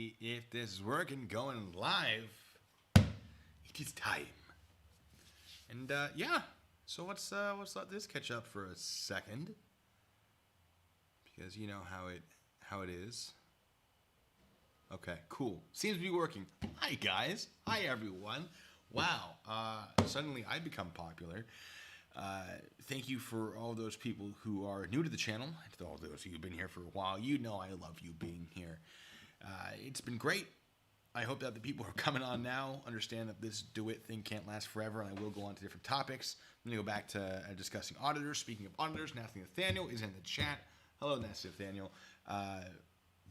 see if this is working. Going live. It is time. And yeah, so let's let this catch up for a second, because you know how it is. Okay, cool. Seems to be working. Hi guys. Hi everyone. Wow. Suddenly I become popular. Thank you for all those people who are new to the channel, and to all those who've been here for a while. You know I love you being here. It's been great. I hope that the people who are coming on now understand that this Dewitte thing can't last forever, and I will go on to different topics. I'm going to go back to discussing auditors. Speaking of auditors, Nathan Nathaniel is in the chat. Hello, Nathan Nathaniel.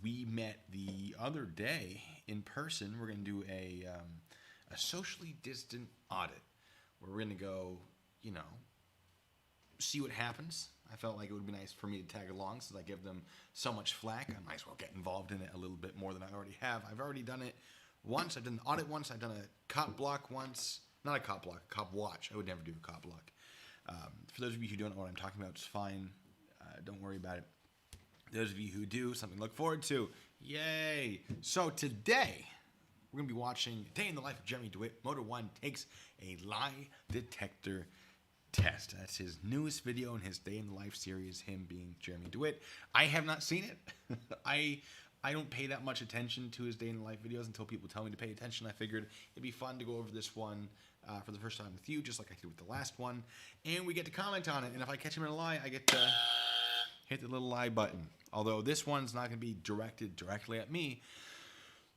We met the other day in person. We're going to do a socially distant audit, where we're going to go, you know, see what happens. I felt like it would be nice for me to tag along, since I give them so much flack. I might as well get involved in it a little bit more than I already have. I've already done it once. I've done the audit once. I've done a cop block once. Not a cop block, a cop watch. I would never do a cop block. For those of you who don't know what I'm talking about, it's fine. Don't worry about it. Those of you who do, something to look forward to. Yay! So today, we're going to be watching Day in the Life of Jeremy Dewitte. Motor 1 takes a lie detector test. That's his newest video in his Day in the Life series, him being Jeremy Dewitte. I have not seen it. I don't pay that much attention to his Day in the Life videos until people tell me to pay attention. I figured it'd be fun to go over this one for the first time with you, just like I did with the last one. And we get to comment on it. And if I catch him in a lie, I get to hit the little lie button. Although this one's not going to be directed directly at me,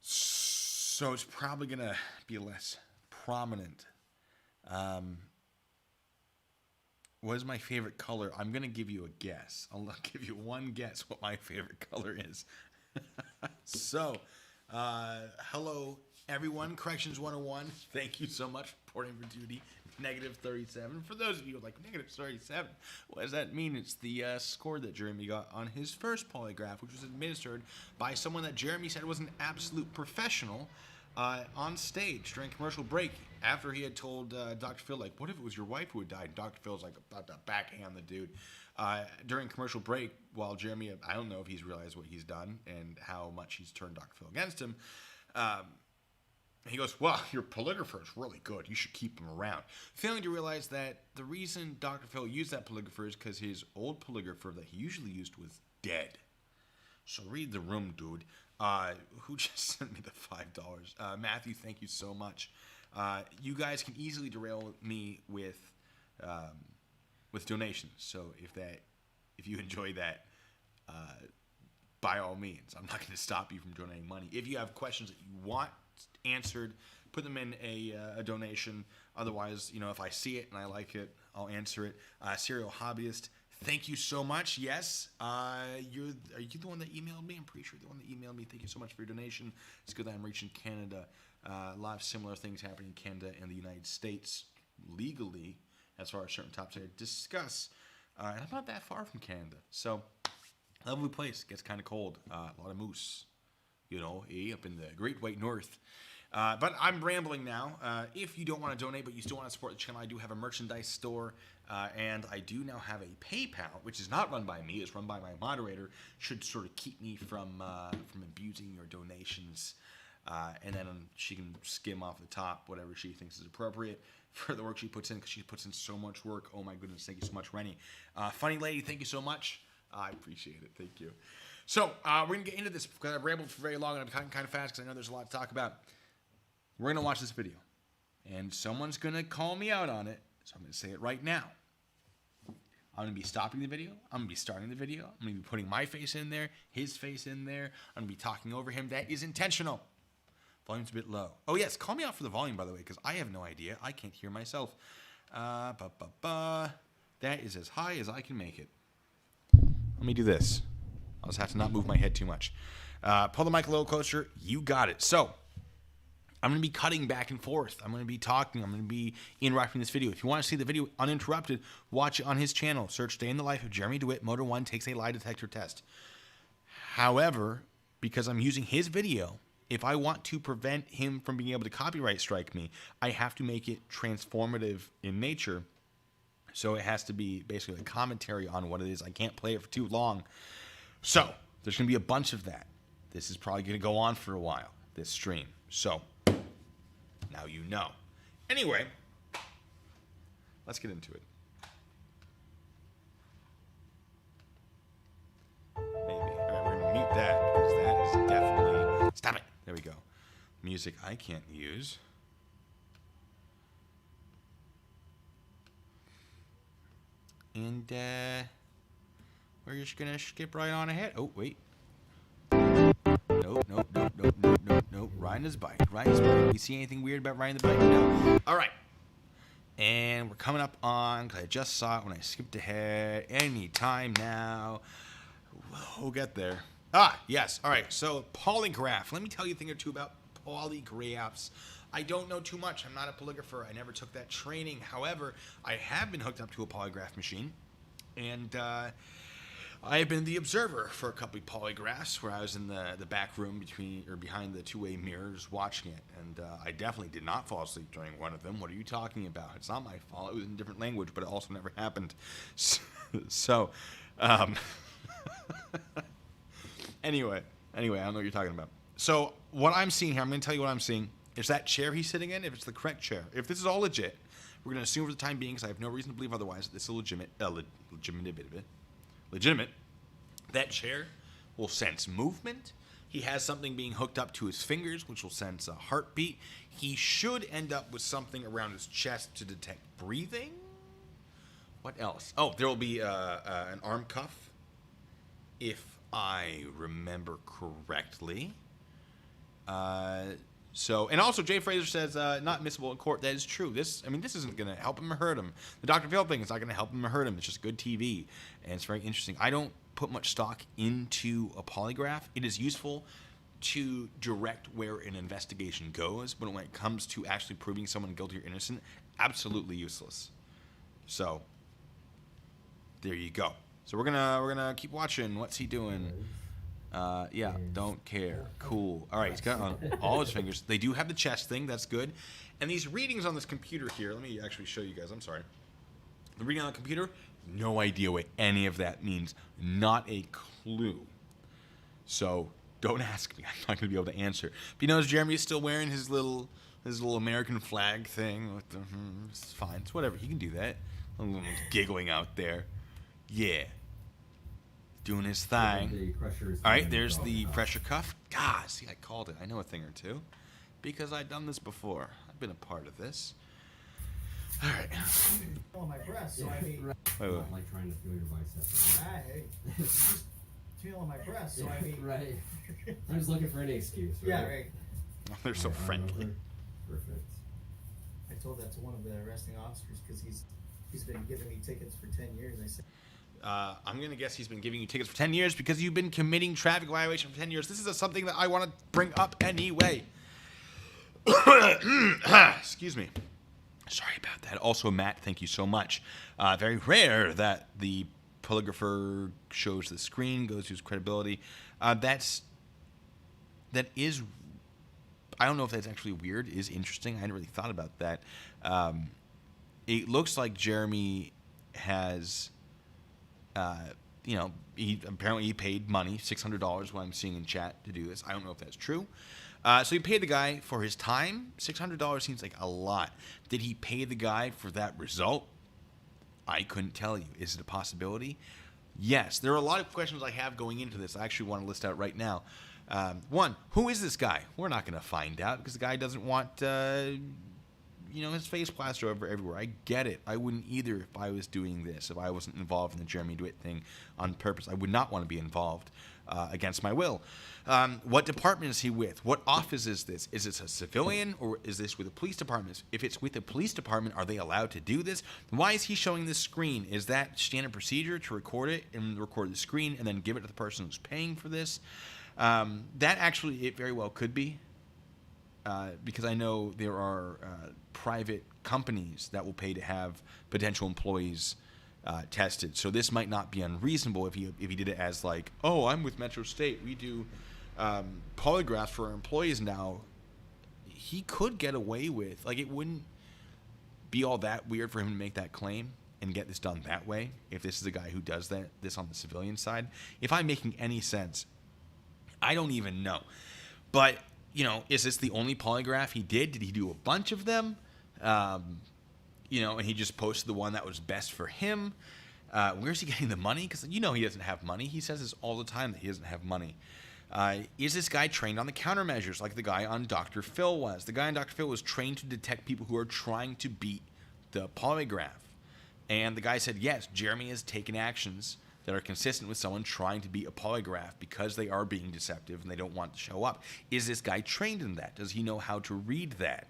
so it's probably going to be less prominent. What is my favorite color? I'm going to give you a guess. I'll give you one guess what my favorite color is. So, hello, everyone. Corrections 101. Thank you so much for reporting for duty. -37. For those of you who are like, -37, what does that mean? It's the score that Jeremy got on his first polygraph, which was administered by someone that Jeremy said was an absolute professional on stage during commercial break, after he had told Dr. Phil, like, what if it was your wife who had died? Dr. Phil's like about to backhand the dude. During commercial break, while Jeremy, I don't know if he's realized what he's done and how much he's turned Dr. Phil against him, he goes, well, your polygrapher is really good. You should keep him around. Failing to realize that the reason Dr. Phil used that polygrapher is because his old polygrapher that he usually used was dead. So read the room, dude. Who just sent me the $5? Matthew, thank you so much. You guys can easily derail me with donations. So if you enjoy that, by all means, I'm not going to stop you from donating money. If you have questions that you want answered, put them in a donation. Otherwise, you know, if I see it and I like it, I'll answer it. Serial Hobbyist, thank you so much. Yes, are you the one that emailed me? I'm pretty sure you're the one that emailed me. Thank you so much for your donation. It's good that I'm reaching Canada. A lot of similar things happening in Canada and the United States legally, as far as certain topics I discuss. And I'm not that far from Canada. So, lovely place. Gets kind of cold. A lot of moose, you know, up in the Great White North. But I'm rambling now. If you don't want to donate, but you still want to support the channel, I do have a merchandise store, and I do now have a PayPal, which is not run by me. It's run by my moderator. Should sort of keep me from abusing your donations, and then she can skim off the top whatever she thinks is appropriate for the work she puts in, because she puts in so much work. Oh my goodness, thank you so much, Rennie. Funny lady, thank you so much. I appreciate it. Thank you. So we're going to get into this because I've rambled for very long and I'm talking kind of fast because I know there's a lot to talk about. We're going to watch this video, and someone's going to call me out on it, so I'm going to say it right now. I'm going to be stopping the video. I'm going to be starting the video. I'm going to be putting my face in there, his face in there. I'm going to be talking over him. That is intentional. Volume's a bit low. Oh, yes. Call me out for the volume, by the way, because I have no idea. I can't hear myself. That is as high as I can make it. Let me do this. I'll just have to not move my head too much. Pull the mic a little closer. You got it. So, I'm going to be cutting back and forth. I'm going to be talking. I'm going to be interrupting this video. If you want to see the video uninterrupted, watch it on his channel. Search Day in the Life of Jeremy Dewitte. Motor 1 takes a lie detector test. However, because I'm using his video, if I want to prevent him from being able to copyright strike me, I have to make it transformative in nature. So it has to be basically a commentary on what it is. I can't play it for too long. So there's going to be a bunch of that. This is probably going to go on for a while, this stream. So, now you know. Anyway, let's get into it. Maybe. All right, we're going to mute that because that is definitely... Stop it. There we go. Music I can't use. And we're just going to skip right on ahead. Oh, wait. Nope. Riding his bike. You see anything weird about riding the bike? No. All right. And we're coming up on, because I just saw it when I skipped ahead. Any time now. We'll get there. Yes. All right. So, Polygraph. Let me tell you a thing or two about polygraphs. I don't know too much. I'm not a polygrapher. I never took that training. However, I have been hooked up to a polygraph machine. And I have been the observer for a couple of polygraphs where I was in the back room behind the two-way mirrors watching it. And I definitely did not fall asleep during one of them. What are you talking about? It's not my fault. It was in a different language, but it also never happened. So, anyway, I don't know what you're talking about. So what I'm seeing here, I'm going to tell you what I'm seeing. Is that chair he's sitting in, if it's the correct chair. If this is all legit, we're going to assume for the time being, because I have no reason to believe otherwise, that this is legitimate. That chair will sense movement. He has something being hooked up to his fingers, which will sense a heartbeat. He should end up with something around his chest to detect breathing. What else? Oh, there will be an arm cuff, if I remember correctly. And also Jay Fraser says, not admissible in court. That is true. This isn't going to help him or hurt him. The Dr. Phil thing is not going to help him or hurt him. It's just good TV, and it's very interesting. I don't put much stock into a polygraph. It is useful to direct where an investigation goes, but when it comes to actually proving someone guilty or innocent, absolutely useless. So, there you go. So we're gonna keep watching. What's he doing? Yeah, don't care. Cool. All right, he's got on all his fingers. They do have the chest thing. That's good. And these readings on this computer here, let me actually show you guys. I'm sorry. The reading on the computer, no idea what any of that means. Not a clue. So don't ask me. I'm not going to be able to answer. But you notice Jeremy's still wearing his little American flag thing. It's fine. It's whatever. He can do that. A little giggling out there. Yeah. Doing his thing. All right, there's the pressure cuff. God, see, I called it. I know a thing or two because I've done this before. I've been a part of this. All right. On my breast, so I mean. Wait. Like trying to feel your biceps. Just feel on my breast, so I mean. Right. I'm just looking for any excuse. Right? Yeah, right. Oh, they're so friendly. Perfect. I told that to one of the arresting officers because he's been giving me tickets for 10 years. I said. I'm going to guess he's been giving you tickets for 10 years because you've been committing traffic violation for 10 years. This is something that I want to bring up anyway. Excuse me. Sorry about that. Also, Matt, thank you so much. Very rare that the polygrapher shows the screen, goes to his credibility. That is, I don't know if that's actually weird. It is interesting. I hadn't really thought about that. It looks like Jeremy has... he paid money, $600, what I'm seeing in chat, to do this. I don't know if that's true. So he paid the guy for his time. $600 seems like a lot. Did he pay the guy for that result? I couldn't tell you. Is it a possibility? Yes. There are a lot of questions I have going into this. I actually want to list out right now. One, who is this guy? We're not going to find out because the guy doesn't want... his face plastered over everywhere. I get it. I wouldn't either if I was doing this, if I wasn't involved in the Jeremy Dewitte thing on purpose. I would not want to be involved against my will. What department is he with? What office is this? Is this a civilian or is this with the police department? If it's with the police department, are they allowed to do this? Why is he showing this screen? Is that standard procedure to record it and record the screen and then give it to the person who's paying for this? That actually, it very well could be. Because I know there are private companies that will pay to have potential employees tested. So this might not be unreasonable if he did it as like, oh, I'm with Metro State. We do polygraphs for our employees now. He could get away with, like, it wouldn't be all that weird for him to make that claim and get this done that way if this is the guy who does this on the civilian side. If I'm making any sense, I don't even know. But, you know, is this the only polygraph he did? Did he do a bunch of them? You know, and he just posted the one that was best for him. Where's he getting the money? Because you know he doesn't have money. He says this all the time that he doesn't have money. Is this guy trained on the countermeasures like the guy on Dr. Phil was? The guy on Dr. Phil was trained to detect people who are trying to beat the polygraph. And the guy said, yes, Jeremy has taken actions that are consistent with someone trying to beat a polygraph because they are being deceptive and they don't want to show up. Is this guy trained in that? Does he know how to read that?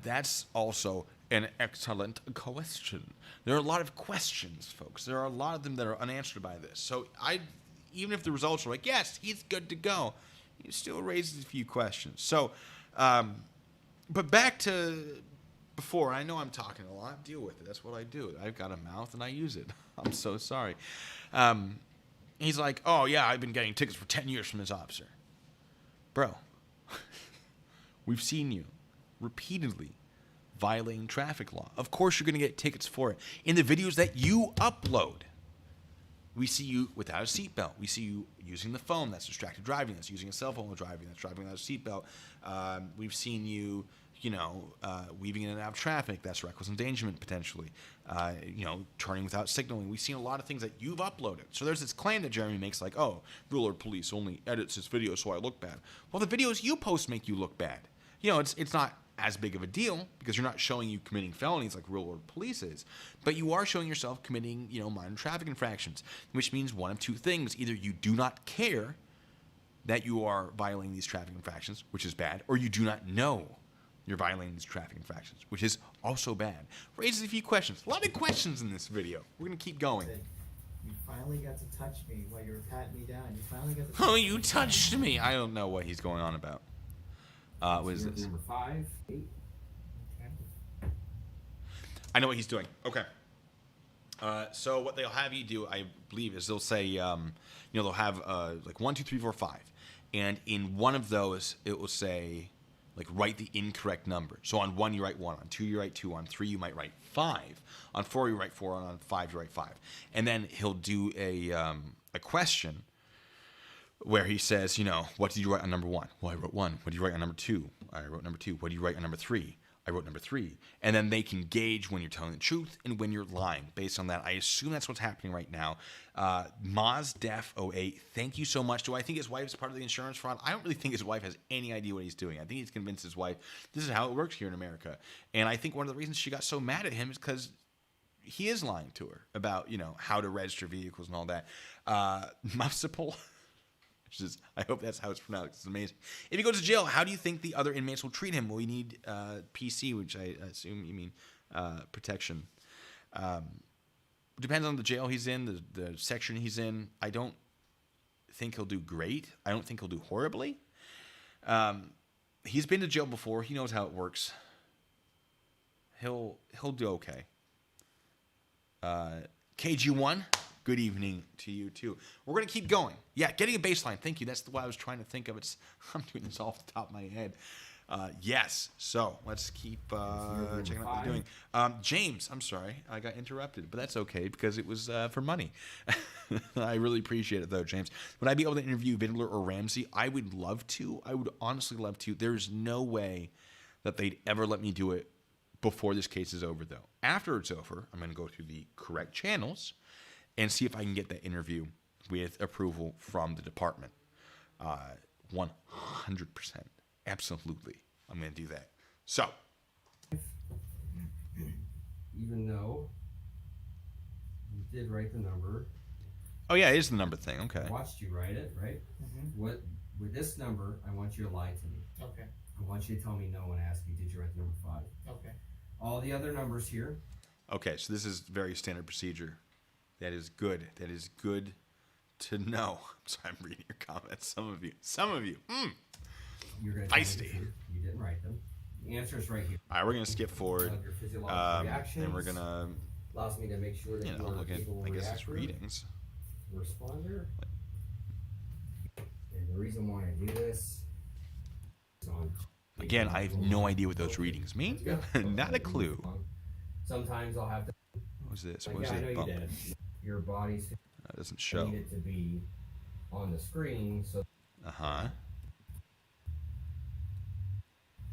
That's also an excellent question. There are a lot of questions, folks. There are a lot of them that are unanswered by this. So even if the results are like, yes, he's good to go, it still raises a few questions. So, but back to before, I know I'm talking a lot. Deal with it. That's what I do. I've got a mouth and I use it. I'm so sorry. He's like, oh, yeah, I've been getting tickets for 10 years from this officer. Bro, we've seen you repeatedly violating traffic law. Of course you're going to get tickets for it. In the videos that you upload, we see you without a seatbelt. We see you using the phone. That's distracted driving. That's using a cell phone while driving. That's driving without a seatbelt. We've seen you, weaving in and out of traffic. That's reckless endangerment, potentially. Turning without signaling. We've seen a lot of things that you've uploaded. So there's this claim that Jeremy makes like, oh, Ruler Police only edits his video so I look bad. Well, the videos you post make you look bad. It's not as big of a deal because you're not showing you committing felonies like Ruler Police is, but you are showing yourself committing, minor traffic infractions, which means one of two things. Either you do not care that you are violating these traffic infractions, which is bad, or you do not know you're violating these traffic infractions, which is also bad. Raises a few questions. A lot of questions in this video. We're going to keep going. You finally got to touch me while you were patting me down. You finally got to touch me. You touched me. I don't know what he's going on about. What is this? Number 5, 8. Okay. I know what he's doing. Okay. So what they'll have you do, I believe, is they'll say, they'll have like 1, 2, 3, 4, 5, and in one of those it will say, like, write the incorrect number. So on 1 you write 1, on 2 you write 2, on 3 you might write 5, on 4 you write 4, and on 5 you write 5, and then he'll do a question where he says, what did you write on number 1? Well, I wrote 1. What did you write on number 2? I wrote number 2. What did you write on number 3? I wrote number 3. And then they can gauge when you're telling the truth and when you're lying based on that. I assume that's what's happening right now. MozDef08, thank you so much. Do I think his wife is part of the insurance fraud? I don't really think his wife has any idea what he's doing. I think he's convinced his wife this is how it works here in America. And I think one of the reasons she got so mad at him is because he is lying to her about, how to register vehicles and all that. Mufsipal. I hope that's how it's pronounced. It's amazing. If he goes to jail, how do you think the other inmates will treat him? Will he need PC, which I assume you mean protection? Depends on the jail he's in, the section he's in. I don't think he'll do great. I don't think he'll do horribly. He's been to jail before. He knows how it works. He'll do okay. KG1. Good evening to you, too. We're going to keep going. Yeah, getting a baseline. Thank you. That's what I was trying to think of. I'm doing this off the top of my head. Yes. So let's keep checking out what we're doing. James, I'm sorry. I got interrupted, but that's okay because it was for money. I really appreciate it, though, James. Would I be able to interview Vidler or Ramsey? I would love to. I would honestly love to. There's no way that they'd ever let me do it before this case is over, though. After it's over, I'm going to go through the correct channels and see if I can get that interview with approval from the department. 100%. Absolutely. I'm going to do that. So. Even though you did write the number. Oh, yeah, it is the number thing. Okay. I watched you write it, right? Mm-hmm. With this number, I want you to lie to me. Okay. I want you to tell me no and ask you, did you write the number 5? Okay. All the other numbers here. Okay, so this is very standard procedure. That is good. That is good to know. I'm sorry, I'm reading your comments. Some of you. You're going to feisty. You didn't write them. The answer is right here. All right, we're going to skip forward. Your physiological reactions. And we're going to, allows me to make sure that you are look at, capable I guess it's reactor, readings. responder. And the reason why I do this is on. Again, I have no idea what those readings mean. Not a clue. Sometimes I'll have to. What was this? Like, What was I know it? you Bump. did. Your body's That doesn't show. need it to be on the screen, so Uh-huh.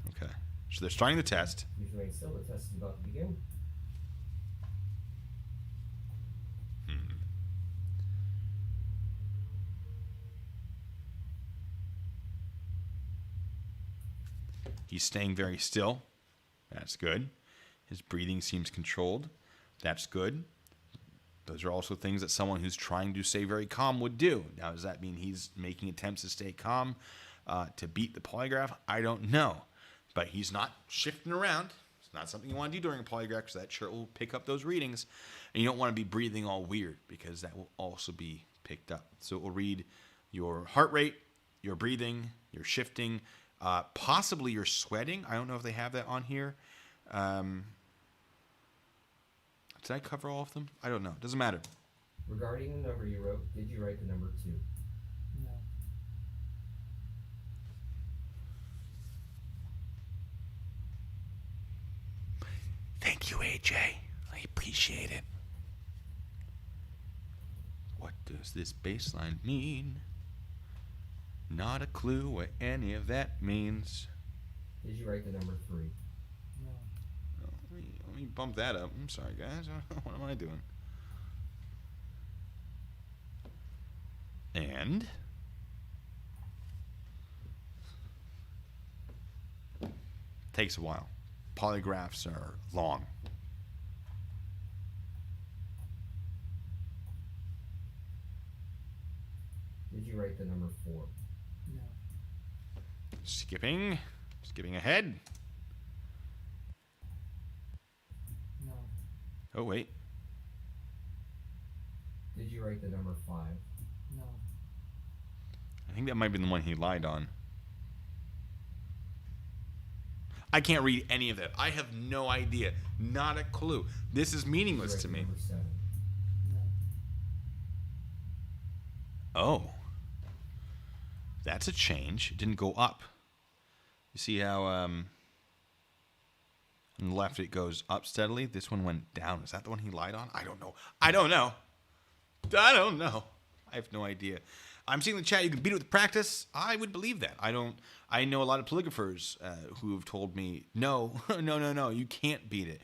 Okay. So they're starting the test. Please remain still. The test is about to begin. He's staying very still. That's good. His breathing seems controlled. That's good. Those are also things that someone who's trying to stay very calm would do. Now, does that mean he's making attempts to stay calm to beat the polygraph? I don't know. But he's not shifting around. It's not something you want to do during a polygraph because that shirt will pick up those readings. And you don't want to be breathing all weird because that will also be picked up. So it will read your heart rate, your breathing, your shifting, possibly your sweating. I don't know if they have that on here. Did I cover all of them? I don't know. Doesn't matter. Regarding the number you wrote, did you write the number 2? No. Thank you, AJ. I appreciate it. What does this baseline mean? Not a clue what any of that means. Did you write the number 3? No. Oh, let me bump that up. I'm sorry, guys. What am I doing? And takes a while. Polygraphs are long. Did you write the number 4? No. Skipping ahead. No. Oh, wait. Did you write the number 5? No. I think that might be the one he lied on. I can't read any of that. I have no idea. Not a clue. This is meaningless to me. Number 7. No. Oh. That's a change. It didn't go up. You see how on the left it goes up steadily? This one went down. Is that the one he lied on? I don't know. I have no idea. I'm seeing in the chat you can beat it with practice. I would believe that. I know a lot of polygraphers who have told me, no, you can't beat it.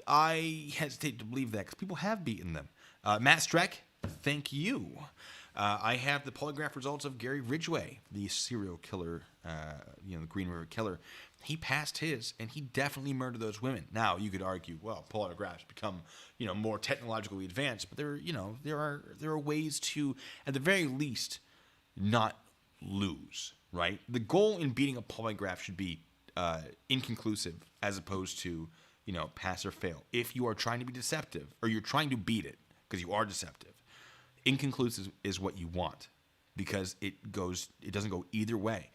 I hesitate to believe that because people have beaten them. Matt Streck, thank you. I have the polygraph results of Gary Ridgway, the serial killer, the Green River Killer. He passed his, and he definitely murdered those women. Now, you could argue, well, polygraphs become, more technologically advanced, but there are ways to, at the very least, not lose, right? The goal in beating a polygraph should be inconclusive as opposed to, pass or fail. If you are trying to be deceptive, or you're trying to beat it, because you are deceptive, inconclusive is what you want because it doesn't go either way.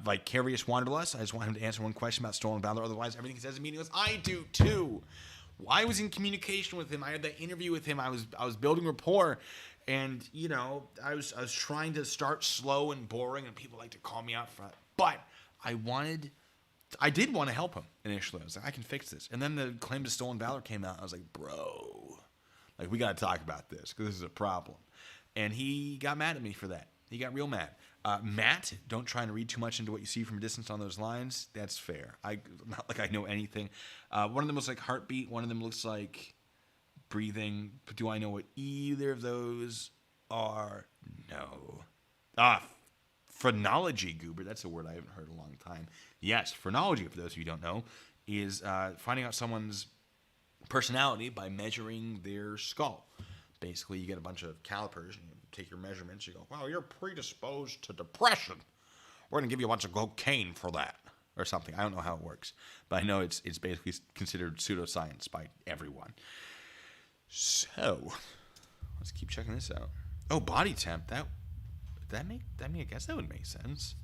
Vicarious Wanderlust, I just want him to answer one question about stolen valor. Otherwise, everything he says is meaningless. I do too. I was in communication with him. I had that interview with him. I was building rapport, and I was trying to start slow and boring, and people like to call me out for it. But I did want to help him initially. I was like, I can fix this. And then the claim to stolen valor came out. I was like, bro. We got to talk about this because this is a problem. And he got mad at me for that. He got real mad. Matt, don't try and read too much into what you see from a distance on those lines. That's fair. Not like I know anything. One of them looks like heartbeat. One of them looks like breathing. But do I know what either of those are? No. Phrenology, Goober. That's a word I haven't heard in a long time. Yes, phrenology, for those of you who don't know, is finding out someone's personality by measuring their skull. Basically, you get a bunch of calipers and you take your measurements. You go, well, you're predisposed to depression. We're going to give you a bunch of cocaine for that or something. I don't know how it works, but I know it's basically considered pseudoscience by everyone. So let's keep checking this out. Oh, body temp. I guess that would make sense.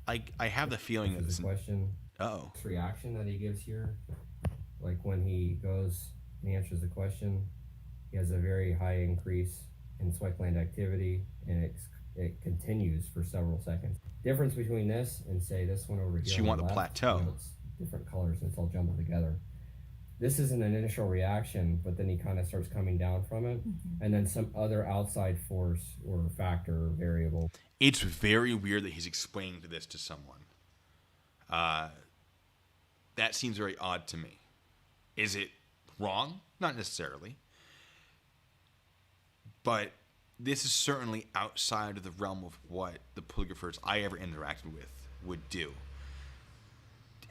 I have the feeling that this question. Oh. This reaction that he gives here, like when he goes and answers the question, he has a very high increase in sweat gland activity, and it continues for several seconds. Difference between this and say this one over here. So you want the plateau. It's different colors and it's all jumbled together. this is an initial reaction, but then he kind of starts coming down from it, and then some other outside force or factor or variable. It's very weird that he's explaining this to someone. That seems very odd to me. Is it wrong? Not necessarily. But this is certainly outside of the realm of what the polygraphers I ever interacted with would do.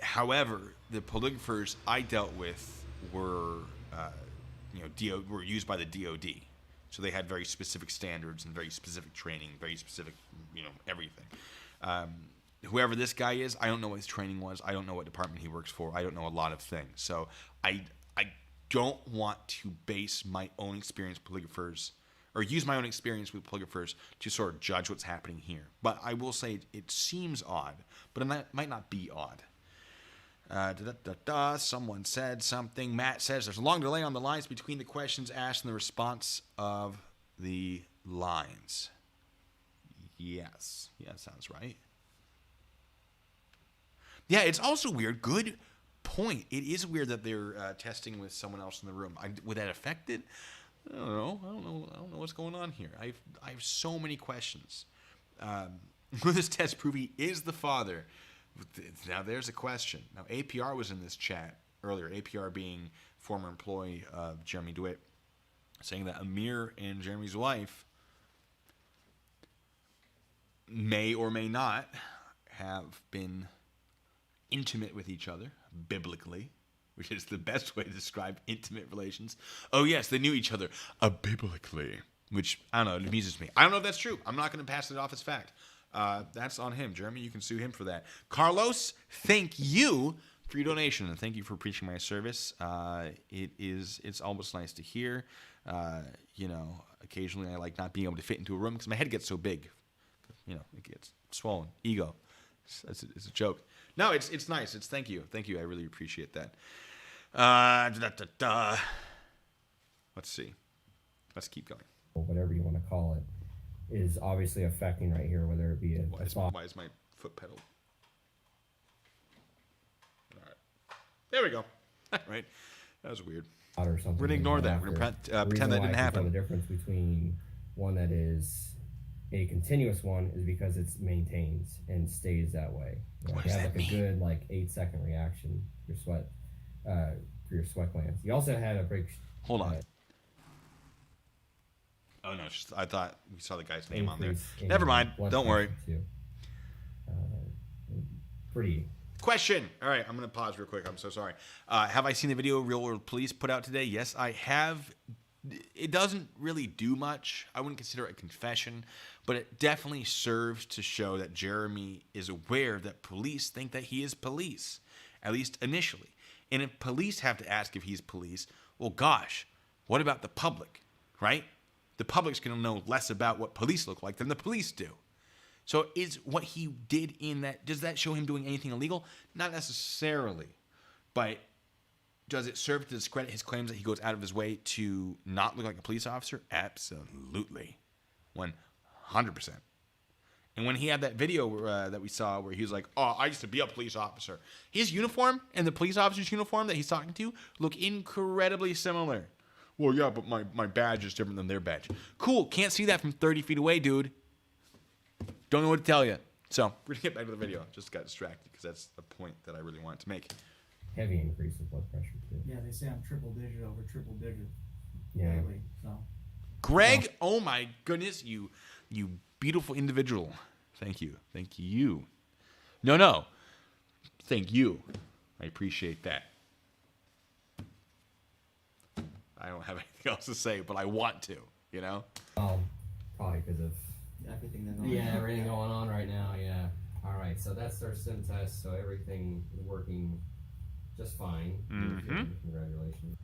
However, the polygraphers I dealt with were, were used by the DOD, so they had very specific standards and very specific training, very specific, everything. Whoever this guy is, I don't know what his training was. I don't know what department he works for. I don't know a lot of things. So I don't want to base my own experience with polygraphers, or use my own experience with polygraphers to sort of judge what's happening here. But I will say it seems odd, but it might not be odd. Someone said something. Matt says there's a long delay on the lines between the questions asked and the response of the lines. Yes. Yeah, that sounds right. Yeah, it's also weird. Good point. It is weird that they're testing with someone else in the room. Would that affect it? I don't know what's going on here. I have so many questions. Will this test prove he is the father? Now there's a question. Now APR was in this chat earlier. APR being former employee of Jeremy Dewitte, saying that Amir and Jeremy's wife may or may not have been intimate with each other biblically, which is the best way to describe intimate relations. Oh yes, they knew each other biblically, which I don't know, it amuses me. I don't know if that's true. I'm not going to pass it off as fact. That's on him. Jeremy, you can sue him for that. Carlos, thank you for your donation, and thank you for preaching my service. It's almost nice to hear. Occasionally I like not being able to fit into a room because my head gets so big. It gets swollen. Ego. It's a joke. No, it's nice. Thank you. I really appreciate that. Let's see. Let's keep going. Whatever you want to call it, is obviously affecting right here, whether it be Why is my foot pedal? All right. There we go. Right. That was weird. Or something. We're going to ignore that. We're going to pretend that didn't happen. The difference between one that is a continuous one is because it maintains and stays that way. What you does have that like a mean? good 8-second reaction for your sweat glands. You also had a break. Hold on. Oh no! I thought we saw the guy's name on there. Never mind. Don't worry. Pretty. Question. All right, I'm going to pause real quick. I'm so sorry. Have I seen the video Real World Police put out today? Yes, I have. It doesn't really do much. I wouldn't consider it a confession, but it definitely serves to show that Jeremy is aware that police think that he is police, at least initially. And if police have to ask if he's police, well, gosh, what about the public, right? The public's going to know less about what police look like than the police do. So is what he did in that, does that show him doing anything illegal? Not necessarily. But does it serve to discredit his claims that he goes out of his way to not look like a police officer? Absolutely. 100%. And when he had that video that we saw where he was like, oh, I used to be a police officer. His uniform and the police officer's uniform that he's talking to look incredibly similar. Well, yeah, but my badge is different than their badge. Cool. Can't see that from 30 feet away, dude. Don't know what to tell you. So we're going to get back to the video. Just got distracted because that's the point that I really wanted to make. Heavy increase of blood pressure, too. Yeah, they say I'm triple digit over triple digit. Yeah. Lately, so. Greg, oh my goodness, you beautiful individual. Thank you. Thank you. No. Thank you. I appreciate that. I don't have anything else to say, but I want to, Probably because of everything going on right now, yeah. All right, so that's our sim test, so everything is working just fine. Mm-hmm. Congratulations.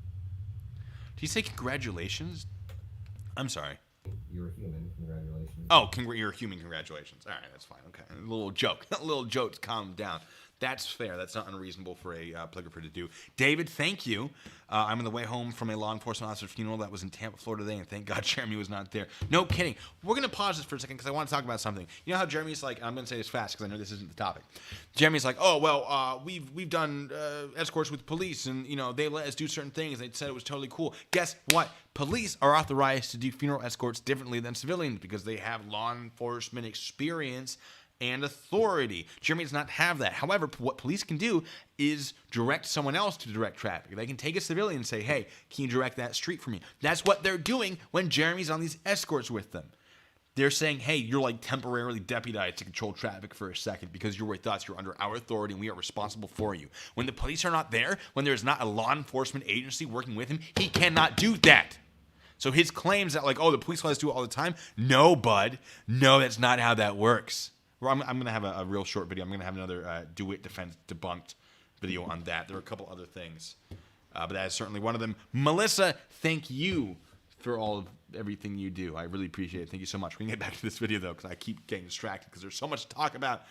Did you say congratulations? I'm sorry. You're a human, congratulations. Oh, you're a human, congratulations. All right, that's fine. Okay, a little joke. A little joke to calm him down. That's fair. That's not unreasonable for a polygrapher to do. David, thank you. I'm on the way home from a law enforcement officer's funeral that was in Tampa, Florida today, and thank God Jeremy was not there. No kidding. We're going to pause this for a second because I want to talk about something. You know how Jeremy's like, I'm going to say this fast because I know this isn't the topic. Jeremy's like, oh, well, we've done escorts with police, and, you know, they let us do certain things. They said it was totally cool. Guess what? Police are authorized to do funeral escorts differently than civilians because they have law enforcement experience and authority. Jeremy does not have that. However, what police can do is direct someone else to direct traffic. They can take a civilian and say, hey, can you direct that street for me? That's what they're doing when Jeremy's on these escorts with them. They're saying, hey, you're like temporarily deputized to control traffic for a second because you're with us. You're under our authority and we are responsible for you. When the police are not there, when there's not a law enforcement agency working with him, he cannot do that. So his claims that like, oh, the police let us do it all the time. No, bud. No, that's not how that works. Well, I'm going to have a real short video. I'm going to have another Dewitte defense debunked video on that. There are a couple other things, but that is certainly one of them. Melissa, thank you for all of everything you do. I really appreciate it. Thank you so much. We can get back to this video, though, because I keep getting distracted because there's so much to talk about.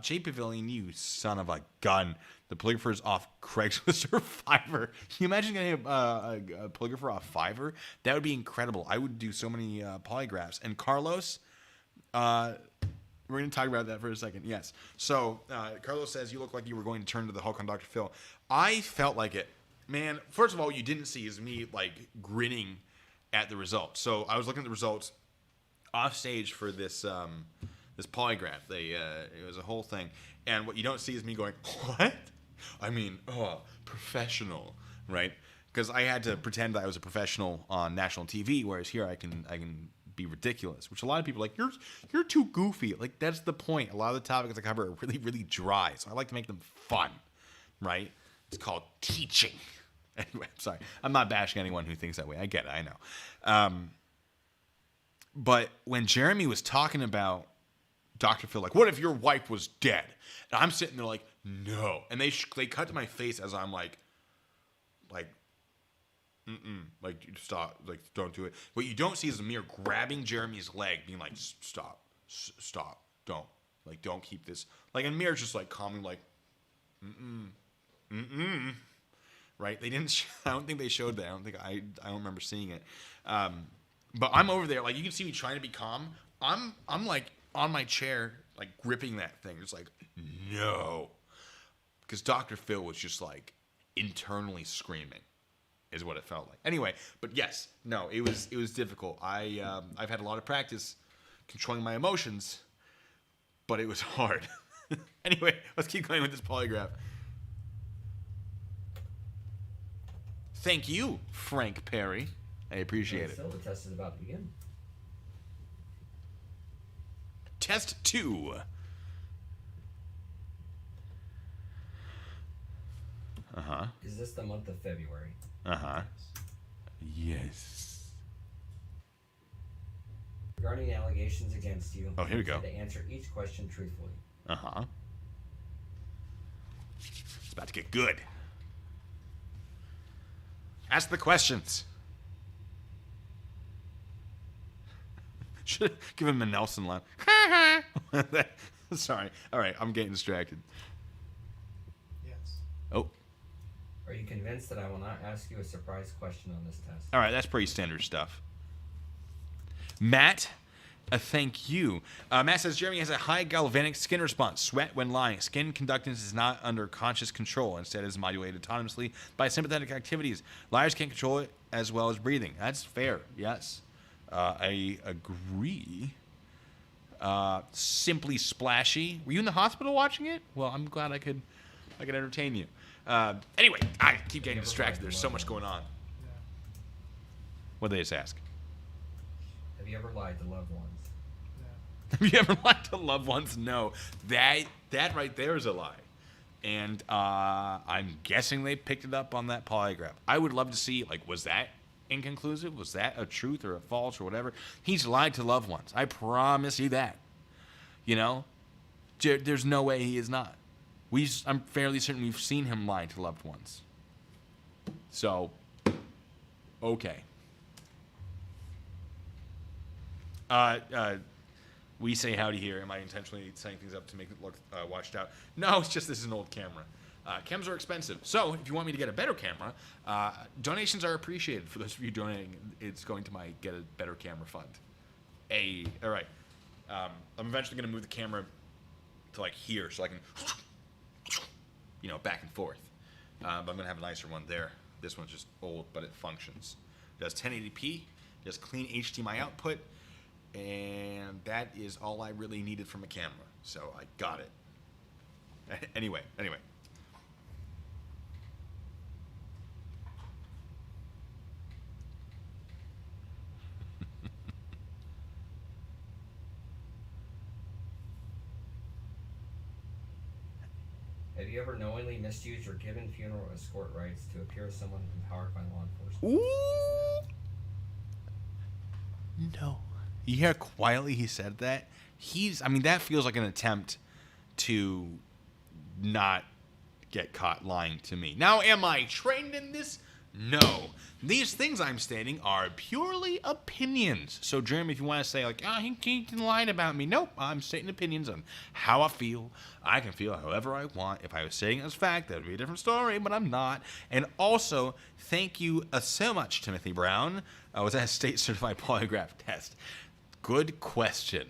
Jay Pavilion, you son of a gun. The polygrapher is off Craigslist or Fiverr. Can you imagine getting a polygrapher off Fiverr? That would be incredible. I would do so many polygraphs. And Carlos... we're going to talk about that for a second. Yes. So, Carlos says, you look like you were going to turn to the Hulk on Dr. Phil. I felt like it. Man, first of all, what you didn't see is me, like, grinning at the results. So, I was looking at the results off stage for this this polygraph. It was a whole thing. And what you don't see is me going, what? I mean, professional, right? Because I had to pretend that I was a professional on national TV, whereas here I can be ridiculous, which a lot of people are like, you're too goofy. Like, that's the point. A lot of the topics I cover are really, really dry, so I like to make them fun, right? It's called teaching. Anyway, I'm sorry. I'm not bashing anyone who thinks that way. I get it. I know. But when Jeremy was talking about Dr. Phil, like, what if your wife was dead? And I'm sitting there like, no. And they cut to my face as I'm like, like, stop, like, don't do it. What you don't see is Amir grabbing Jeremy's leg, being like, stop, don't keep this. Like, and Amir's just like calmly, like, right? They didn't. I don't think they showed that. I don't remember seeing it. But I'm over there, like, you can see me trying to be calm. I'm like on my chair, like gripping that thing. It's like, no, because Dr. Phil was just like internally screaming. Is what it felt like. Anyway, but yes, no, it was difficult. I've had a lot of practice controlling my emotions, but it was hard. Anyway, let's keep going with this polygraph. Thank you, Frank Perry. I appreciate it. Still, the test is about to begin. Test 2. Is this the month of February? Yes. Regarding allegations against you, oh, here we go. To answer each question truthfully. It's about to get good. Ask the questions. Should give him a Nelson laugh. Sorry. All right, I'm getting distracted. Yes. Oh. Are you convinced that I will not ask you a surprise question on this test? All right, that's pretty standard stuff. Matt, thank you. Matt says Jeremy has a high galvanic skin response. Sweat when lying. Skin conductance is not under conscious control. Instead, is modulated autonomously by sympathetic activities. Liars can't control it as well as breathing. That's fair. Yes, I agree. Simply splashy. Were you in the hospital watching it? Well, I'm glad I could entertain you. Anyway, I keep getting distracted. There's so much going on. Yeah. What did they just ask? Have you ever lied to loved ones? Yeah. Have you ever lied to loved ones? No. That right there is a lie. And I'm guessing they picked it up on that polygraph. I would love to see, like, was that inconclusive? Was that a truth or a false or whatever? He's lied to loved ones. I promise you that. You know? There's no way he is not. I'm fairly certain we've seen him lie to loved ones. So, okay. We say howdy here. Am I intentionally setting things up to make it look washed out? No, it's just this is an old camera. Cams are expensive. So if you want me to get a better camera, donations are appreciated. For those of you donating, it's going to my Get a Better Camera fund. All right. I'm eventually going to move the camera to like here so I can, back and forth. But I'm going to have a nicer one there. This one's just old, but it functions. It does 1080p, does clean HDMI output, and that is all I really needed from a camera. So I got it. Anyway. Have you ever knowingly misused or given funeral escort rights to appear as someone empowered by law enforcement? Ooh. No. You hear how quietly he said that? That feels like an attempt to not get caught lying to me. Now, am I trained in this? No. These things I'm stating are purely opinions. So, Jeremy, if you want to say, like, he lied about me. Nope, I'm stating opinions on how I feel. I can feel however I want. If I was saying it as fact, that would be a different story, but I'm not. And also, thank you so much, Timothy Brown. Was that a state-certified polygraph test? Good question.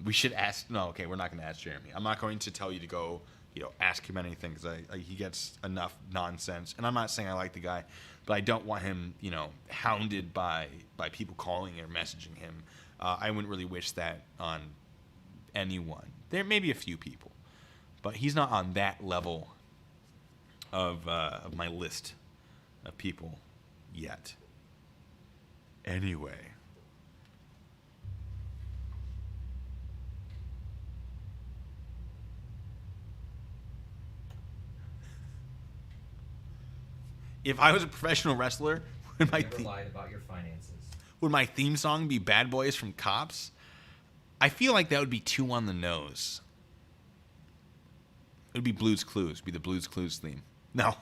We should ask. No, okay, we're not going to ask Jeremy. I'm not going to tell you to go, ask him anything because he gets enough nonsense. And I'm not saying I like the guy, but I don't want him, hounded by people calling or messaging him. I wouldn't really wish that on anyone. There may be a few people, but he's not on that level of my list of people yet. Anyway. If I was a professional wrestler, would You ever lied about your finances? Would my theme song be Bad Boys from Cops? I feel like that would be too on the nose. It would be Blue's Clues. Be the Blue's Clues theme. No.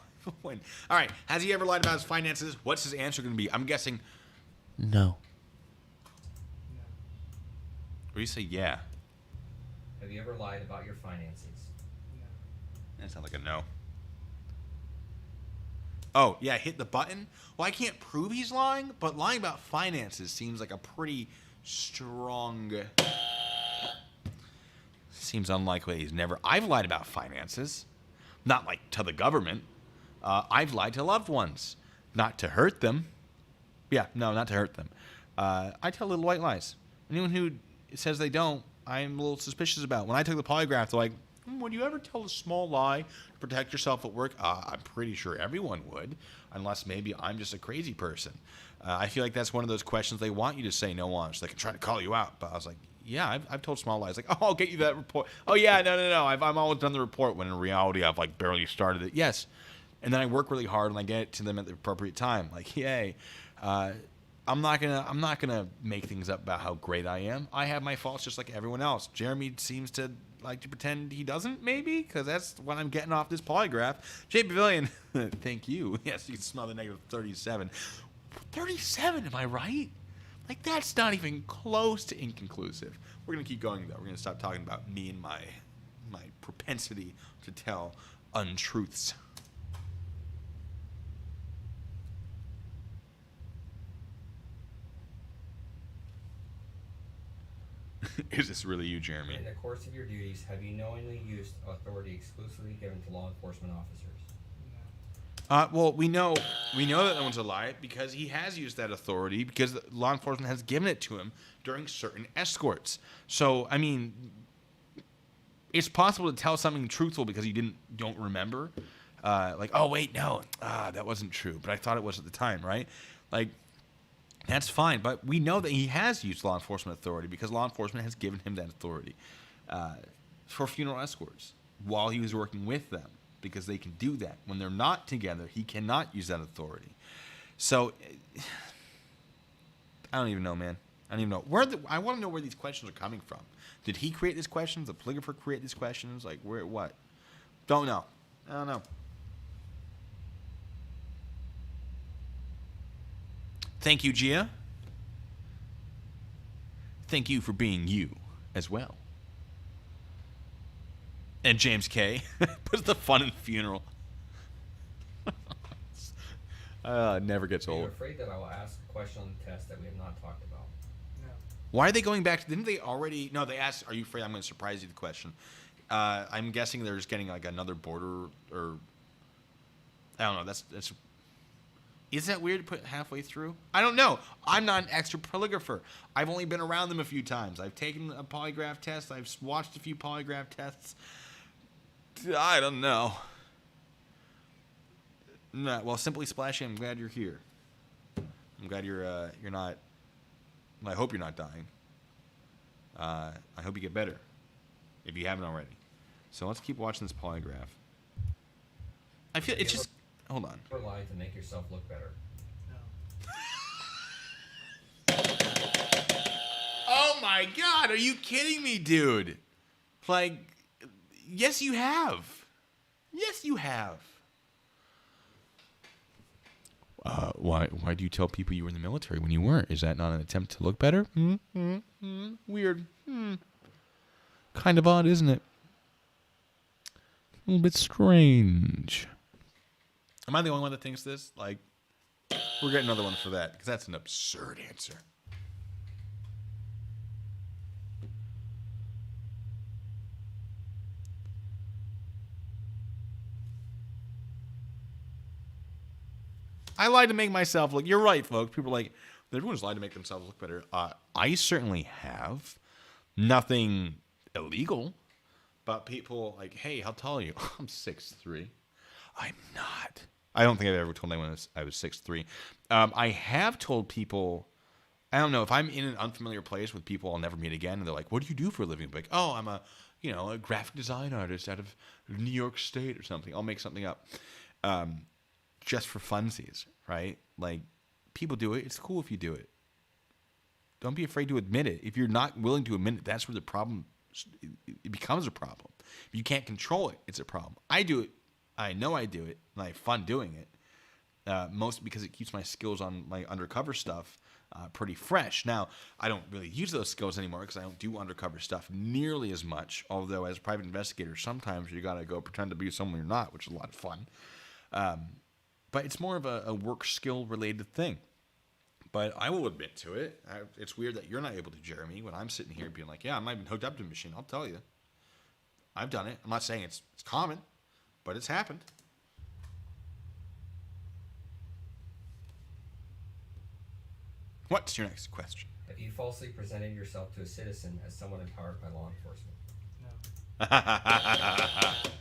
All right. Has he ever lied about his finances? What's his answer going to be? I'm guessing no. Or you say yeah. Have you ever lied about your finances? That sounds like a no. Oh, yeah, hit the button? Well, I can't prove he's lying, but lying about finances seems like a pretty strong... Seems unlikely he's never... I've lied about finances. Not like to the government. I've lied to loved ones. Not to hurt them. Yeah, no, not to hurt them. I tell little white lies. Anyone who says they don't, I'm a little suspicious about. When I took the polygraph, they're like, would you ever tell a small lie to protect yourself at work? I'm pretty sure everyone would, unless maybe I'm just a crazy person. I feel like that's one of those questions they want you to say no on, so they can try to call you out. But I was like, yeah, I've told small lies. Like, I'll get you that report. Oh, yeah, no. I've always done the report, when in reality I've like barely started it. Yes. And then I work really hard and I get it to them at the appropriate time. Like, yay. I'm not gonna make things up about how great I am. I have my faults just like everyone else. Jeremy seems to like to pretend he doesn't, maybe, because that's what I'm getting off this polygraph. Jay Pavilion, thank you. Yes, you can smell the negative 37. 37, am I right? Like, that's not even close to inconclusive. We're gonna keep going though. We're gonna stop talking about me and my propensity to tell untruths. Is this really you, Jeremy? In the course of your duties, have you knowingly used authority exclusively given to law enforcement officers? Well, we know that one's a lie because he has used that authority because law enforcement has given it to him during certain escorts. So, I mean, it's possible to tell something truthful because you don't remember. Like, oh wait, no, that wasn't true, but I thought it was at the time, right? Like, that's fine, but we know that he has used law enforcement authority because law enforcement has given him that authority for funeral escorts while he was working with them. Because they can do that. When they're not together, he cannot use that authority. So, I don't even know, man. I don't even know. I want to know where these questions are coming from. Did he create these questions? Did the polygrapher create these questions? Like, where, what? Don't know. I don't know. Thank you, Gia. Thank you for being you. as well. And James K. puts the fun in funeral. Never gets Are you old. afraid that I will ask a question on the test that we have not talked about? No. Why are they going back? Didn't they already? No, they asked, are you afraid I'm going to surprise you? The question. I'm guessing they're just getting like another border, or I don't know. That's is that weird to put halfway through? I don't know. I'm not an expert polygrapher. I've only been around them a few times. I've taken a polygraph test. I've watched a few polygraph tests. I don't know. No, well, Simply Splashy, I'm glad you're here. I'm glad you're not. I hope you're not dying. I hope you get better, if you haven't already. So let's keep watching this polygraph. I feel it's just. Hold on. Or lie to make yourself look better? No. Oh my God! Are you kidding me, dude? Like, yes, you have. Yes, you have. Why do you tell people you were in the military when you weren't? Is that not an attempt to look better? Weird. Kind of odd, isn't it? A little bit strange. Am I the only one that thinks this? Like, we're getting another one for that, because that's an absurd answer. I lied to make myself look. You're right, folks. People are like, everyone's lied to make themselves look better. I certainly have. Nothing illegal. But people like, hey, how tall are you? I'm 6'3". I'm not. I don't think I've ever told anyone I was 6'3". I have told people, I don't know, if I'm in an unfamiliar place with people I'll never meet again, and they're like, what do you do for a living? I'm like, oh, I'm a graphic design artist out of New York State or something. I'll make something up. Just for funsies, right? Like, people do it. It's cool if you do it. Don't be afraid to admit it. If you're not willing to admit it, that's where the problem, it becomes a problem. If you can't control it, it's a problem. I do it. I know I do it, and I have fun doing it. Mostly because it keeps my skills on my undercover stuff pretty fresh. Now, I don't really use those skills anymore because I don't do undercover stuff nearly as much. Although, as a private investigator, sometimes you got to go pretend to be someone you're not, which is a lot of fun. But it's more of a work skill related thing. But I will admit to it. It's weird that you're not able to, Jeremy, when I'm sitting here being like, yeah, I'm not even hooked up to a machine. I'll tell you. I've done it. I'm not saying it's common, but it's happened. What's your next question? Have you falsely presented yourself to a citizen as someone empowered by law enforcement?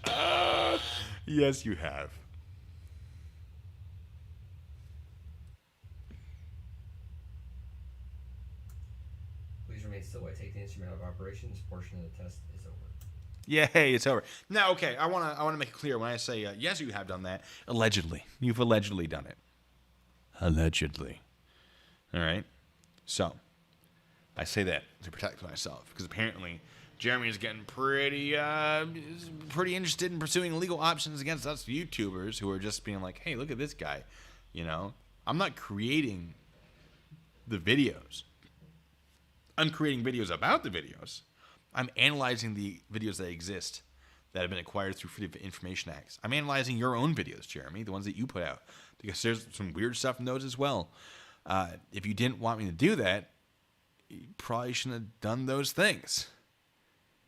No. Yes, you have. Please remain still while I take the instrument of operation. This portion of the test is over. Yay, it's over. Now, okay, I want to make it clear when I say, yes, you have done that. Allegedly. You've allegedly done it. Allegedly. All right? So, I say that to protect myself, because apparently Jeremy is getting pretty interested in pursuing legal options against us YouTubers who are just being like, hey, look at this guy. You know? I'm not creating the videos. I'm creating videos about the videos. I'm analyzing the videos that exist that have been acquired through Freedom of Information Acts. I'm analyzing your own videos, Jeremy, the ones that you put out, because there's some weird stuff in those as well. If you didn't want me to do that, you probably shouldn't have done those things.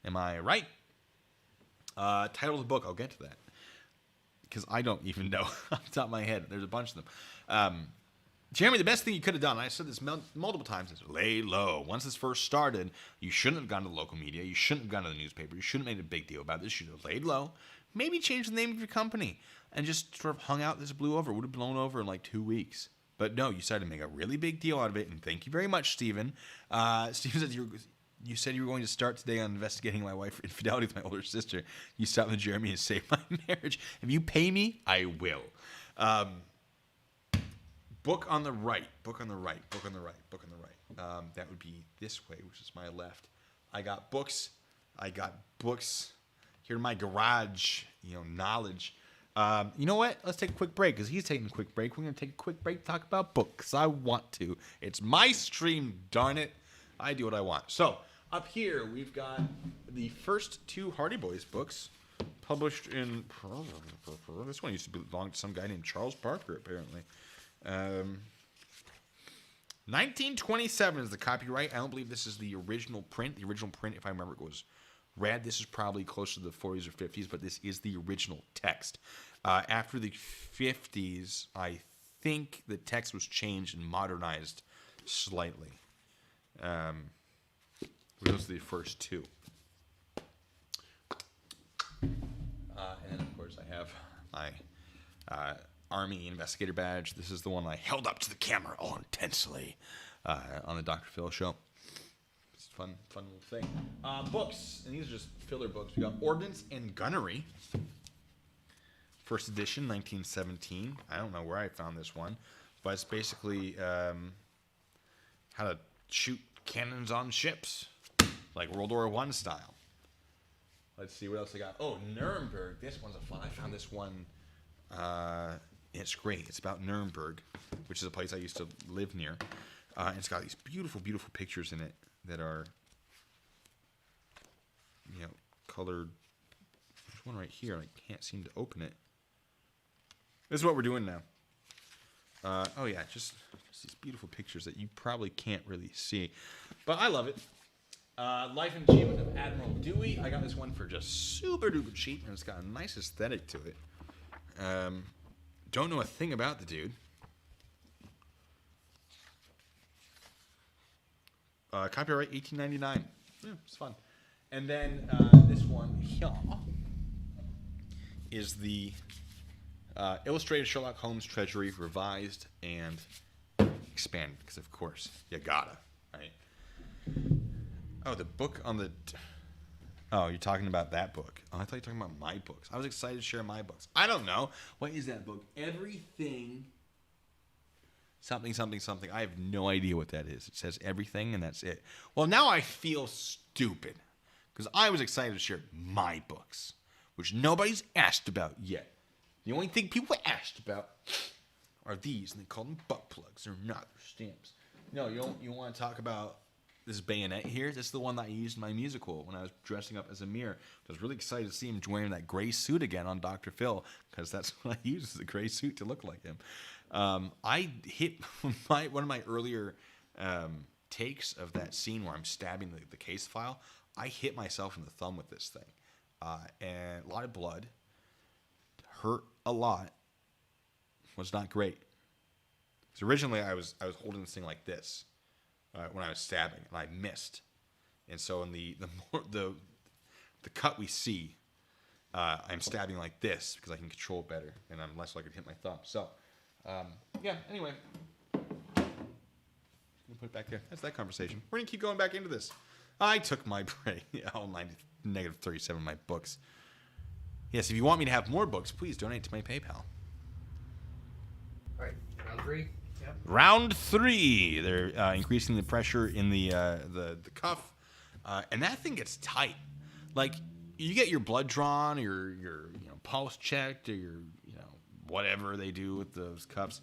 Am I right? Title of the book, I'll get to that, because I don't even know off the top of my head. There's a bunch of them. Jeremy, the best thing you could have done, I said this multiple times, is lay low. Once this first started, you shouldn't have gone to the local media. You shouldn't have gone to the newspaper. You shouldn't have made a big deal about this. You should have laid low. Maybe change the name of your company and just sort of hung out. This blew over. It would have blown over in like 2 weeks. But no, you decided to make a really big deal out of it, and thank you very much, Stephen. Stephen said you said you were going to start today on investigating my wife for infidelity with my older sister. You stopped with Jeremy and saved my marriage. If you pay me, I will. Book on the right. Book on the right. Book on the right. Book on the right. That would be this way, which is my left. I got books. Here in my garage. Knowledge. You know what? Let's take a quick break, because he's taking a quick break. We're going to take a quick break to talk about books. I want to. It's my stream, darn it. I do what I want. So, Up here, we've got the first two Hardy Boys books published in... This one used to belong to some guy named Charles Parker, apparently. 1927 is the copyright. I don't believe this is the original print. The original print, if I remember, it was red. This is probably close to the 40s or 50s, but this is the original text. After the 50s, I think the text was changed and modernized slightly. Those are the first two. And then, of course, I have my Army Investigator badge. This is the one I held up to the camera all intensely on the Dr. Phil show. It's a fun little thing. Books, and these are just filler books. We got Ordnance and Gunnery. First edition, 1917. I don't know where I found this one, but it's basically how to shoot cannons on ships, like World War I style. Let's see what else I got. Oh, Nuremberg. This one's a fun. I found this one. It's great. It's about Nuremberg, which is a place I used to live near. And it's got these beautiful, beautiful pictures in it that are, colored. There's one right here. I can't seem to open it. This is what we're doing now. Oh yeah, just these beautiful pictures that you probably can't really see, but I love it. Life and Achievement of Admiral Dewey. I got this one for just super duper cheap, and it's got a nice aesthetic to it. Don't know a thing about the dude. Copyright 1899. Yeah, it's fun. And then this one here is the Illustrated Sherlock Holmes Treasury, revised and expanded, because of course you gotta, right? Oh, the book on the... Oh, you're talking about that book. Oh, I thought you were talking about my books. I was excited to share my books. I don't know. What is that book? Everything... Something, something, something. I have no idea what that is. It says everything, and that's it. Well, now I feel stupid, because I was excited to share my books, which nobody's asked about yet. The only thing people asked about are these, and they call them butt plugs. They're not. They're stamps. No, you want to talk about this bayonet here? This is the one that I used in my musical when I was dressing up as a mirror. I was really excited to see him wearing that gray suit again on Dr. Phil, because that's what I used, is a gray suit to look like him. I hit one of my earlier takes of that scene where I'm stabbing the case file. I hit myself in the thumb with this thing, and a lot of blood. Hurt a lot. Was not great. Because originally I was holding this thing like this when I was stabbing, and I missed. And so in the cut we see, I'm stabbing like this because I can control it better, and I'm less likely to hit my thumb. So. Yeah, anyway. I'm going to put it back there. That's that conversation. We're going to keep going back into this. I took my break. All negative 37 of my books. Yes, if you want me to have more books, please donate to my PayPal. All right, round three. Yep. Round 3. They're increasing the pressure in the cuff, and that thing gets tight. Like, you get your blood drawn, or your pulse checked, or your whatever they do with those cuffs.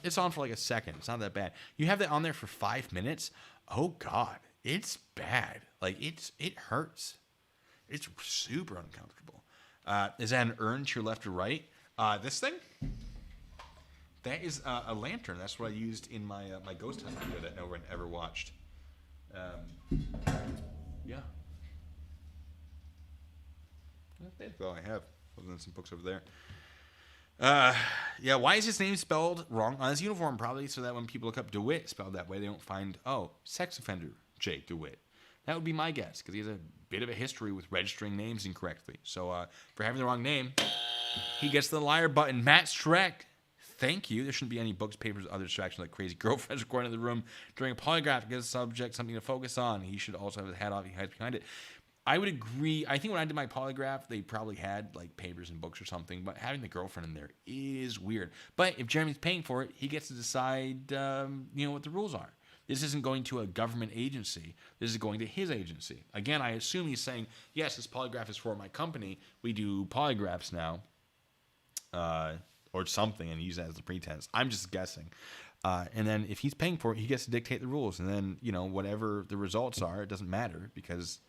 It's on for like a second. It's not that bad. You have that on there for 5 minutes. Oh God, it's bad. Like it hurts. It's super uncomfortable. Is that an urn to your left or right? This thing? That is a lantern. That's what I used in my my ghost hunt video that no one ever watched. Yeah. That's all I have. Other than some books over there. Yeah, why is his name spelled wrong on his uniform? Probably so that when people look up Dewitt spelled that way, they don't find, sex offender J. Dewitt. That would be my guess, because he has a bit of a history with registering names incorrectly. So, for having the wrong name, he gets the liar button. Matt Streck, thank you. There shouldn't be any books, papers, or other distractions like crazy girlfriends recording in the room during a polygraph to give the subject something to focus on. He should also have his hat off. He hides behind it. I would agree. I think when I did my polygraph, they probably had like papers and books or something, but having the girlfriend in there is weird. But if Jeremy's paying for it, he gets to decide, what the rules are. This isn't going to a government agency. This is going to his agency. Again, I assume he's saying, yes, this polygraph is for my company. We do polygraphs now, or something, and use that as the pretense. I'm just guessing. And then if he's paying for it, he gets to dictate the rules. And then, whatever the results are, it doesn't matter because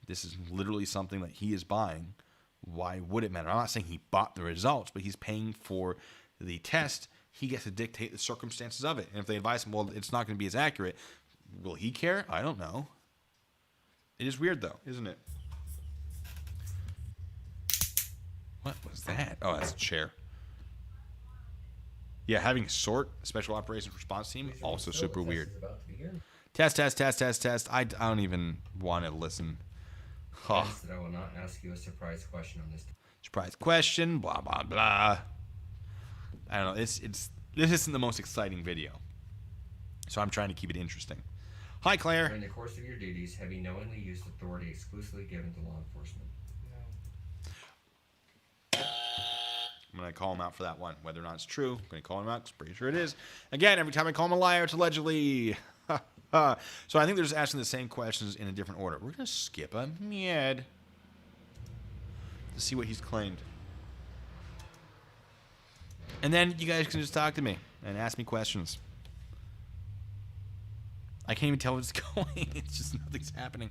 this is literally something that he is buying. Why would it matter? I'm not saying he bought the results, but he's paying for the test. He gets to dictate the circumstances of it. And if they advise him, well, it's not going to be as accurate, will he care? I don't know. It is weird, though, isn't it? What was that? Oh, that's a chair. Yeah, having SORT, Special Operations Response Team, also super weird. Test. I don't even want to listen. That I will not ask you a surprise question on this. Surprise question, blah, blah, blah. I don't know. This isn't the most exciting video. So I'm trying to keep it interesting. Hi, Claire. During the course of your duties, have you knowingly used authority exclusively given to law enforcement? I'm going to call him out for that one. Whether or not it's true, I'm going to call him out because I'm pretty sure it is. Again, every time I call him a liar, it's allegedly. So I think they're just asking the same questions in a different order. We're going to skip ahead to see what he's claimed. And then you guys can just talk to me and ask me questions. I can't even tell what's going. It's just nothing's happening.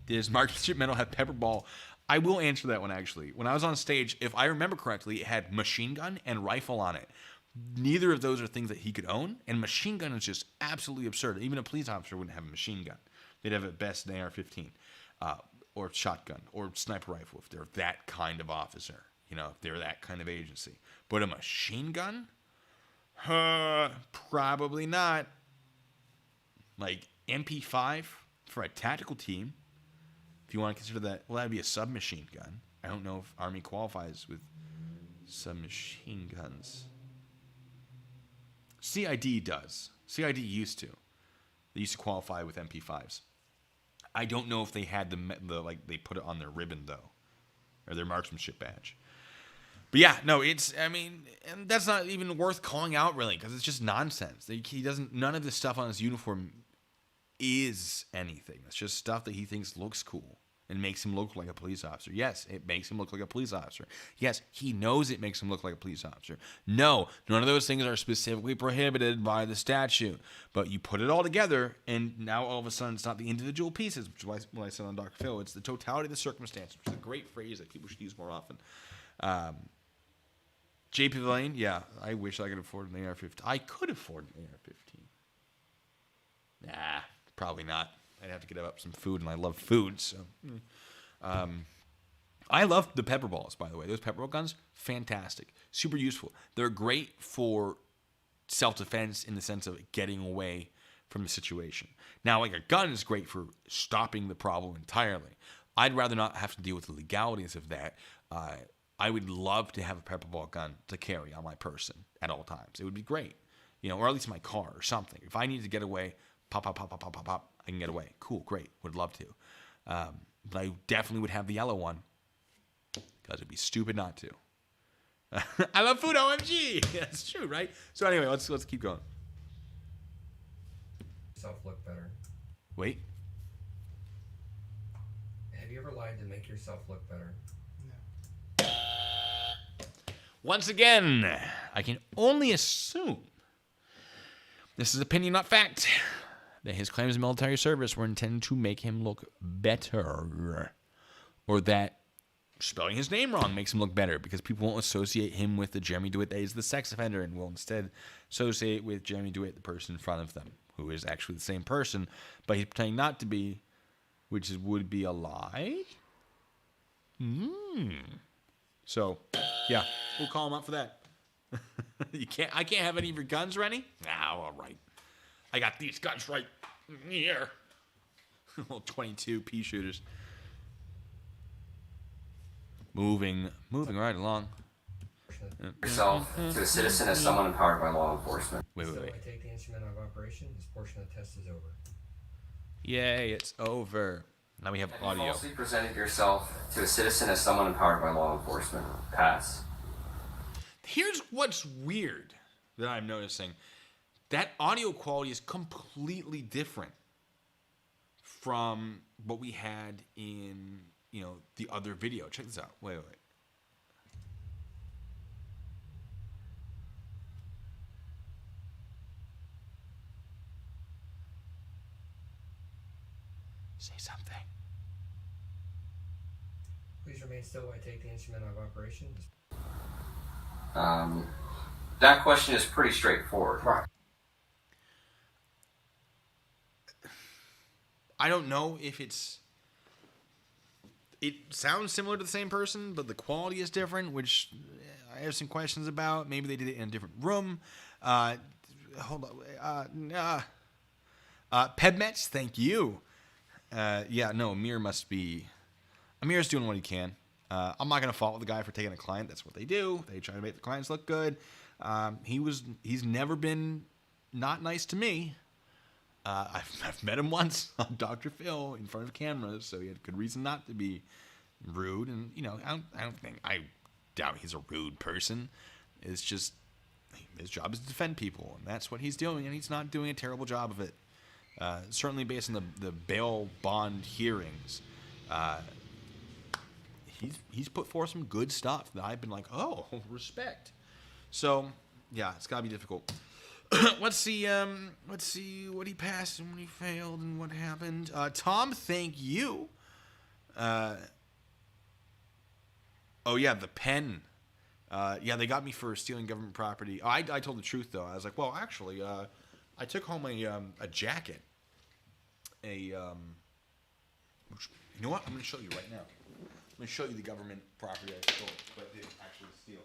Does marksmanship medal have pepper ball? I will answer that one, actually. When I was on stage, if I remember correctly, it had machine gun and rifle on it. Neither of those are things that he could own, and machine gun is just absolutely absurd. Even a police officer wouldn't have a machine gun. They'd have at best an AR-15 or shotgun or sniper rifle if they're that kind of officer, if they're that kind of agency. But a machine gun? Probably not. Like MP5 for a tactical team, if you want to consider that, well, that'd be a submachine gun. I don't know if Army qualifies with submachine guns. CID does. CID used to. They used to qualify with MP5s. I don't know if they had the they put it on their ribbon, though, or their marksmanship badge. But yeah, no, and that's not even worth calling out, really, because it's just nonsense. None of the stuff on his uniform is anything. It's just stuff that he thinks looks cool and makes him look like a police officer. Yes, it makes him look like a police officer. Yes, he knows it makes him look like a police officer. No, none of those things are specifically prohibited by the statute. But you put it all together, and now all of a sudden it's not the individual pieces, which is what I said on Dr. Phil. It's the totality of the circumstance, which is a great phrase that people should use more often. JP Villain, yeah, I wish I could afford an AR-15. I could afford an AR-15. Nah, probably not. I'd have to get up some food, and I love food, so. I love the pepper balls, by the way. Those pepper ball guns, fantastic. Super useful. They're great for self-defense in the sense of getting away from the situation. Now, like a gun is great for stopping the problem entirely. I'd rather not have to deal with the legalities of that. I would love to have a pepper ball gun to carry on my person at all times. It would be great, or at least my car or something. If I need to get away, pop, pop, pop, pop, pop, pop, pop, I can get away. Cool, great, would love to. But I definitely would have the yellow one because it'd be stupid not to. I love food, OMG. That's true, right? So anyway, let's keep going. Yourself look better. Wait. Have you ever lied to make yourself look better? Once again, I can only assume, this is opinion, not fact, that his claims of military service were intended to make him look better. Or that spelling his name wrong makes him look better because people won't associate him with the Jeremy Dewitt that is the sex offender and will instead associate with Jeremy Dewitt, the person in front of them, who is actually the same person, but he's pretending not to be, which would be a lie. So, yeah, we'll call him up for that. I can't have any of your guns, Rennie? Nah, all right. I got these guns right here. Little 22 pea shooters. Moving right along. Yourself to a citizen as someone empowered by law enforcement. Wait. So I take the instrument out of operation. This portion of the test is over. Yay, it's over. Now we have audio. You falsely presented yourself to a citizen as someone empowered by law enforcement. Pass. Here's what's weird that I'm noticing. That audio quality is completely different from what we had in, the other video. Check this out. Wait. Say something. Please remain still while I take the instrument out of operation. That question is pretty straightforward. Right. I don't know if it's... It sounds similar to the same person, but the quality is different, which I have some questions about. Maybe they did it in a different room. Hold on. Pedmets, thank you. Yeah, no, Amir must be... Amir's doing what he can. I'm not going to fault the guy for taking a client. That's what they do. They try to make the clients look good. He's never been not nice to me. I've met him once on Dr. Phil in front of cameras, so he had good reason not to be rude. And, you know, I doubt he's a rude person. It's just his job is to defend people, and that's what he's doing, and he's not doing a terrible job of it. Certainly based on the bail bond hearings, he's put forth some good stuff that I've been like, oh, respect. So, yeah, it's got to be difficult. Let's see what he passed and what he failed and what happened. Tom, thank you. Oh yeah, the pen. Yeah, they got me for stealing government property. I told the truth though. I was like, well, actually, I took home a jacket. You know what? I'm going to show you right now. I'm going to show you the government property I stole, but didn't actually steal.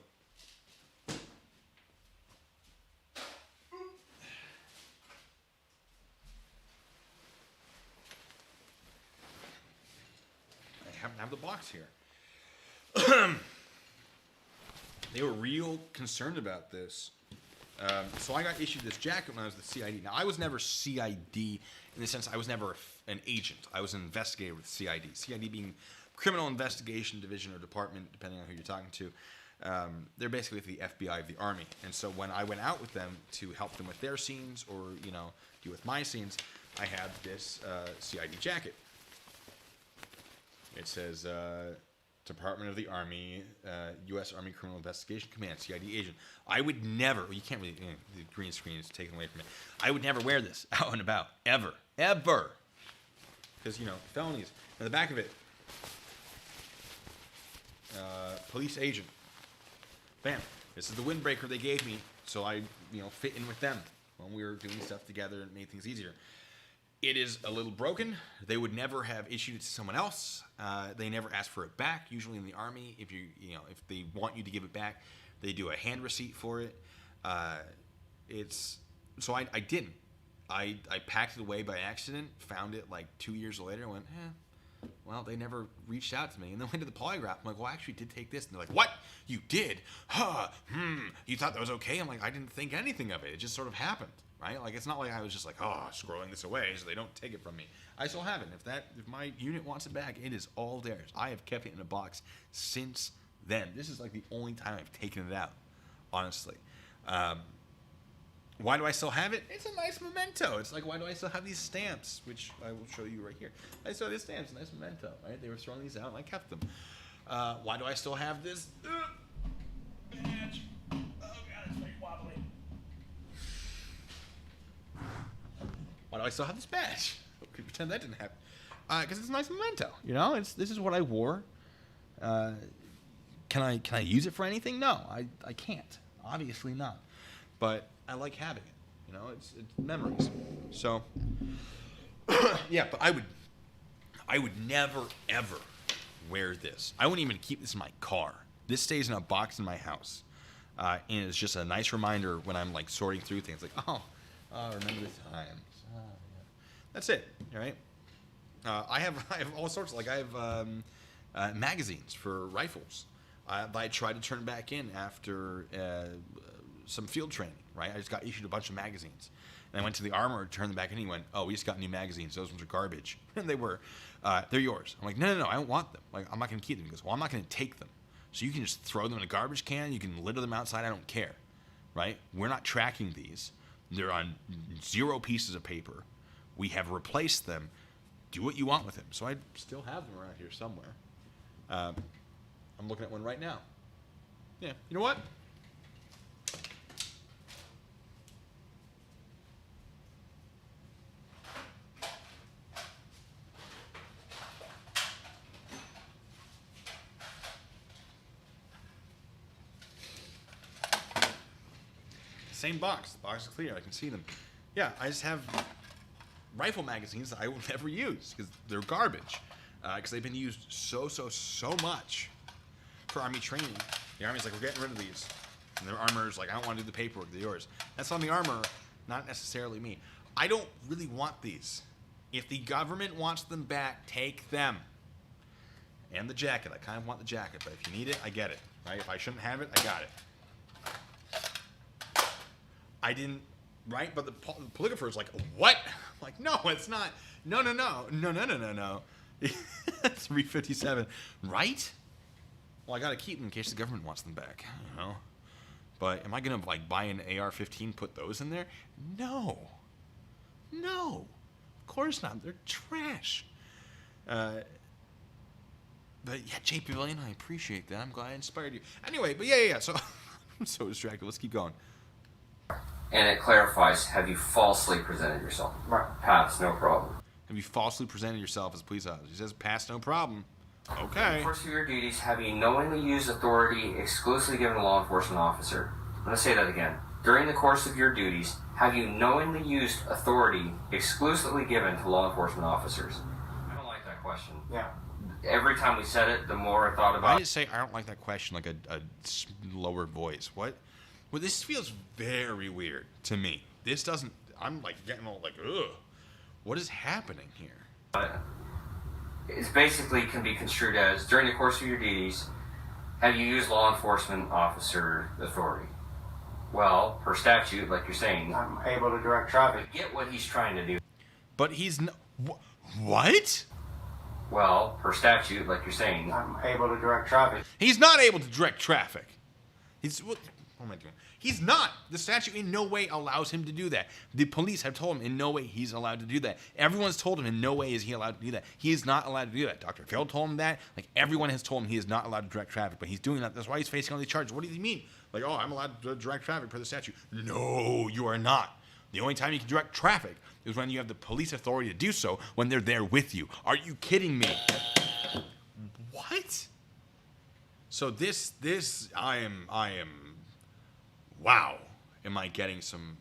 I have the box here. They were real concerned about this. So I got issued this jacket when I was the CID. Now, I was never CID in the sense I was never an agent. I was an investigator with CID. CID being Criminal Investigation Division or Department, depending on who you're talking to. They're basically the FBI of the Army. And so when I went out with them to help them with their scenes or, you know, deal with my scenes, I had this CID jacket. It says Department of the Army, U.S. Army Criminal Investigation Command, CID agent. I would never, you can't really, the green screen is taken away from it. I would never wear this out and about, ever. Because, you know, felonies. On the back of it, police agent. Bam. This is the windbreaker they gave me, so I, you know, fit in with them when we were doing stuff together and made things easier. It is a little broken. They would never have issued it to someone else. They never ask for it back. Usually in the Army, if if they want you to give it back, they do a hand receipt for it. So I didn't. I packed it away by accident. Found it like 2 years later. Went, well, they never reached out to me. And then went to the polygraph. I'm like, well, I actually did take this. And they're like, what? You did? You thought that was okay? I'm like, I didn't think anything of it. It just sort of happened. Right? Like, it's not like I was just like, scrolling this away so they don't take it from me. I still have it. If my unit wants it back, it is all theirs. I have kept it in a box since then. This is like the only time I've taken it out, honestly. Why do I still have it? It's a nice memento. It's like, why do I still have these stamps? Which I will show you right here. I still have these stamps, a nice memento, right? They were throwing these out and I kept them. Why do I still have this badge? Oh, God, it's very wobbly. Why do I still have this badge? Okay, pretend that didn't happen. Because it's a nice memento. You know, this is what I wore. Can I use it for anything? No, I can't. Obviously not. But I like having it. You know, it's memories. So yeah, but I would never ever wear this. I wouldn't even keep this in my car. This stays in a box in my house, and it's just a nice reminder when I'm like sorting through things. Like, remember the times. Yeah. That's it. All right. I have all sorts. Like I have magazines for rifles. I tried to turn back in after some field training. Right. I just got issued a bunch of magazines, and I went to the armorer to turn them back in. And he went, "Oh, we just got new magazines. Those ones are garbage." And they were. They're yours. I'm like, no, I don't want them. Like, I'm not going to keep them. He goes, well, I'm not going to take them. So you can just throw them in a garbage can. You can litter them outside. I don't care. Right? We're not tracking these. They're on 0 pieces of paper. We have replaced them. Do what you want with them. So I still have them around here somewhere. I'm looking at one right now. Yeah. You know what? same box. The box is clear. I can see them. Yeah, I just have rifle magazines that I will never use because they're garbage. Because they've been used so much for Army training. The Army's like, we're getting rid of these. And their armor's like, I don't want to do the paperwork. They're yours. That's on the armor, not necessarily me. I don't really want these. If the government wants them back, take them. And the jacket. I kind of want the jacket, but if you need it, I get it. Right? If I shouldn't have it, I got it. I didn't, right? But the polygrapher is like, what? I'm like, no, it's not. No. 357. Right? Well, I got to keep them in case the government wants them back. I don't know. But am I going to, like, buy an AR-15, put those in there? No. Of course not. They're trash. But yeah, JP Pavilion, I appreciate that. I'm glad I inspired you. Anyway, but yeah. So I'm so distracted. Let's keep going. And it clarifies, have you falsely presented yourself? Right. Pass, no problem. Have you falsely presented yourself as a police officer? He says, pass, no problem. Okay. In the course of your duties, have you knowingly used authority exclusively given to a law enforcement officer? I'm going to say that again. During the course of your duties, have you knowingly used authority exclusively given to law enforcement officers? I don't like that question. Yeah. Every time we said it, the more I thought about it. Why did you say I don't like that question like a lower voice? What? Well, this feels very weird to me. This doesn't. I'm like getting all like, ugh. What is happening here? It's basically can be construed as during the course of your duties, have you used law enforcement officer authority? Well, per statute, like you're saying, I'm able to direct traffic. I get what he's trying to do. But he's not. What? Well, per statute, like you're saying, I'm able to direct traffic. He's not able to direct traffic. What am I doing? He's not. The statute in no way allows him to do that. The police have told him in no way he's allowed to do that. Everyone's told him in no way is he allowed to do that. He is not allowed to do that. Dr. Phil told him that. Like, everyone has told him he is not allowed to direct traffic, but he's doing that. That's why he's facing all these charges. What does he mean? Like, oh, I'm allowed to direct traffic per the statute. No, you are not. The only time you can direct traffic is when you have the police authority to do so, when they're there with you. Are you kidding me? What? So this, I am, wow. Am I getting some,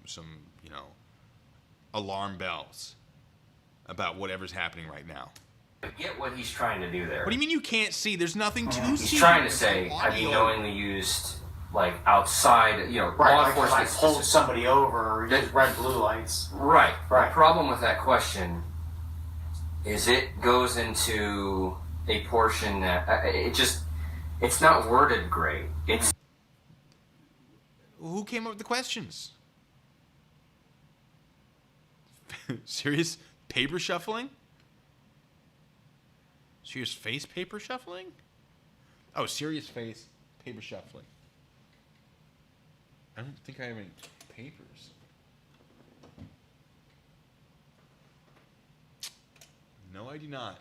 alarm bells about whatever's happening right now? I get what he's trying to do there. What do you mean you can't see? There's nothing to see. He's trying to say, have you knowingly used, like, outside, Right, law like enforcement... if I pulled somebody over or use red, blue lights. Right. Right. The problem with that question is it goes into a portion that it's not worded great. It's Who came up with the questions? Serious paper shuffling? Serious face paper shuffling? Oh, serious face paper shuffling. I don't think I have any papers. No, I do not.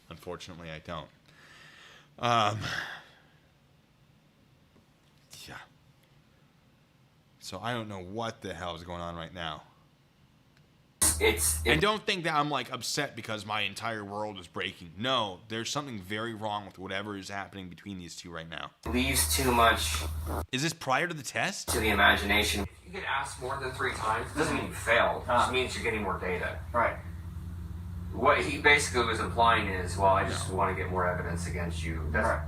Unfortunately, I don't. Yeah. So I don't know what the hell is going on right now. And don't think that I'm like upset because my entire world is breaking. No, there's something very wrong with whatever is happening between these two right now. leaves too much Is this prior to the test? to the imagination. If you get asked more than 3 times, it doesn't mean you failed. It just means you're getting more data. Right. What he basically was implying is, well, I just want to get more evidence against you. That's, Right.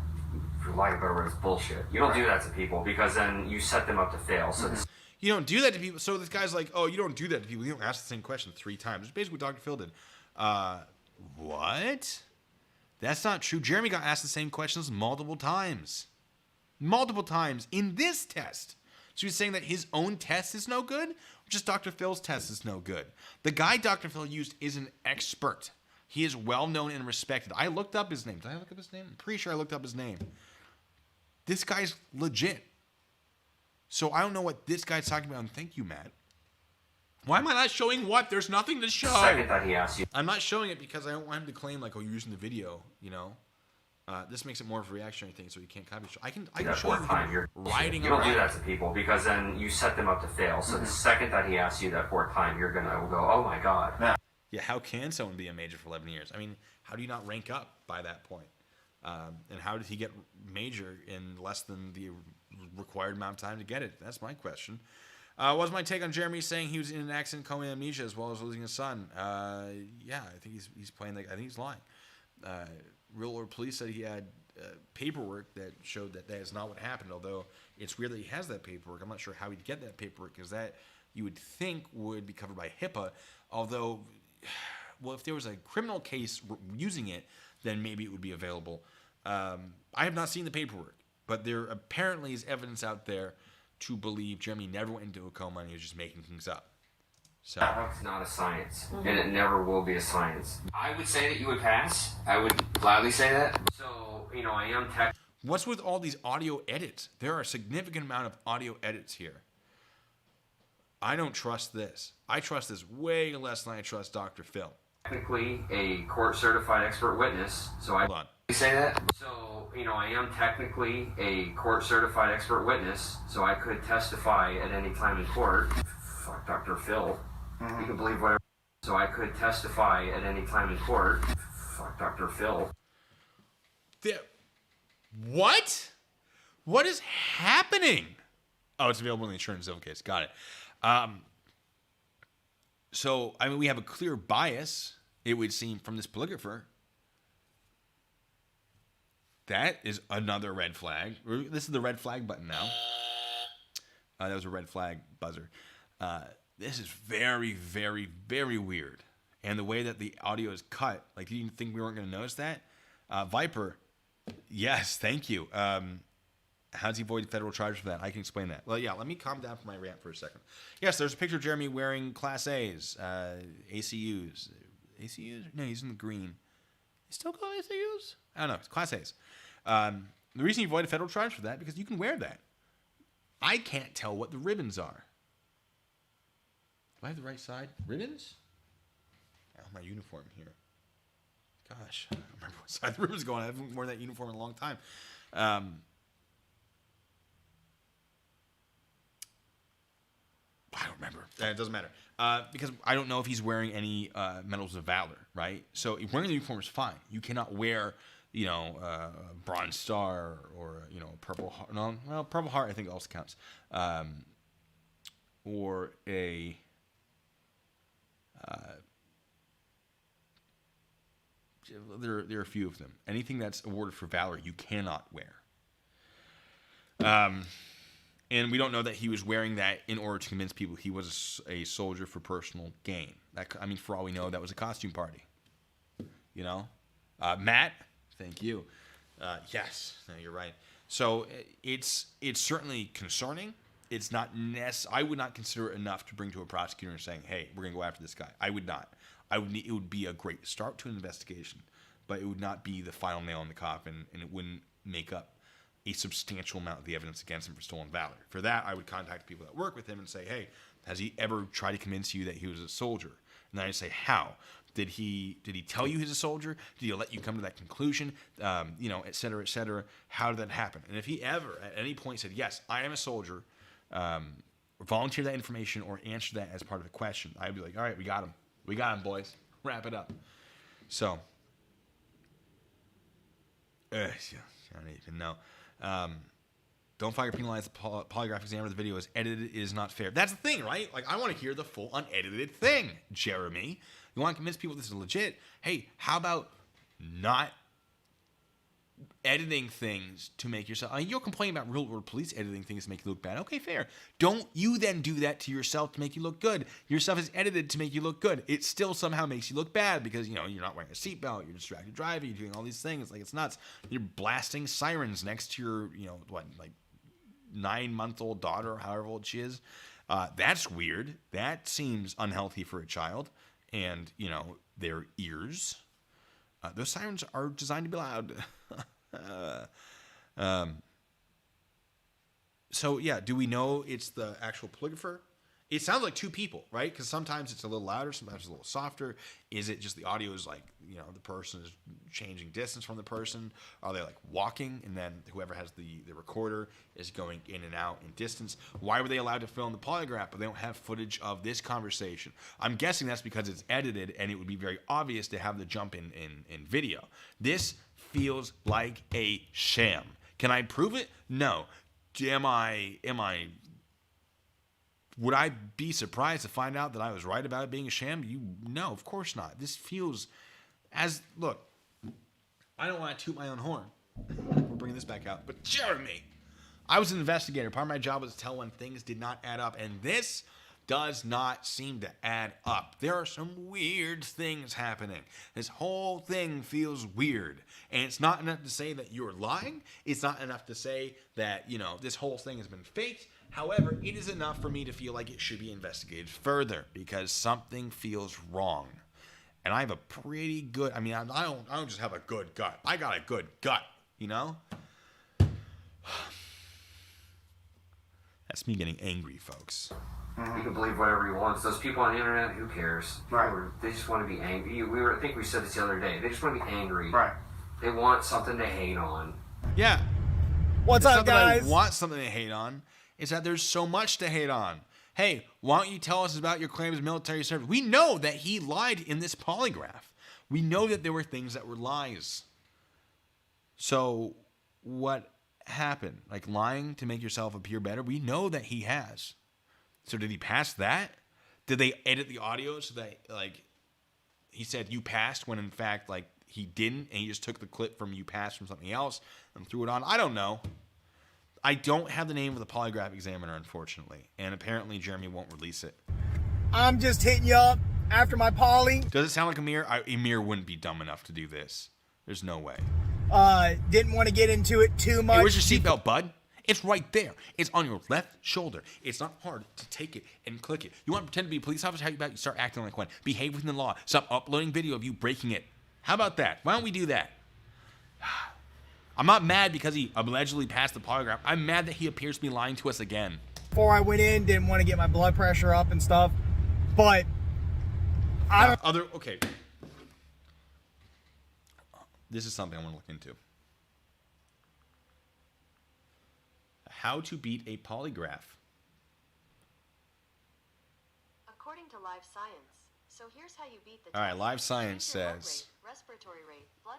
for lack of a better word, it's bullshit. You don't do that to people because then you set them up to fail. So You don't do that to people. So this guy's like, oh, you don't do that to people. You don't ask the same question 3 times. Which is basically what Dr. Phil did. What? That's not true. Jeremy got asked the same questions multiple times. Multiple times in this test. So he's saying that his own test is no good, or just Dr. Phil's test is no good. The guy Dr. Phil used is an expert. He is well known and respected. I looked up his name. Did I look up his name? I'm pretty sure I looked up his name. This guy's legit. So I don't know what this guy's talking about. And thank you, Matt. Why am I not showing what? There's nothing to show. the second that he asks you, I'm not showing it because I don't want him to claim like, oh, you're using the video, This makes it more of a reactionary thing, so you can't copy. I can show you time, you're riding you don't around. do that to people because then you set them up to fail. So the second that he asks you that 4th time, you're going to go, oh my God. Yeah, how can someone be a major for 11 years? I mean, how do you not rank up by that point? And how did he get major in less than the required amount of time to get it? That's my question. What's my take on Jeremy saying he was in an accident, coma, amnesia, as well as losing his son? Yeah, I think he's playing like, I think he's lying. Real world police said he had paperwork that showed that that is not what happened. Although it's weird that he has that paperwork. I'm not sure how he'd get that paperwork, because that you would think would be covered by HIPAA. Although, well, if there was a criminal case using it, then maybe it would be available. I have not seen the paperwork, but there apparently is evidence out there to believe Jeremy never went into a coma and he was just making things up. So It's not a science, and it never will be a science. I would say that you would pass. I would gladly say that. So, I am tech. what's with all these audio edits? There are a significant amount of audio edits here. I don't trust this. I trust this way less than I trust Dr. Phil. Technically a court-certified expert witness, so I Hold on. say that. So, I am technically a court-certified expert witness, so I could testify at any time in court. Fuck Dr. Phil. You can believe whatever. So I could testify at any time in court. Fuck Dr. Phil. What? What is happening? Oh, it's available in the insurance civil case. Got it. So, we have a clear bias, it would seem, from this polygrapher. That is another red flag. This is the red flag button now. That was a red flag buzzer. This is very, very, very weird. And the way that the audio is cut, like, you didn't think we weren't going to notice that? Viper, yes, thank you. How does he avoid federal charges for that? I can explain that. Well, yeah, let me calm down from my rant for a second. Yes, there's a picture of Jeremy wearing Class A's, ACUs. ACUs? No, he's in the green. He's still called ACUs? I don't know. It's Class A's. The reason you avoid a federal charge for that, because you can wear that. I can't tell what the ribbons are. Do I have the right side? Ribbons? Oh, my uniform here. Gosh, I don't remember what side the ribbon's going. I haven't worn that uniform in a long time. I don't remember. It doesn't matter. Because I don't know if he's wearing any medals of valor, right? So wearing the uniform is fine. You cannot wear, a Bronze Star or, a Purple Heart. No, well, Purple Heart I think also counts. Or a... there are a few of them. Anything that's awarded for valor, you cannot wear. And we don't know that he was wearing that in order to convince people he was a soldier for personal gain. For all we know, that was a costume party. Matt, thank you. Yes, no, you're right. So it's certainly concerning. It's not I would not consider it enough to bring to a prosecutor and saying, "Hey, we're gonna go after this guy." I would not. It would be a great start to an investigation, but it would not be the final nail in the coffin, and it wouldn't make up a substantial amount of the evidence against him for stolen valor. For that, I would contact people that work with him and say, "Hey, has he ever tried to convince you that he was a soldier?" And then I'd say, "How? Did he tell you he's a soldier? Did he let you come to that conclusion? Et cetera, et cetera. How did that happen?" And if he ever at any point said, "Yes, I am a soldier," volunteer that information or answer that as part of the question, I'd be like, "All right, we got him. We got him, boys. Wrap it up." So, I don't even know. Don't fire penalize the polygraph examiner. The video is edited. It is not fair. That's the thing, right? Like, I want to hear the full unedited thing, Jeremy. You want to convince people this is legit? Hey, how about not editing things to make yourself... you're complaining about real world police editing things to make you look bad. Okay, fair. Don't you then do that to yourself to make you look good. Your stuff is edited to make you look good. It still somehow makes you look bad because, you're not wearing a seatbelt, you're distracted driving, you're doing all these things. Like, it's nuts. You're blasting sirens next to your, 9-month-old daughter or however old she is. That's weird. That seems unhealthy for a child. And, their ears... those sirens are designed to be loud. So, yeah, do we know it's the actual polygrapher? It sounds like two people, right? Because sometimes it's a little louder, sometimes it's a little softer. Is it just the audio is like, the person is changing distance from the person? Are they like walking and then whoever has the recorder is going in and out in distance? Why were they allowed to film the polygraph but they don't have footage of this conversation? I'm guessing that's because it's edited and it would be very obvious to have the jump in video. This feels like a sham. Can I prove it? No. would I be surprised to find out that I was right about it being a sham? No, of course not. This feels look, I don't want to toot my own horn. We're bringing this back out. But Jeremy, I was an investigator. Part of my job was to tell when things did not add up. And this does not seem to add up. There are some weird things happening. This whole thing feels weird. And it's not enough to say that you're lying. It's not enough to say that, this whole thing has been faked. However, it is enough for me to feel like it should be investigated further because something feels wrong. And I have a pretty good, I don't just have a good gut. I got a good gut, That's me getting angry, folks. You can believe whatever he wants. Those people on the internet, who cares? Right. They just want to be angry. I think we said this the other day. They just want to be angry. Right. They want something to hate on. Yeah. What's up, guys? I want something to hate on. Is that there's so much to hate on. Hey, why don't you tell us about your claims of military service? We know that he lied in this polygraph. We know that there were things that were lies. So what happened? Like lying to make yourself appear better? We know that he has. So did he pass that? Did they edit the audio so that he said you passed when in fact he didn't and he just took the clip from you passed from something else and threw it on? I don't know. I don't have the name of the polygraph examiner, unfortunately, and apparently Jeremy won't release it. I'm just hitting you up after my poly. Does it sound like Amir? Amir wouldn't be dumb enough to do this. There's no way. Didn't want to get into it too much. Hey, where's your seatbelt, bud? It's right there. It's on your left shoulder. It's not hard to take it and click it. You want to pretend to be a police officer? How about you start acting like one? Behave within the law. Stop uploading video of you breaking it. How about that? Why don't we do that? I'm not mad because he allegedly passed the polygraph. I'm mad that he appears to be lying to us again. Before I went in, didn't want to get my blood pressure up and stuff, but I don't. Okay. This is something I want to look into. How to beat a polygraph. According to Live Science. So here's how you beat the All right, test. Live Science Choose your heart says. rate, respiratory rate, blood.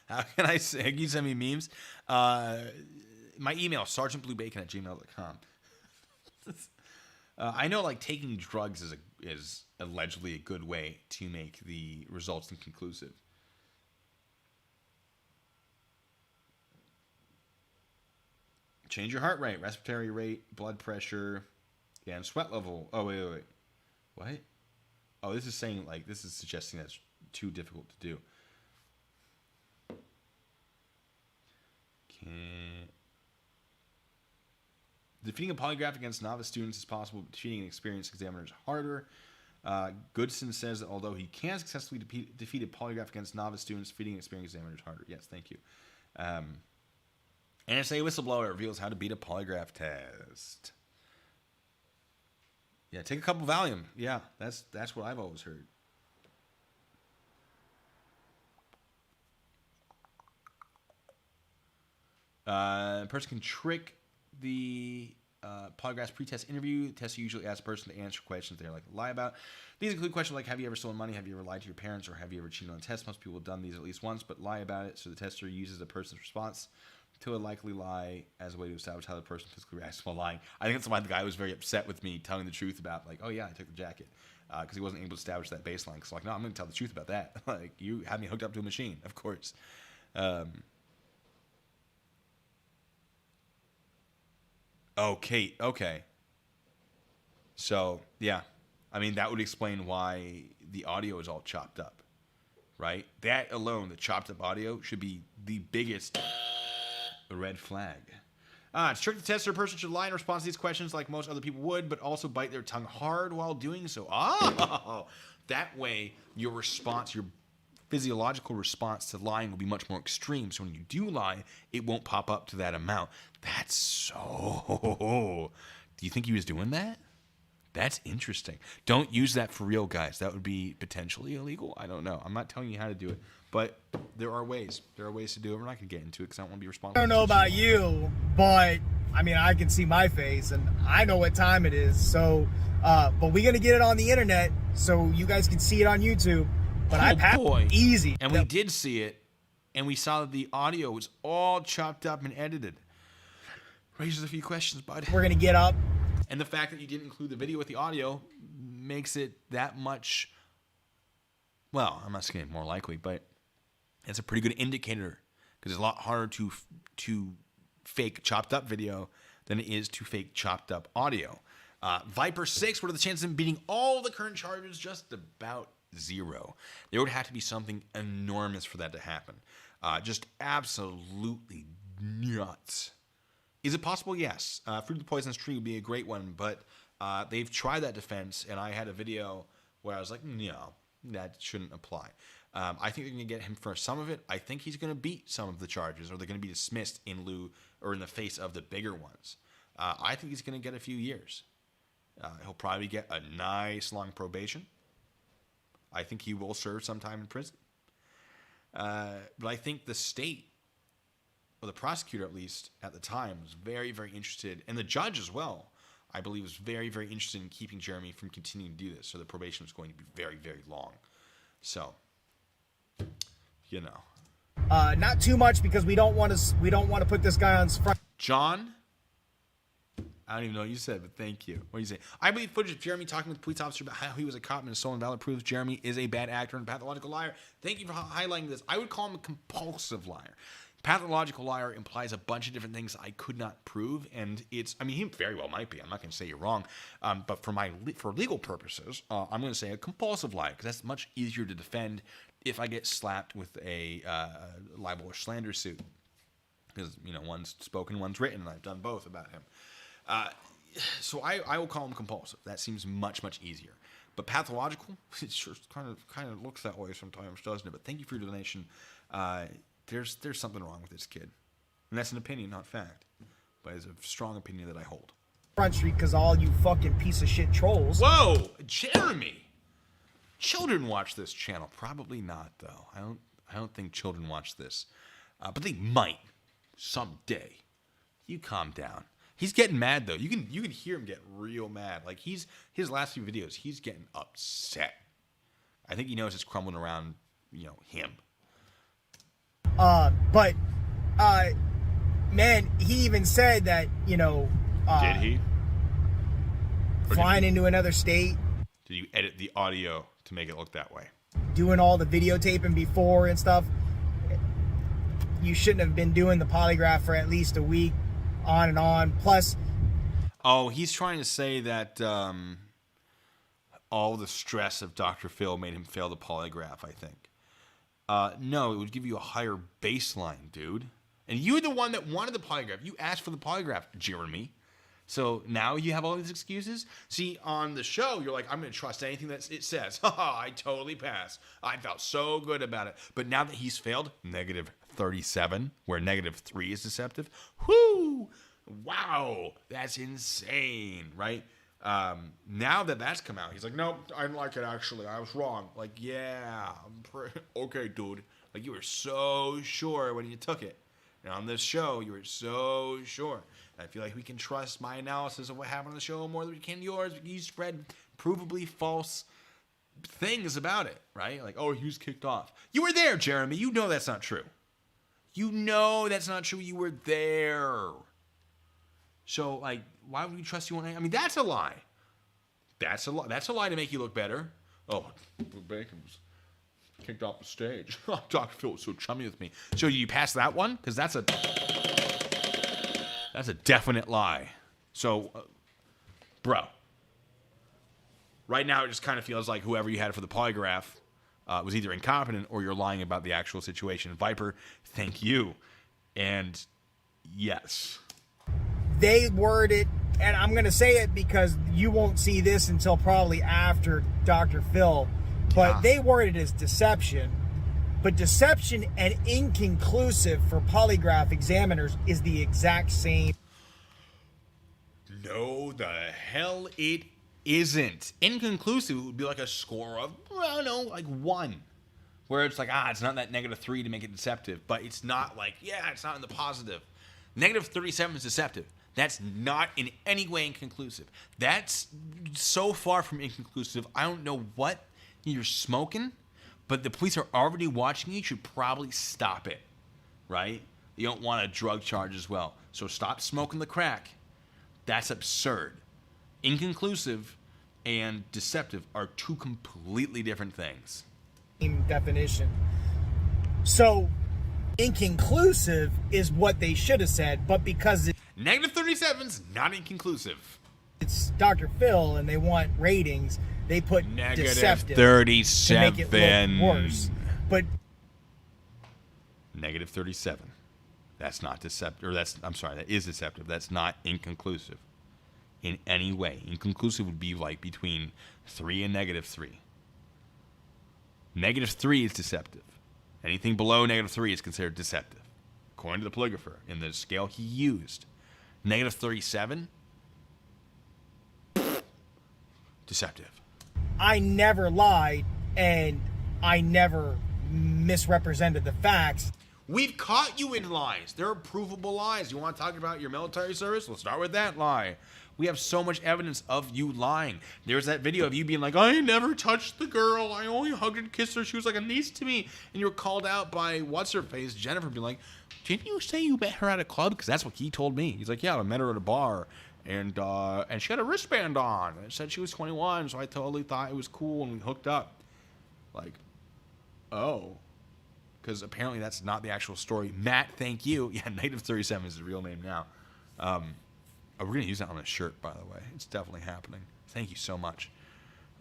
How can I say? Can you send me memes? My email, sergeantbluebacon@gmail.com. I know, taking drugs is allegedly a good way to make the results inconclusive. Change your heart rate, respiratory rate, blood pressure, and sweat level. Oh, wait. What? Oh, this is saying, this is suggesting that's too difficult to do. Defeating a polygraph against novice students is possible, but defeating an experienced examiner is harder. Goodson says that although he can successfully defeat a polygraph against novice students, defeating an experienced examiner is harder. Yes, thank you. NSA whistleblower reveals how to beat a polygraph test. Yeah, take a couple Valium. Yeah, that's what I've always heard. A person can trick the polygraph's pretest interview. The tester usually asks a person to answer questions they like to lie about. These include questions like, have you ever stolen money? Have you ever lied to your parents? Or have you ever cheated on a test? Most people have done these at least once, but lie about it. So the tester uses a person's response to a likely lie as a way to establish how the person physically reacts while lying. I think that's why the guy was very upset with me telling the truth about, oh yeah, I took the jacket. Because he wasn't able to establish that baseline. Because no, I'm going to tell the truth about that. You had me hooked up to a machine, of course. Okay. So, yeah. That would explain why the audio is all chopped up, right? That alone, the chopped up audio, should be the biggest red flag. To trick the tester, a person should lie in response to these questions like most other people would, but also bite their tongue hard while doing so. That way your response, your physiological response to lying will be much more extreme. So when you do lie, it won't pop up to that amount. That's so... Do you think he was doing that? That's interesting. Don't use that for real, guys. That would be potentially illegal. I don't know. I'm not telling you how to do it, but there are ways. There are ways to do it. We're not going to get into it because I don't want to be responsible. I don't know about you, but I can see my face and I know what time it is. So, but we're going to get it on the internet so you guys can see it on YouTube. But I passed easy. And we did see it, and we saw that the audio was all chopped up and edited. Raises a few questions, bud. We're gonna get up. And the fact that you didn't include the video with the audio makes it that much, well, I'm not saying more likely, but it's a pretty good indicator because it's a lot harder to fake chopped up video than it is to fake chopped up audio. Viper 6, what are the chances of him beating all the current charges? Just about 0. There would have to be something enormous for that to happen. Just absolutely nuts. Is it possible? Yes. Fruit of the Poisonous Tree would be a great one, but they've tried that defense, and I had a video where I was like, no, that shouldn't apply. I think they're going to get him for some of it. I think he's going to beat some of the charges, or they're going to be dismissed in lieu or in the face of the bigger ones. I think he's going to get a few years. He'll probably get a nice long probation. I think he will serve some time in prison. But I think the state, or the prosecutor at least at the time, was very, very interested, and the judge as well, I believe, was very, very interested in keeping Jeremy from continuing to do this. So the probation was going to be very, very long. So, you know, Not too much because we don't want to put this guy on front. John, I don't even know what you said, but thank you. What do you say? I believe footage of Jeremy talking with the police officer about how he was a cop and his stolen valor proves Jeremy is a bad actor and a pathological liar. Thank you for highlighting this. I would call him a compulsive liar. Pathological liar implies a bunch of different things I could not prove, and it's, I mean, he very well might be. I'm not going to say you're wrong, but for legal purposes, I'm going to say a compulsive liar, because that's much easier to defend if I get slapped with a libel or slander suit, because, you know, one's spoken, one's written, and I've done both about him. So I will call him compulsive. That seems much, much easier. But pathological, it sure kind of looks that way sometimes, doesn't it? But thank you for your donation. There's something wrong with this kid. And that's an opinion, not fact. But it's a strong opinion that I hold. Front Street because all you fucking piece of shit trolls. Whoa! Jeremy! Children watch this channel. Probably not, though. I don't think children watch this. But they might. Someday. You calm down. He's getting mad, though. You can hear him get real mad. Like, his last few videos, he's getting upset. I think he knows it's crumbling around, you know, him. Man, he even said that, you know, Did he? flying into another state, Did you edit the audio to make it look that way? doing all the videotaping before and stuff. You shouldn't have been doing the polygraph for at least a week, on and on. Plus, oh, he's trying to say that all the stress of Dr. Phil made him fail the polygraph, I think. No, it would give you a higher baseline, dude. And you're the one that wanted the polygraph. You asked for the polygraph, Jeremy. So now you have all these excuses? See, on the show, you're like, I'm going to trust anything that it says. Haha, I totally passed. I felt so good about it. But now that he's failed, negative 37, where negative 3 is deceptive. Whoo! Wow, that's insane, right? Now that that's come out, he's like, nope, I didn't like it, actually. I was wrong. Like, yeah, okay, dude. Like, you were so sure when you took it. And on this show, you were so sure. And I feel like we can trust my analysis of what happened on the show more than we can yours. You spread provably false things about it, right? Like, oh, he was kicked off. You were there, Jeremy. You know that's not true. You know that's not true. You were there. So, like, why would we trust you on? I mean, that's a lie. That's a lie. That's a lie to make you look better. Oh, Bacon was kicked off the stage. Dr. Phil was so chummy with me. So you pass that one? Because that's a definite lie. So, bro, right now it just kind of feels like whoever you had for the polygraph was either incompetent or you're lying about the actual situation. Viper, thank you. And yes. they word it, and I'm going to say it because you won't see this until probably after Dr. Phil, but they word it as deception. But deception and inconclusive for polygraph examiners is the exact same. No, the hell it isn't. Inconclusive would be like a score of, I don't know, like 1. Where it's like, it's not that negative 3 to make it deceptive. But it's not like, it's not in the positive. Negative 37 is deceptive. That's not in any way inconclusive. That's so far from inconclusive. I don't know what you're smoking, but the police are already watching you. You should probably stop it, right? You don't want a drug charge as well. So stop smoking the crack. That's absurd. Inconclusive and deceptive are two completely different things. Definition. So, inconclusive is what they should have said, but because Negative 37's not inconclusive. it's Dr. Phil and they want ratings, they put Negative deceptive 37. to make it look worse. But Negative 37. That's not deceptive. Or that is deceptive. That's not inconclusive in any way. Inconclusive would be like between 3 and negative 3. Negative 3 is deceptive. Anything below negative 3 is considered deceptive, according to the polygrapher, in the scale he used. Negative 37, deceptive. I never lied and I never misrepresented the facts. We've caught you in lies. There are provable lies. You want to talk about your military service? Let's start with that lie. We have so much evidence of you lying. There's that video of you being like, I never touched the girl. I only hugged and kissed her. She was like a niece to me. And you were called out by what's-her-face, Jennifer, being like, didn't you say you met her at a club? Because that's what he told me. He's like, yeah, I met her at a bar. And she had a wristband on. And it said she was 21, so I totally thought it was cool, and we hooked up. Like, oh. Because apparently that's not the actual story. Matt, thank you. Yeah, Negative 37 is his real name now. We're going to use that on a shirt, by the way. It's definitely happening. Thank you so much.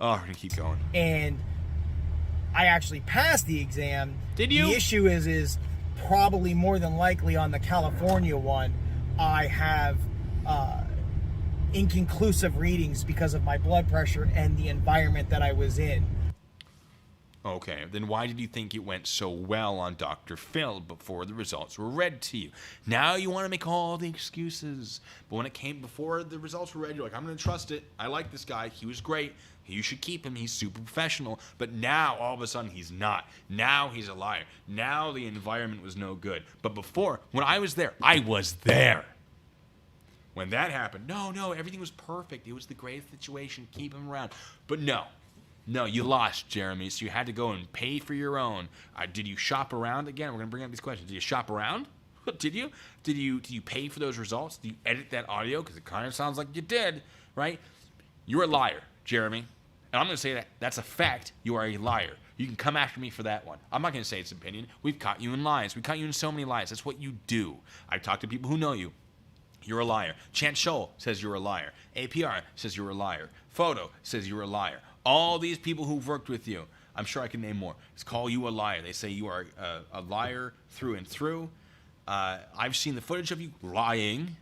Oh, we're going to keep going. And I actually passed the exam. Did you? The issue is probably more than likely on the California one, I have inconclusive readings because of my blood pressure and the environment that I was in. Okay, then why did you think it went so well on Dr. Phil before the results were read to you? Now you want to make all the excuses. But when it came before the results were read, you're like, I'm going to trust it. I like this guy. He was great. You should keep him. He's super professional. But now, all of a sudden, he's not. Now he's a liar. Now the environment was no good. But before, when I was there, I was there. When that happened, no, everything was perfect. It was the greatest situation. Keep him around. But no, you lost, Jeremy, so you had to go and pay for your own. Did you shop around again? We're going to bring up these questions. Did you shop around? Did you? Did you pay for those results? Did you edit that audio? Because it kind of sounds like you did, right? You're a liar, Jeremy. And I'm going to say that that's a fact. You are a liar. You can come after me for that one. I'm not going to say it's opinion. We've caught you in lies. We caught you in so many lies. That's what you do. I've talked to people who know you. You're a liar. Chance Scholl says you're a liar. APR says you're a liar. Photo says you're a liar. All these people who've worked with you, I'm sure I can name more, call you a liar. They say you are a liar through and through. I've seen the footage of you lying,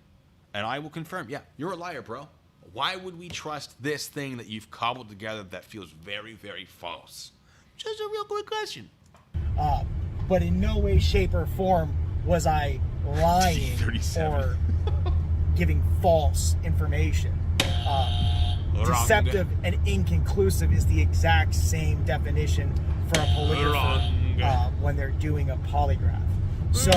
and I will confirm, yeah, you're a liar, bro. Why would we trust this thing that you've cobbled together that feels very, very false? Just a real quick question. But in no way, shape, or form was I lying or giving false information. Deceptive and inconclusive is the exact same definition for a polygrapher when they're doing a polygraph. So,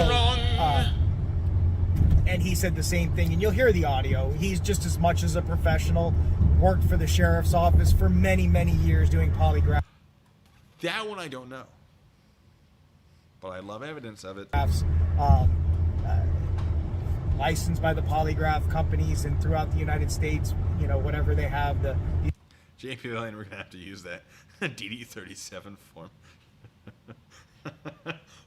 and he said the same thing, and you'll hear the audio. He's just as much as a professional, worked for the sheriff's office for many, many years doing polygraphs. That one I don't know, but I love evidence of it. Licensed by the polygraph companies and throughout the United States, whatever they have. JP Villian, we're going to have to use that DD37 form.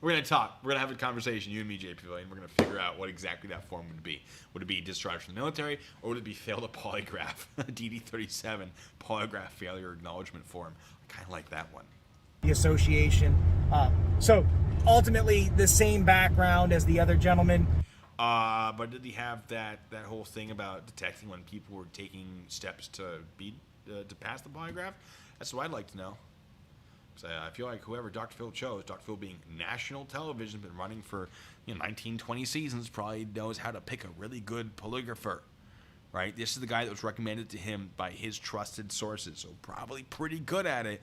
We're going to talk. We're going to have a conversation, you and me, JP Villian. We're going to figure out what exactly that form would be. Would it be discharged from the military, or would it be failed a polygraph? DD37 polygraph failure acknowledgement form. I kind of like that one. The association. So ultimately, the same background as the other gentleman. But did he have that whole thing about detecting when people were taking steps to pass the polygraph? That's what I'd like to know. Because I feel like whoever Dr. Phil chose, Dr. Phil being national television, been running for 19, 20 seasons, probably knows how to pick a really good polygrapher, right? This is the guy that was recommended to him by his trusted sources, so probably pretty good at it.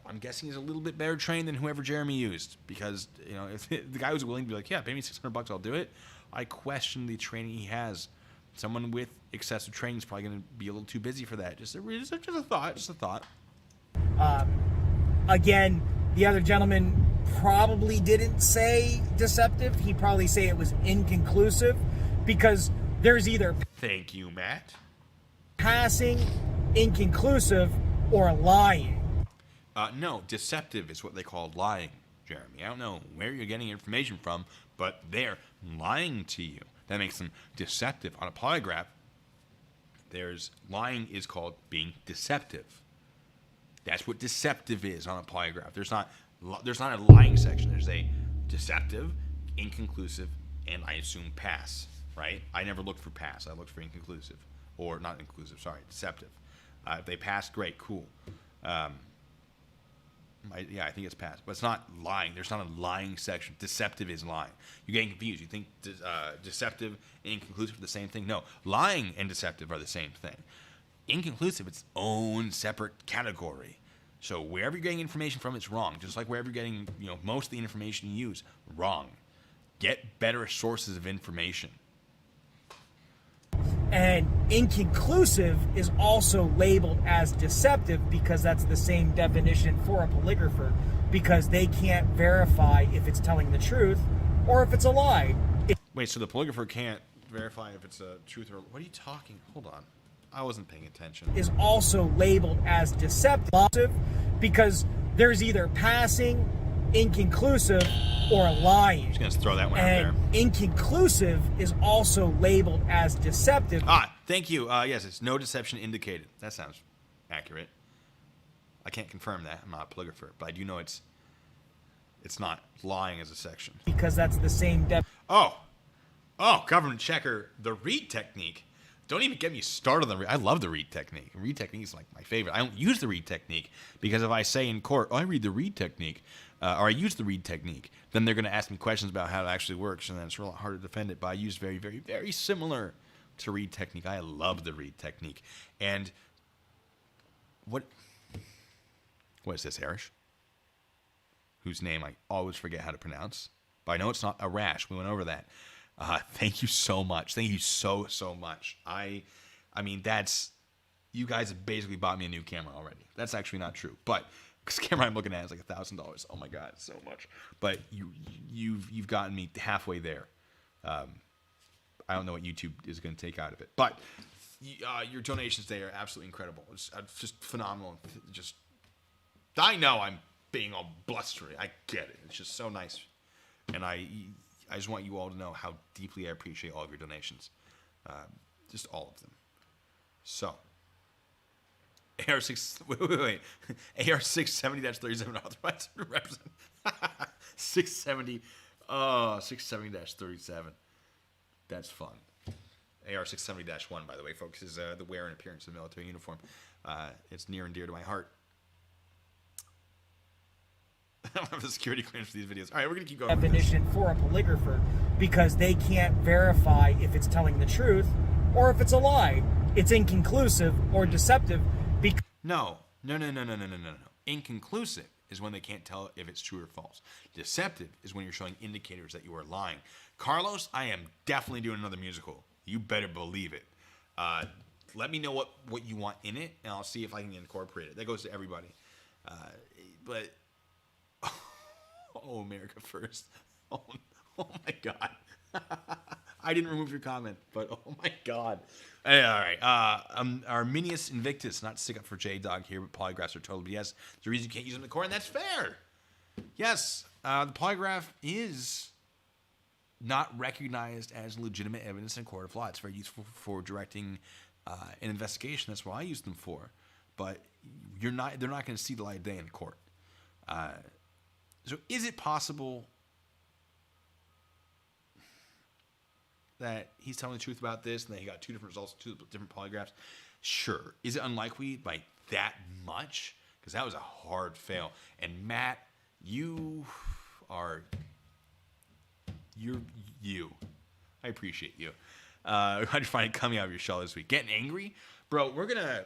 I'm guessing he's a little bit better trained than whoever Jeremy used, because if the guy was willing to be like, yeah, pay me $600, I'll do it. I question the training he has. Someone with excessive training is probably going to be a little too busy for that. Just a thought. Again, the other gentleman probably didn't say deceptive. He'd probably say it was inconclusive, because there's either Thank you, Matt. passing, inconclusive, or lying. No, deceptive is what they call lying, Jeremy. I don't know where you're getting information from, but they're lying to you. That makes them deceptive. On a polygraph, lying is called being deceptive. That's what deceptive is on a polygraph. There's not a lying section. There's a deceptive, inconclusive, and I assume pass, right? I never looked for pass. I looked for inconclusive. Or not inclusive, sorry, deceptive. If they pass, great, cool. I think it's pass. But it's not lying. There's not a lying section. Deceptive is lying. You're getting confused. You think deceptive and inconclusive are the same thing? No. Lying and deceptive are the same thing. Inconclusive, it's its own separate category. So wherever you're getting information from, it's wrong. Just like wherever you're getting, most of the information you use, wrong. Get better sources of information. And inconclusive is also labeled as deceptive, because that's the same definition for a polygrapher, because they can't verify if it's telling the truth or if it's a lie. Wait, so the polygrapher can't verify if it's a truth or... What are you talking? Hold on. I wasn't paying attention. Is also labeled as deceptive, because there's either passing, inconclusive, or lying. Just going to throw that one out there. Inconclusive is also labeled as deceptive. Thank you. Yes, it's no deception indicated. That sounds accurate. I can't confirm that. I'm not a polygrapher, but I do know it's not lying as a section. Because that's the same government checker, the read technique. Don't even get me started on the read. I love the read technique. Read technique is like my favorite. I don't use the read technique because if I say in court, I read the read technique, or I use the read technique, then they're going to ask me questions about how it actually works, and then it's real hard to defend it. But I use very, very, very similar to read technique. I love the read technique. And what is this, Arish? Whose name I always forget how to pronounce. But I know it's not Arash. We went over that. Thank you so much. Thank you so much. I mean, you guys have basically bought me a new camera already. That's actually not true, but this camera I'm looking at is like $1,000. Oh my God, so much. But you've gotten me halfway there. I don't know what YouTube is going to take out of it, but your donations today are absolutely incredible. It's just phenomenal. I know I'm being all blustery. I get it. It's just so nice, and I just want you all to know how deeply I appreciate all of your donations. Just all of them. So, wait. AR 670-37 authorized to represent 670. 670-37. That's fun. AR 670-1, by the way, folks, is the wear and appearance of military uniform. It's near and dear to my heart. I don't have the security clearance for these videos. All right, we're going to keep going. Definition for a polygrapher, because they can't verify if it's telling the truth or if it's a lie. It's inconclusive or deceptive. No. Inconclusive is when they can't tell if it's true or false. Deceptive is when you're showing indicators that you are lying. Carlos, I am definitely doing another musical. You better believe it. Let me know what you want in it, and I'll see if I can incorporate it. That goes to everybody. But... Oh, America first. Oh my God. I didn't remove your comment, but oh my God. All right. Arminius Invictus, not to stick up for J-Dog here, but polygraphs are total BS. There's a reason you can't use them in the court, and that's fair. Yes, the polygraph is not recognized as legitimate evidence in a court of law. It's very useful for directing an investigation. That's what I use them for. But they're not going to see the light of day in court. So is it possible that he's telling the truth about this and that he got two different results, two different polygraphs? Sure. Is it unlikely by that much? Because that was a hard fail. And Matt, you're you. I appreciate you. I just find it coming out of your shell this week. Getting angry? Bro, we're gonna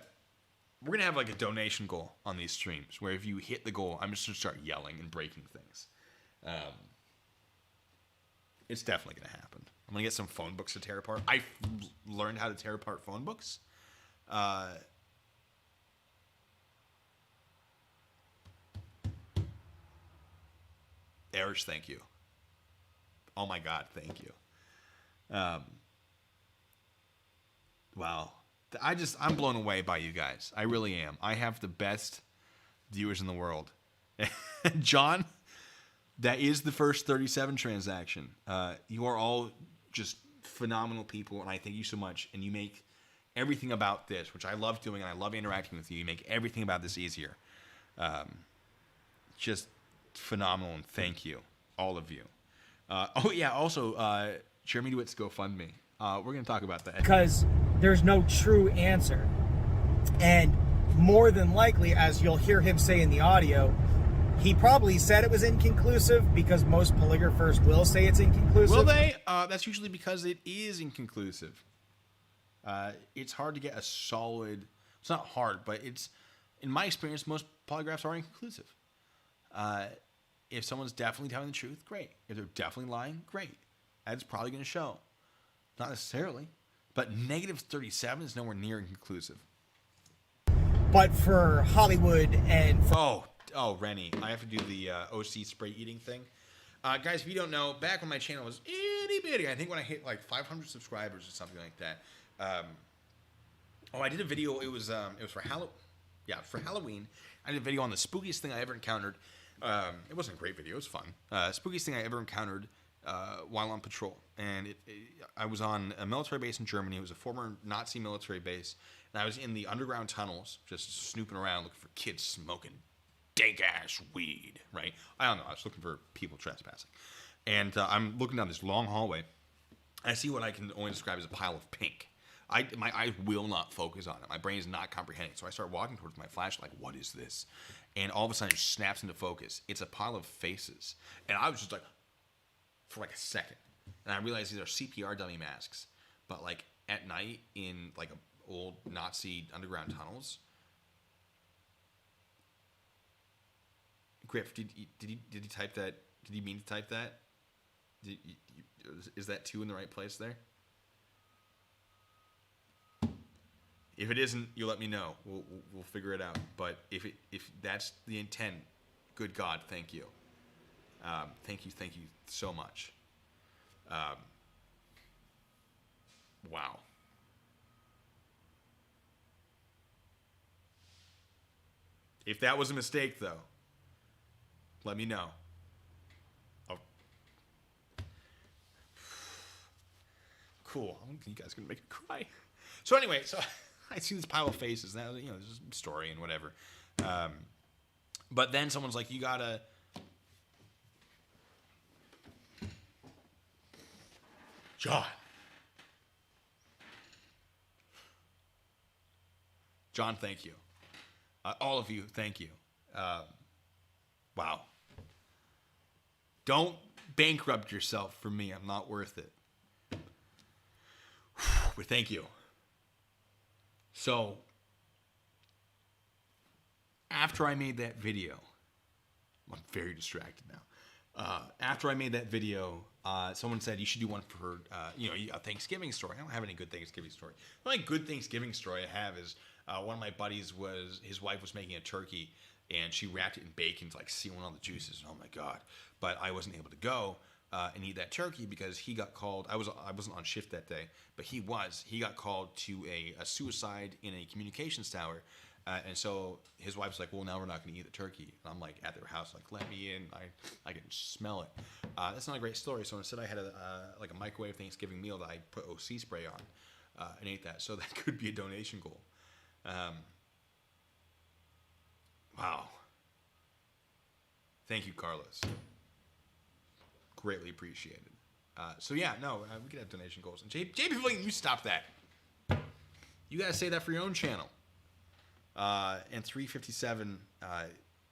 have like a donation goal on these streams where if you hit the goal, I'm just going to start yelling and breaking things. It's definitely going to happen. I'm going to get some phone books to tear apart. I learned how to tear apart phone books. Erish, thank you. Oh my God, thank you. Wow. I'm blown away by you guys. I really am. I have the best viewers in the world. John, that is the first 37 transaction. You are all just phenomenal people, and I thank you so much. And you make everything about this, which I love doing, and I love interacting with you. You make everything about this easier. Just phenomenal, and thank you, all of you. Also, Jeremy Dewitt's GoFundMe. We're going to talk about that. Because there's no true answer. And more than likely, as you'll hear him say in the audio, he probably said it was inconclusive because most polygraphers will say it's inconclusive. Will they? That's usually because it is inconclusive. It's hard to get a solid... It's not hard, but it's... In my experience, most polygraphs are inconclusive. If someone's definitely telling the truth, great. If they're definitely lying, great. That's probably going to show. Not necessarily. But negative 37 is nowhere near inconclusive. But for Hollywood and... Oh, Rennie. I have to do the OC spray eating thing. Guys, if you don't know, back when my channel was itty bitty, I think when I hit like 500 subscribers or something like that. I did a video. It was for Halloween. Yeah, for Halloween. I did a video on the spookiest thing I ever encountered. It wasn't a great video. It was fun. Spookiest thing I ever encountered while on patrol. And I was on a military base in Germany. It was a former Nazi military base. And I was in the underground tunnels just snooping around looking for kids smoking dank-ass weed, right? I don't know. I was looking for people trespassing. And I'm looking down this long hallway. I see what I can only describe as a pile of pink. My eyes will not focus on it. My brain is not comprehending. So I start walking towards my flashlight, like, what is this? And all of a sudden, it just snaps into focus. It's a pile of faces. And I was just like, for like a second. And I realized these are CPR dummy masks. But like at night in like old Nazi underground tunnels. Griff, did he type that? Did he mean to type that? Is that 2 in the right place there? If it isn't, you let me know. We'll figure it out. But if that's the intent, good God, thank you. Thank you so much. Wow. If that was a mistake, though, let me know. Oh. Cool. You guys are gonna make me cry. So anyway, I see this pile of faces. Now, this is a story and whatever. But then someone's like, you gotta... John, thank you. All of you, thank you. Wow. Don't bankrupt yourself for me. I'm not worth it. But thank you. So, after I made that video, I'm very distracted now. After I made that video, someone said you should do one for, a Thanksgiving story. I don't have any good Thanksgiving story. The only good Thanksgiving story I have is one of my buddies his wife was making a turkey, and she wrapped it in bacon to like seal in all the juices. And oh my God. But I wasn't able to go and eat that turkey because he got called. I wasn't on shift that day, but he got called to a suicide in a communications tower. And so his wife's like, well, now we're not going to eat the turkey. And I'm like at their house, like, let me in. I can smell it. That's not a great story. So instead I had a microwave Thanksgiving meal that I put OC spray on and ate that. So that could be a donation goal. Wow. Thank you, Carlos. Greatly appreciated. We could have donation goals. And JP, you stop that. You gotta say that for your own channel. And 357,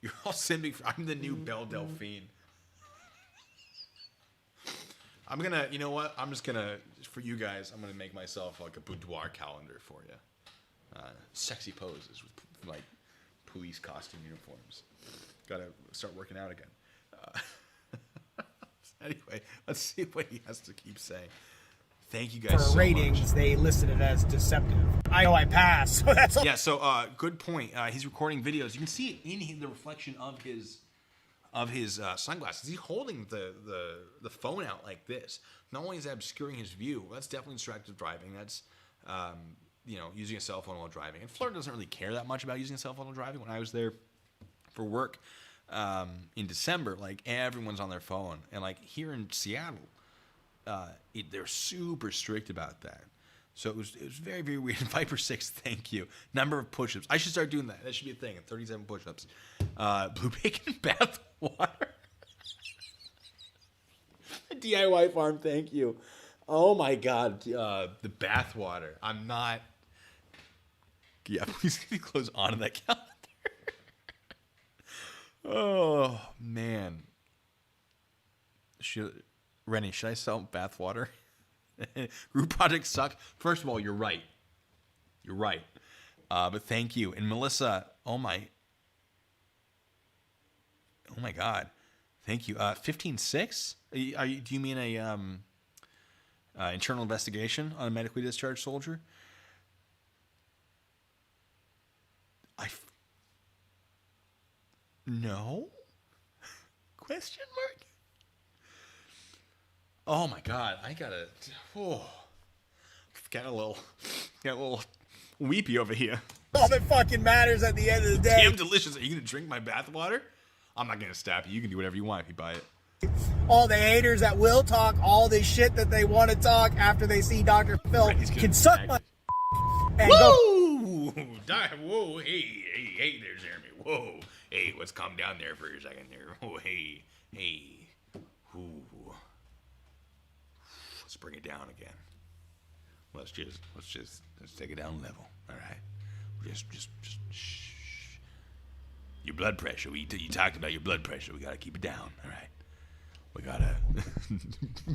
you're all sending. I'm the new Belle Delphine. I'm gonna, you know what? I'm just gonna, for you guys, I'm gonna make myself like a boudoir calendar for you. Sexy poses with like police costume uniforms. Gotta start working out again. Anyway, let's see what he has to keep saying. Thank you guys for ratings, much. They listed it as deceptive. I know I passed, so that's all. Yeah, so good point. He's recording videos. You can see it in the reflection of of his sunglasses. He's holding the phone out like this. Not only is that obscuring his view, that's definitely distracted driving. That's using a cell phone while driving. And Florida doesn't really care that much about using a cell phone while driving. When I was there for work in December, like everyone's on their phone, and like here in Seattle, they're super strict about that. So it was very, very weird. Viper 6, thank you. Number of push-ups. I should start doing that. That should be a thing. 37 push-ups. Blue bacon bath water. DIY farm, thank you. Oh my God, the bath water. I'm not. Yeah, please get close onto that calendar. Oh man. Rennie, should I sell bath water? Group projects suck. First of all, you're right. You're right. But thank you. And Melissa, oh my God. Thank you. 15-6? Do you mean a internal investigation on a medically discharged soldier? No? Question mark? Oh my God, I gotta. Got a little weepy over here. All that fucking matters at the end of the day. Damn delicious. Are you gonna drink my bath water? I'm not gonna stop you. You can do whatever you want if you buy it. All the haters that will talk all this shit that they want to talk after they see Dr. Phil can suck my and whoa! Whoa! Hey there, Jeremy. Whoa! Hey, let's calm down there for a second there. Oh, hey. Ooh. Let's bring it down again. Let's take it down a level. All right. Just shh. Your blood pressure. You talked about your blood pressure. We gotta keep it down. All right. We gotta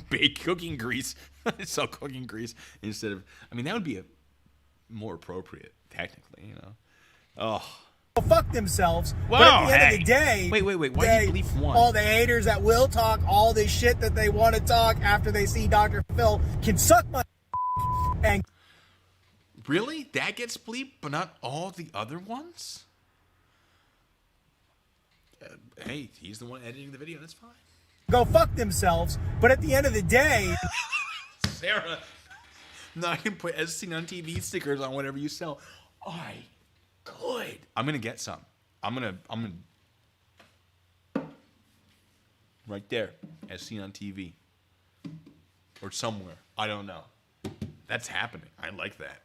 bake cooking grease. Sell cooking grease instead of. I mean, that would be a more appropriate, technically. You know. Oh. Fuck themselves. Whoa, but at the end of the day, wait. Why do you believe one? All the haters that will talk all this shit that they want to talk after they see Dr. Phil can suck my and really? That gets bleeped, but not all the other ones? Hey, he's the one editing the video. That's fine. Go fuck themselves. But at the end of the day, Sarah, no, I can put as seen on TV stickers on whatever you sell. I could. I'm gonna get some. I'm gonna right there, as seen on TV, or somewhere. I don't know. That's happening. I like that.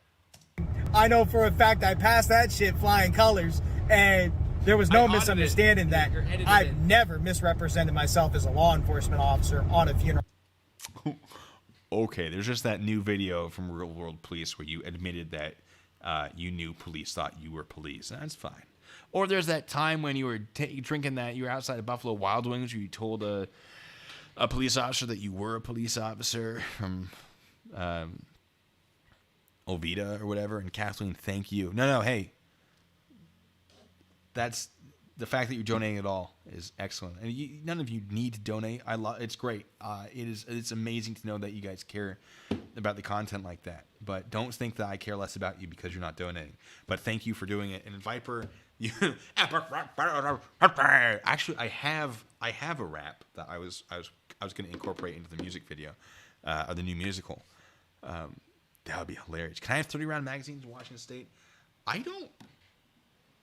I know for a fact I passed that shit flying colors, and there was no misunderstanding that I've never misrepresented myself as a law enforcement officer on a funeral. Okay, there's just that new video from Real World Police where you admitted that you knew police thought you were police. That's fine. Or there's that time when you were drinking that, you were outside of Buffalo Wild Wings where you told a police officer that you were a police officer from Ovita or whatever. And Kathleen, thank you. No, hey. That's the fact that you're donating at all is excellent. And none of you need to donate. It's great. It's amazing to know that you guys care about the content like that. But don't think that I care less about you because you're not donating. But thank you for doing it. And Viper, actually, I have a rap that I was going to incorporate into the music video, or the new musical. That would be hilarious. Can I have 30-round magazines in Washington State? I don't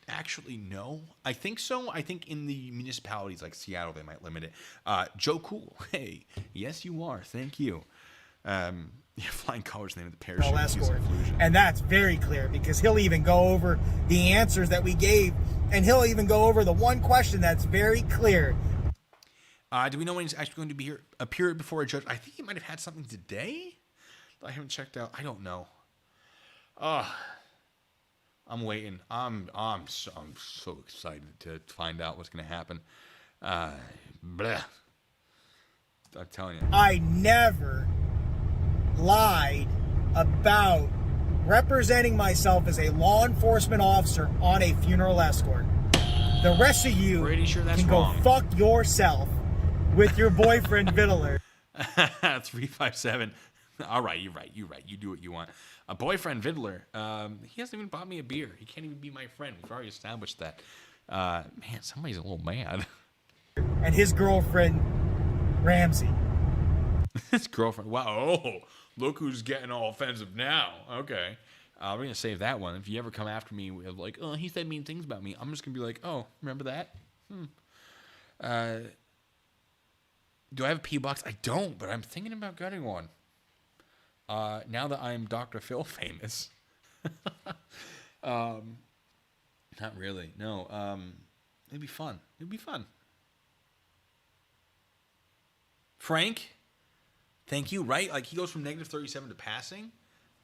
actually know. I think so. I think in the municipalities like Seattle, they might limit it. Joe Cool. Hey, yes, you are. Thank you. Flying Colors, name of the parachute. And that's very clear because he'll even go over the answers that we gave, and he'll even go over the one question that's very clear. Do we know when he's actually going to appear before a judge? I think he might have had something today. I haven't checked out. I don't know. I'm waiting. I'm so excited to find out what's going to happen. I'm telling you. I never lied about representing myself as a law enforcement officer on a funeral escort. The rest of you Pretty sure that's can wrong. go fuck yourself with your boyfriend Vittler. 357. All right, you're right. You do what you want. A boyfriend Vittler. He hasn't even bought me a beer. He can't even be my friend. We've already established that. Man, somebody's a little mad. and his girlfriend, Ramsey. His girlfriend. Wow. Oh, look who's getting all offensive now. Okay. We're going to save that one. If you ever come after me with like, oh, he said mean things about me, I'm just going to be like, oh, remember that? Do I have a P box? I don't, but I'm thinking about getting one. Now that I'm Dr. Phil famous. Not really. No. It'd be fun. It'd be fun. Frank, thank you. Right? Like he goes from -37 to passing.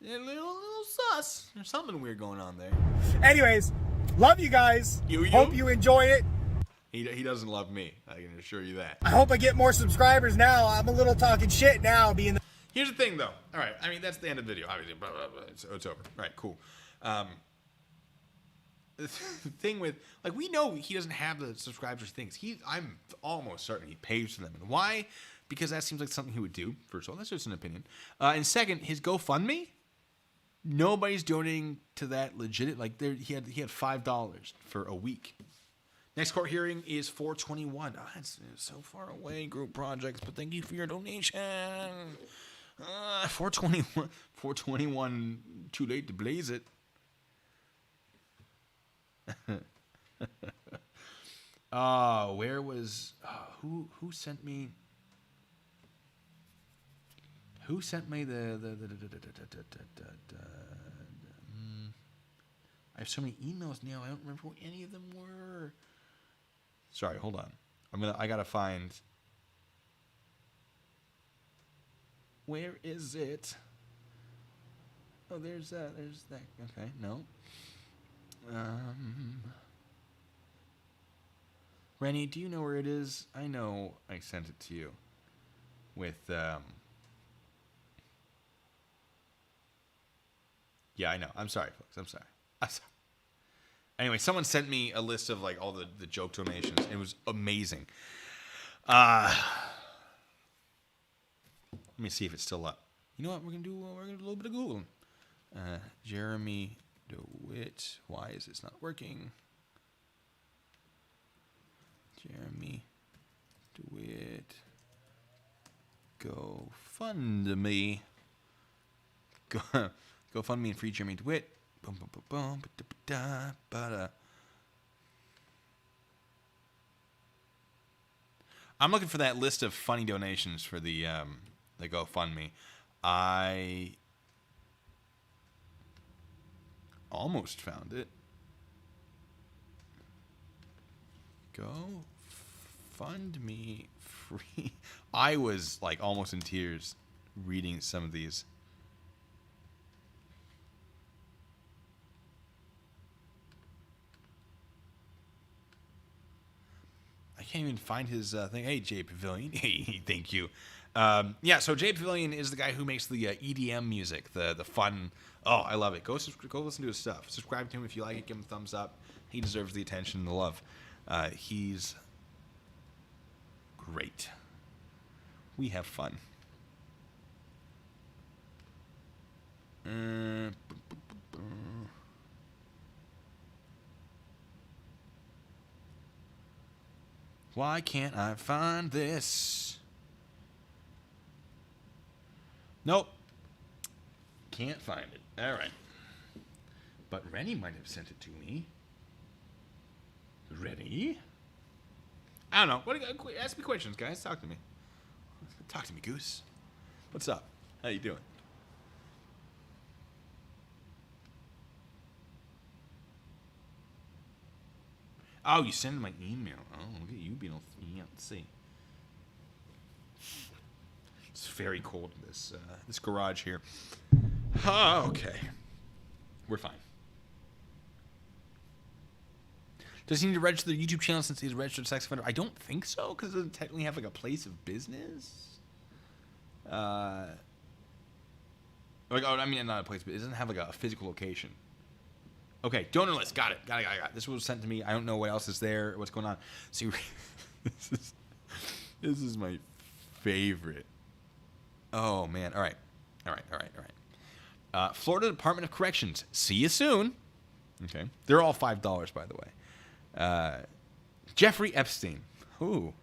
A little sus. There's something weird going on there. Anyways, love you guys. Hope you enjoy it. He doesn't love me. I can assure you that. I hope I get more subscribers now. I'm a little talking shit now, being the... Here's the thing, though. All right. I mean, that's the end of the video. Obviously, blah, blah, blah. It's over. All right, cool. The thing with, like, we know he doesn't have the subscribers things. I'm almost certain he pays for them. And why? Because that seems like something he would do. First of all, that's just an opinion. And second, his GoFundMe, nobody's donating to that legit. Like, he had $5 for a week. Next court hearing is 4/21. Oh, it's so far away, group projects, but thank you for your donation. 4/21, too late to blaze it. Where was who sent me? Who sent me the I have so many emails now. I don't remember what any of them were. Sorry, hold on. I gotta find. Where is it? Oh, there's that. Okay, no. Rennie, do you know where it is? I know I sent it to you. With Yeah, I know. I'm sorry, folks. I'm sorry. Anyway, someone sent me a list of like all the joke donations. It was amazing. Let me see if it's still up. You know what? We're gonna do a little bit of Googling. Jeremy Dewitt. Why is this not working? Jeremy Dewitt. GoFundMe. GoFundMe and free Jeremy Dewitt. Boom, boom, boom, boom, ba-da, ba-da. I'm looking for that list of funny donations for the GoFundMe. I almost found it. GoFundMe free. I was like almost in tears reading some of these. I can't even find his thing. Hey, Jay Pavilion. Hey, thank you. Yeah, so Jay Pavilion is the guy who makes the EDM music, the fun. Oh, I love it. Go listen to his stuff. Subscribe to him if you like it. Give him a thumbs up. He deserves the attention and the love. He's great. We have fun. Why can't I find this? Nope. Can't find it. All right. But Rennie might have sent it to me. Rennie? I don't know. Ask me questions, guys. Talk to me. Talk to me, Goose. What's up? How you doing? Oh, you send my email. Oh, look at you being all fancy. It's very cold in this garage here. Oh, okay. We're fine. Does he need to register the YouTube channel since he's a registered sex offender? I don't think so, because it doesn't technically have like a place of business. Not a place, but it doesn't have like a physical location. Okay, donor list. Got it. Got it. This was sent to me. I don't know what else is there. What's going on? See, this is my favorite. Oh man. All right. Florida Department of Corrections. See you soon. Okay. They're all $5, by the way. Jeffrey Epstein. Ooh.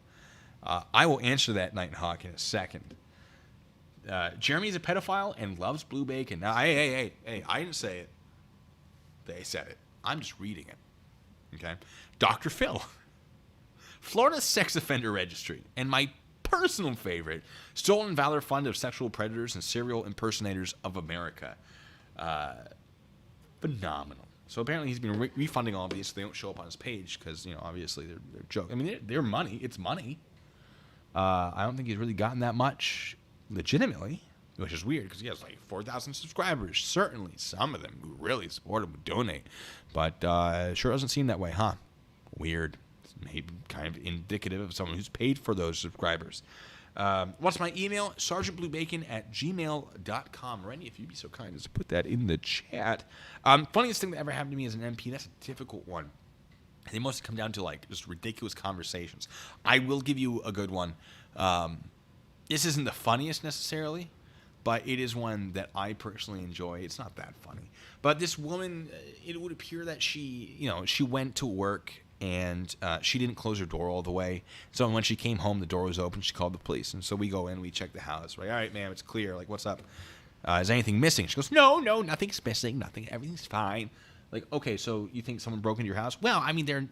I will answer that, Nighthawk, in a second. Jeremy's a pedophile and loves blue bacon. Now, hey, I didn't say it. They said it. I'm just reading it. Okay? Dr. Phil. Florida Sex Offender Registry. And my personal favorite, Stolen Valor Fund of Sexual Predators and Serial Impersonators of America. Phenomenal. So apparently he's been refunding all of these so they don't show up on his page because, obviously they're joke. I mean, they're money. It's money. I don't think he's really gotten that much legitimately, which is weird because he has like 4,000 subscribers. Certainly some of them who really support him would donate, but sure doesn't seem that way, huh? Weird. Maybe kind of indicative of someone who's paid for those subscribers. What's my email? sergeantbluebacon@gmail.com. Randy, if you'd be so kind as to put that in the chat. Funniest thing that ever happened to me as an MP, that's a difficult one. They mostly come down to like just ridiculous conversations. I will give you a good one. This isn't the funniest necessarily, but it is one that I personally enjoy. It's not that funny. But this woman, it would appear that she went to work and she didn't close her door all the way. So when she came home, the door was open. She called the police. And so we go in, we check the house. Right? All right, ma'am, it's clear. Like, what's up? Is anything missing? She goes, no, nothing's missing. Nothing. Everything's fine. Like, okay, so you think someone broke into your house? Well, I mean,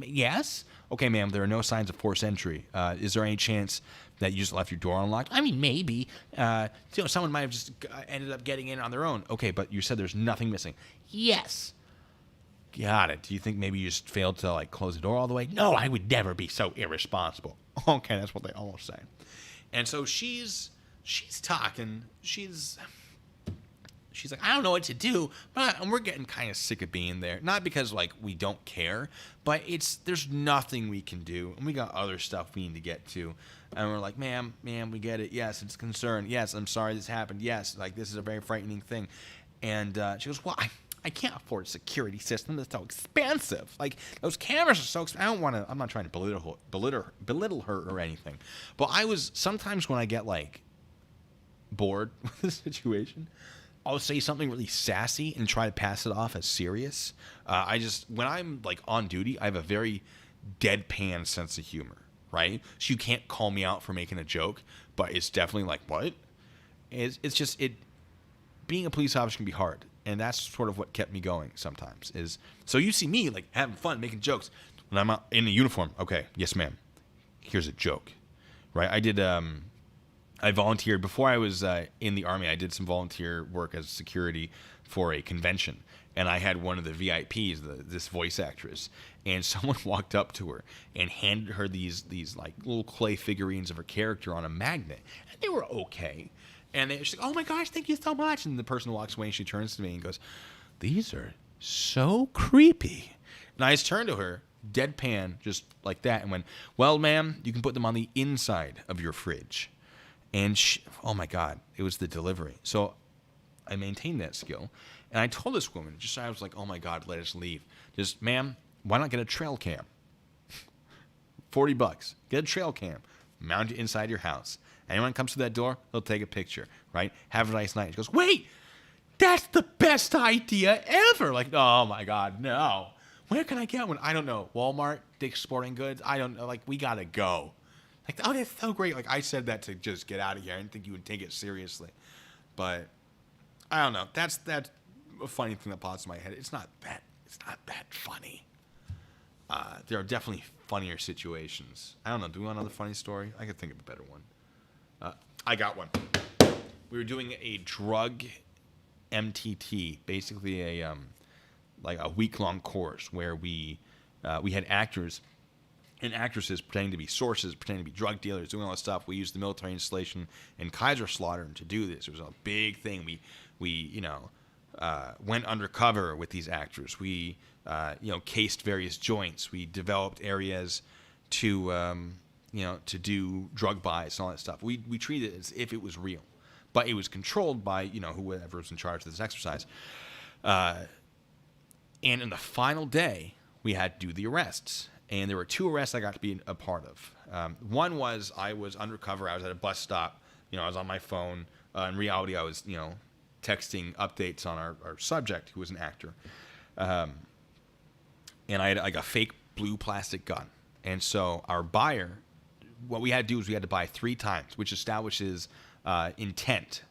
yes. Okay, ma'am, there are no signs of forced entry. Is there any chance that you just left your door unlocked? I mean, maybe. Someone might have just ended up getting in on their own. Okay, but you said there's nothing missing. Yes. Got it. Do you think maybe you just failed to, like, close the door all the way? No, I would never be so irresponsible. Okay, that's what they almost say. And so she's talking. She's like, I don't know what to do, but we're getting kind of sick of being there. Not because, like, we don't care, but there's nothing we can do, and we got other stuff we need to get to. And we're like, ma'am, we get it. Yes, it's a concern. Yes, I'm sorry this happened. Yes, like, this is a very frightening thing. And she goes, well, I can't afford a security system. That's so expensive. Like, those cameras are so expensive. I'm not trying to belittle her or anything. But sometimes when I get, like, bored with the situation, I'll say something really sassy and try to pass it off as serious. When I'm, like, on duty, I have a very deadpan sense of humor, right? So you can't call me out for making a joke, but it's definitely like, what? It's just, being a police officer can be hard. And that's sort of what kept me going sometimes. So you see me, like, having fun, making jokes. When I'm out in the uniform, okay, yes, ma'am, here's a joke, right? I volunteered before I was in the Army. I did some volunteer work as security for a convention, and I had one of the VIPs, this voice actress, and someone walked up to her and handed her these like little clay figurines of her character on a magnet, and they were okay. And she's like, oh my gosh, thank you so much. And the person walks away and she turns to me and goes, these are so creepy. And I just turned to her, deadpan, just like that, and went, well, ma'am, you can put them on the inside of your fridge. And oh my God, it was the delivery. So I maintained that skill. And I told this woman, I was like, oh my God, let us leave. Just, ma'am, why not get a trail cam? $40. Get a trail cam. Mount it inside your house. Anyone comes through that door, they'll take a picture, right? Have a nice night. She goes, wait, that's the best idea ever. Like, oh my God, no. Where can I get one? I don't know. Walmart, Dick's Sporting Goods. I don't know. Like, we gotta go. Like, oh, that's so great. Like, I said that to just get out of here. I didn't think you would take it seriously. But I don't know. That's a funny thing that pops in my head. It's not that funny. There are definitely funnier situations. I don't know. Do we want another funny story? I could think of a better one. I got one. We were doing a drug MTT, basically a week-long course where we had actors and actresses pretending to be sources, pretending to be drug dealers, doing all this stuff. We used the military installation in Kaiserslautern to do this. It was a big thing. We went undercover with these actors. We cased various joints. We developed areas to do drug buys and all that stuff. We treated it as if it was real, but it was controlled by, whoever was in charge of this exercise. And in the final day, we had to do the arrests. And there were 2 arrests I got to be a part of. One was I was undercover. I was at a bus stop. I was on my phone. In reality, I was, texting updates on our subject, who was an actor. And I had like a fake blue plastic gun. And so our buyer what we had to do is we had to buy 3 times, which establishes intent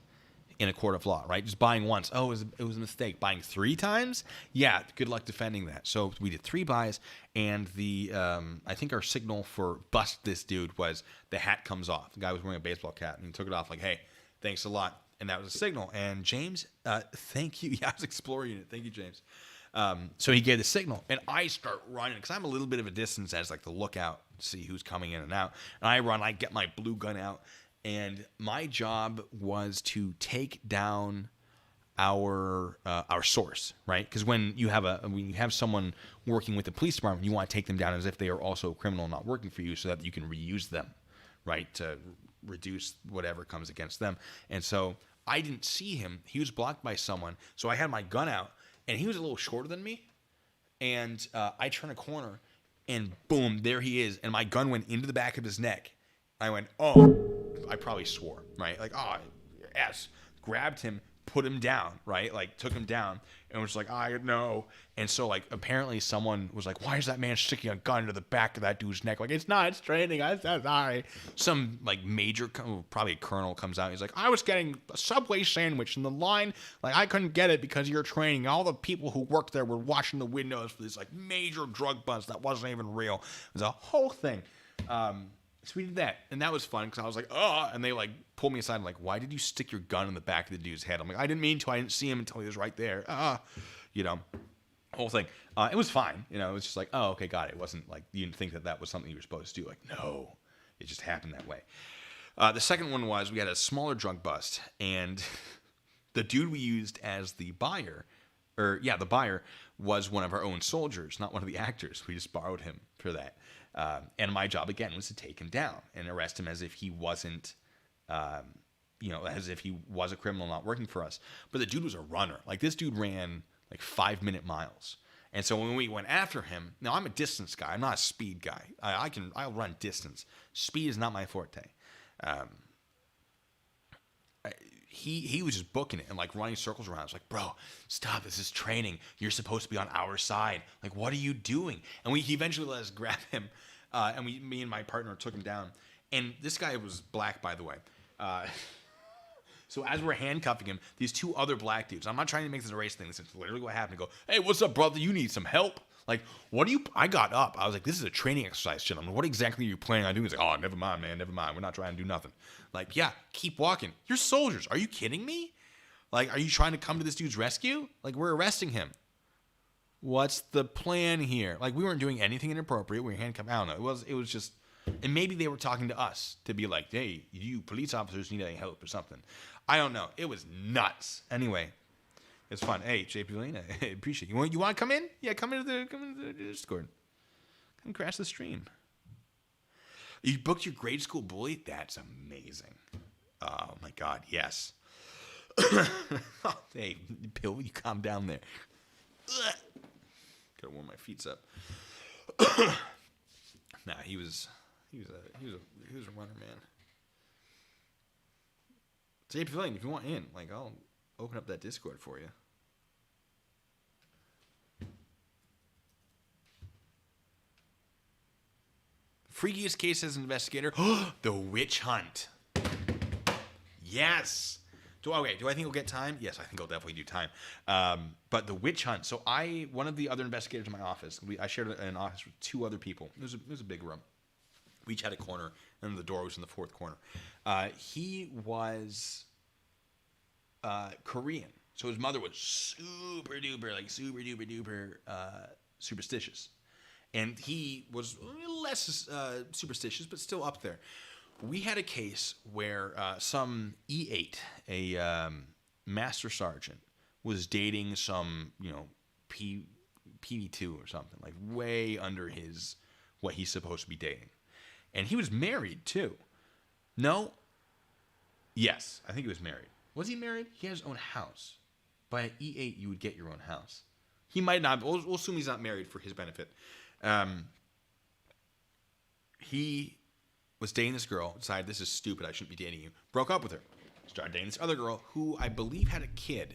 in a court of law, right? Just buying once, oh, it was a mistake. Buying 3 times, yeah, good luck defending that. So we did 3 buys, and the I think our signal for bust this dude was the hat comes off. The guy was wearing a baseball cap, and he took it off like, hey, thanks a lot, and that was a signal. And James, thank you. Yeah, I was exploring it. Thank you, James. So he gave the signal, and I start running because I'm a little bit of a distance as like the lookout, see who's coming in and out. And I run, I get my blue gun out. And my job was to take down our source, right? Because when you have someone working with the police department, you want to take them down as if they are also a criminal not working for you, so that you can reuse them, right, to reduce whatever comes against them. And so I didn't see him; he was blocked by someone. So I had my gun out, and he was a little shorter than me. And I turn a corner, and boom, there he is, and my gun went into the back of his neck. I went, oh. I probably swore, right? Like, oh, yes. Grabbed him, put him down, right? Like, took him down, and was like, I know. And so, like, apparently someone was like, why is that man sticking a gun to the back of that dude's neck? Like, it's not, it's training. I'm sorry. Some, like, major, probably a colonel comes out. He's like, I was getting a Subway sandwich in the line. Like, I couldn't get it because of your training. All the people who worked there were watching the windows for this, like, major drug bust that wasn't even real. It was a whole thing. So we did that, and that was fun because I was like, oh, and they like pulled me aside and like, why did you stick your gun in the back of the dude's head? I'm like, I didn't mean to. I didn't see him until he was right there. Whole thing. It was fine. It was just like, oh, okay, got it. It wasn't like you didn't think that was something you were supposed to do. Like, no, it just happened that way. The second one was we had a smaller drug bust, and the dude we used as the buyer, the buyer was one of our own soldiers, not one of the actors. We just borrowed him for that. And my job, again, was to take him down and arrest him as if he wasn't, as if he was a criminal not working for us. But the dude was a runner. Like, this dude ran, like, 5-minute miles. And so when we went after him, now, I'm a distance guy. I'm not a speed guy. I'll run distance. Speed is not my forte. He was just booking it and, like, running circles around. I was like, bro, stop. This is training. You're supposed to be on our side. Like, what are you doing? And he eventually let us grab him. And me and my partner took him down. And this guy was black, by the way. So as we're handcuffing him, these 2 other black dudes, I'm not trying to make this a race thing. This is literally what happened. Go, hey, what's up, brother? You need some help? Like, I got up. I was like, this is a training exercise, gentlemen. What exactly are you planning on doing? He's like, oh, never mind, man. Never mind. We're not trying to do nothing. Like, yeah, keep walking. You're soldiers. Are you kidding me? Like, are you trying to come to this dude's rescue? Like, we're arresting him. What's the plan here? Like, we weren't doing anything inappropriate. We were handcuffed. I don't know. It was just, and maybe they were talking to us to be like, hey, you police officers need any help or something. I don't know. It was nuts. Anyway, it's fun. Hey, JP Lane, I appreciate it. You want to come in? Yeah, come into the Discord. Come crash the stream. You booked your grade school bully? That's amazing. Oh my God, yes. Hey, Bill, you calm down there. Gotta warm my feet up. Nah, he was a runner, man. JP Pavilion, if you want in, like, I'll open up that Discord for you. Freakiest case as an investigator. The witch hunt. Yes. Do I think we'll get time? Yes, I think I'll definitely do time. But the witch hunt. So one of the other investigators in my office, I shared an office with 2 other people. It was a big room. We each had a corner, and the door was in the 4th corner. He was Korean. So his mother was super duper superstitious. And he was less superstitious, but still up there. We had a case where some E8, a master sergeant, was dating some, PV2 or something, like way under what he's supposed to be dating. And he was married, too. No? Yes, I think he was married. Was he married? He had his own house. By an E8, you would get your own house. He might not. We'll assume he's not married for his benefit. He was dating this girl, decided this is stupid, I shouldn't be dating you, broke up with her, started dating this other girl who I believe had a kid.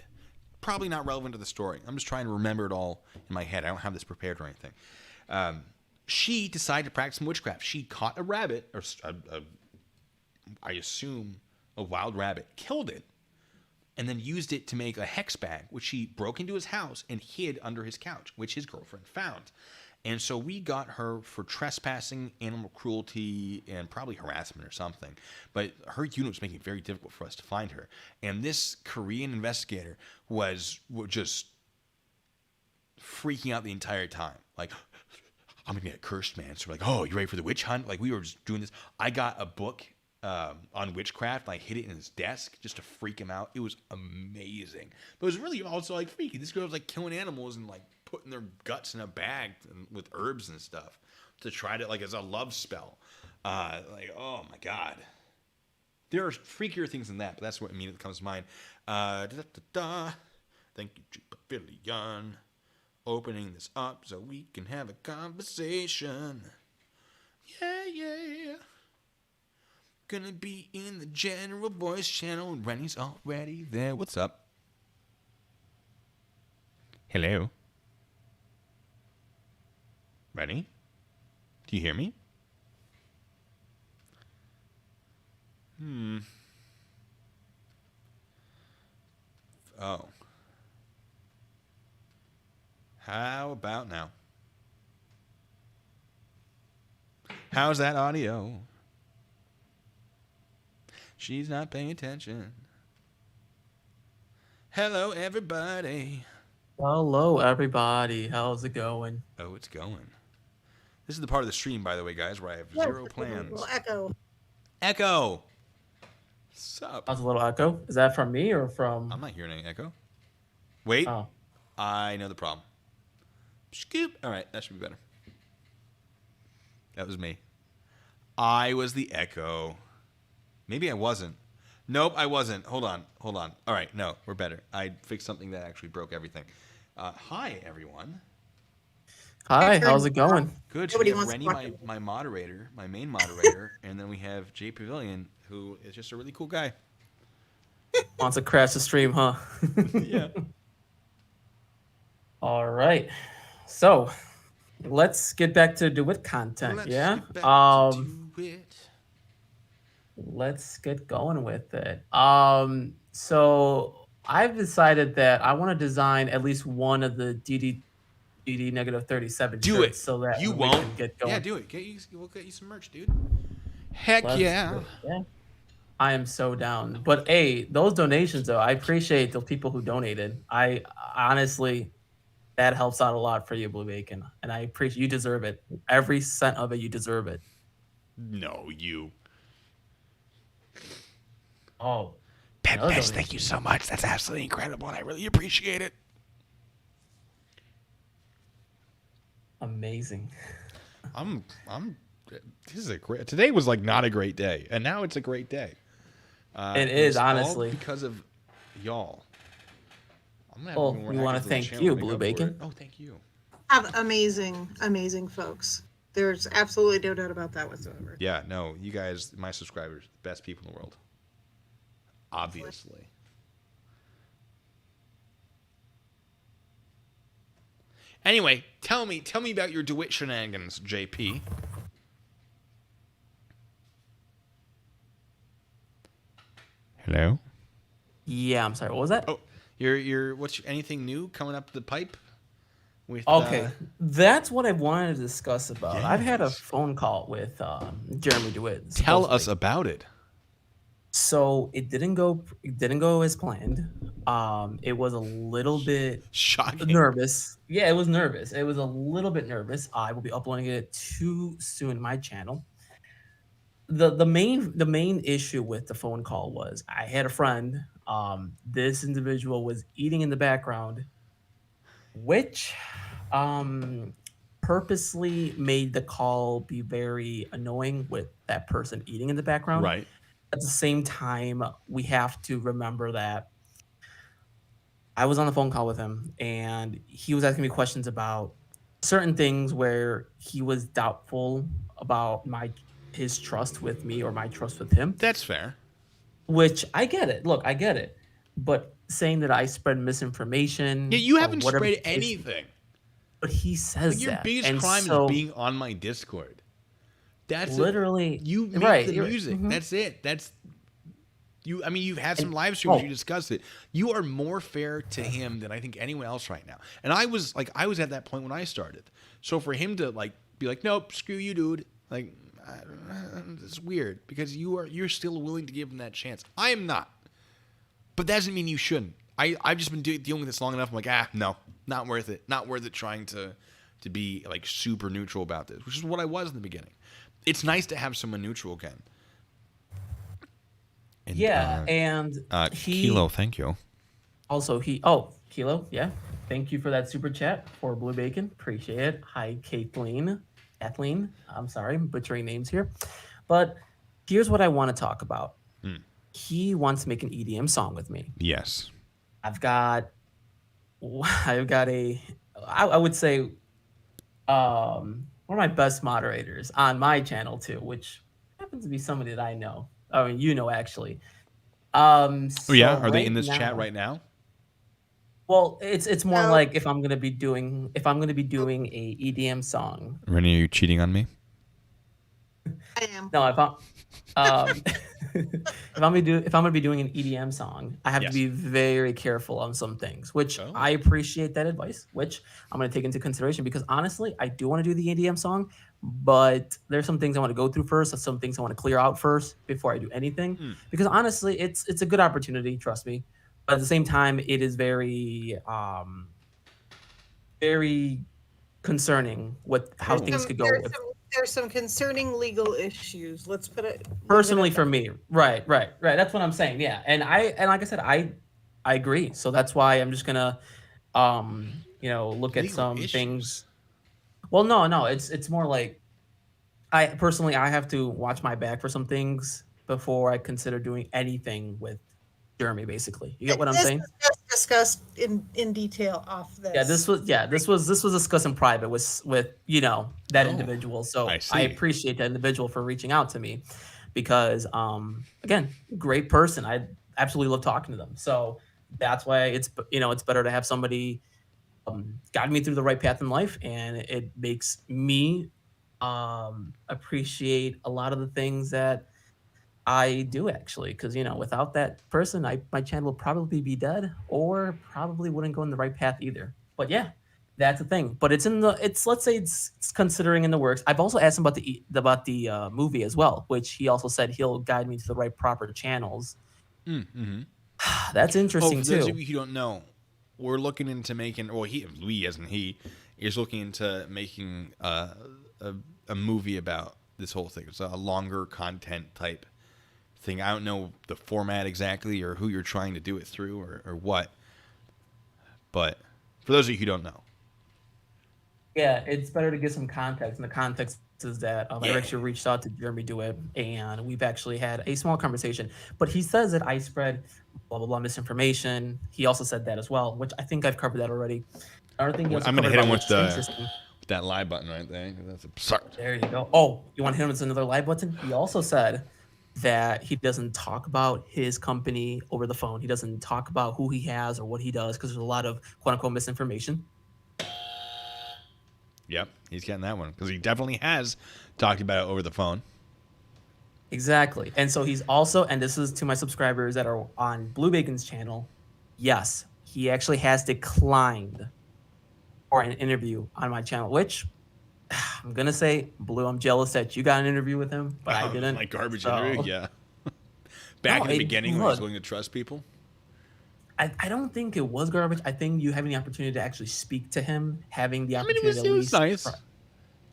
Probably not relevant to the story. I'm just trying to remember it all in my head. I don't have this prepared or anything. she decided to practice some witchcraft. She caught a rabbit, or I assume a wild rabbit, killed it, and then used it to make a hex bag, which she broke into his house and hid under his couch, which his girlfriend found. And so we got her for trespassing, animal cruelty, and probably harassment or something. But her unit was making it very difficult for us to find her. And this Korean investigator was just freaking out the entire time. Like, I'm going to get cursed, man. So we're like, oh, you ready for the witch hunt? Like, we were just doing this. I got a book on witchcraft. I hid it in his desk just to freak him out. It was amazing. But it was really also, like, freaky. This girl was, like, killing animals and, like, putting their guts in a bag with herbs and stuff to try to, like, as a love spell. Like, oh, my God. There are freakier things than that, but that's what immediately comes to mind. Thank you, Pavilion. Opening this up so we can have a conversation. Yeah. Gonna be in the general voice channel. Rennie's already there. What's up? Hello? Rennie? Do you hear me? Oh. How about now? How's that audio? She's not paying attention. Hello, everybody. Hello, everybody. How's it going? Oh, it's going. This is the part of the stream, by the way, guys, where I have zero plans. Little echo. Echo! What's up? How's a little echo? Is that from me or from... I'm not hearing any echo. Wait. Oh. I know the problem. Scoop. All right, that should be better. That was me. I was the echo. Maybe I wasn't. Nope, I wasn't. Hold on. All right, no, we're better. I fixed something that actually broke everything. Hi, everyone. Hi, how's it going? Good. So we have Rennie, my moderator, my main moderator, and then we have Jay Pavilion, who is just a really cool guy. Wants to crash the stream, huh? Yeah. All right. So, let's get back to Dewitte content, yeah? Let's get going with it. So I've decided that I want to design at least one of the DD -37 Do it. shirts so that You we won't. can get going. Yeah, do it. We'll get you some merch, dude. Heck Let's yeah. do it, yeah. I am so down. But hey, those donations though, I appreciate the people who donated. I honestly, that helps out a lot for you, Blue Bacon, and I appreciate you deserve it. Every cent of it, you deserve it. No, you. Oh, Pet another Best, donation. thank you so much. That's absolutely incredible, and I really appreciate it. Amazing. This is a great. Today was like not a great day, and now it's a great day. It is, all honestly. because of y'all. I'm gonna have Well, more we want actors to on the thank channel you, to make Blue up for Bacon. it. Oh, thank you. Have amazing folks. There's absolutely no doubt about that whatsoever. Yeah, no, you guys, my subscribers, the best people in the world. Obviously. Anyway, tell me about your Dewitte shenanigans, JP. Hello? Yeah, I'm sorry. What was that? Oh, what's anything new coming up the pipe? With Okay, that's what I wanted to discuss about. I've had a Yes. phone call with Jeremy Dewitte. tell us supposedly. about it. So it didn't go as planned. It was a little bit Shocking. nervous. Yeah, it was nervous. It was a little bit nervous. I will be uploading it too soon to my channel. The main issue with the phone call was I had a friend. This individual was eating in the background, which purposely made the call be very annoying with that person eating in the background. Right. At the same time, we have to remember that I was on the phone call with him and he was asking me questions about certain things where he was doubtful about his trust with me or my trust with him. That's fair. Which I get it. Look, I get it. But saying that I spread misinformation. Yeah, you or haven't whatever sprayed the case- anything. But he says Like, your that. biggest And crime so is being on my Discord. That's literally you make right. the music. Mhm. That's it. That's you. I mean, you've had some And- live streams. oh. You discussed it. You are more fair to him than I think anyone else right now. And I was at that point when I started. So for him to like be like, nope, screw you, dude. Like, it's weird because you're still willing to give him that chance. I am not. But that doesn't mean you shouldn't. I've just been dealing with this long enough. I'm like, no, not worth it. Not worth it trying to be like super neutral about this, which is what I was in the beginning. It's nice to have someone neutral again. And, yeah, and Kilo, thank you. Also, Kilo, yeah. Thank you for that super chat for Blue Bacon. Appreciate it. Hi, Kathleen. I'm sorry, I'm butchering names here. But here's what I want to talk about. He wants to make an EDM song with me. Yes. I've got I would say one of my best moderators on my channel too, which happens to be somebody that I know. I mean, you know, actually. Oh yeah, So are they in right this chat now- right now? Well, it's more No. like if I'm gonna be doing a EDM song. Rennie, are you cheating on me? I am. No, if I'm if I'm gonna be doing an EDM song, I have Yes. to be very careful on some things, which Oh. I appreciate that advice, which I'm gonna take into consideration because honestly, I do want to do the EDM song, but there's some things I want to go through first, and some things I want to clear out first before I do anything. Because honestly, it's a good opportunity, trust me. But at the same time, it is very very concerning with how things could go with There's some concerning legal issues. Let's put it personally for me. Right. That's what I'm saying. Yeah. And like I said, I agree. So that's why I'm just gonna look at Legal some issues? things. Well, no, it's more like I have to watch my back for some things before I consider doing anything with Jeremy, basically. You get what I'm saying? This was just discussed in detail off this. This was discussed in private with that individual. So I see. I appreciate that individual for reaching out to me because again, great person. I absolutely love talking to them. So that's why it's better to have somebody guide me through the right path in life, and it makes me appreciate a lot of the things that I do actually, because without that person, my channel would probably be dead, or probably wouldn't go in the right path either. But yeah, that's the thing. But let's say it's considering in the works. I've also asked him about the movie as well, which he also said he'll guide me to the right proper channels. Mm-hmm. That's interesting for those too. of you who don't know, we're looking into making, well, we as in he is looking into making a movie about this whole thing. It's a longer content type thing. I don't know the format exactly or who you're trying to do it through or what, but for those of you who don't know, Yeah, it's better to get some context. And the context is that I actually reached out to Jeremy Dewitt, and we've actually had a small conversation. But he says that I spread blah, blah, blah misinformation. He also said that as well, which I think I've covered that already. Another thing I'm going to hit him with that live button right there. That's absurd. There you go. Oh, you want to hit him with another live button? He also said that he doesn't talk about his company over the phone. He doesn't talk about who he has or what he does because there's a lot of quote unquote misinformation. Yep, he's getting that one because he definitely has talked about it over the phone. Exactly. And so he's also, and this is to my subscribers that are on Blue Bacon's channel, yes, he actually has declined for an interview on my channel, which I'm going to say, Blue, I'm jealous that you got an interview with him, but I didn't. Like garbage So- interview, yeah. Back in the beginning when he was look, willing to trust people. I don't think it was garbage. I think you having the opportunity to actually speak to him, having the I mean, opportunity it was to at nice. least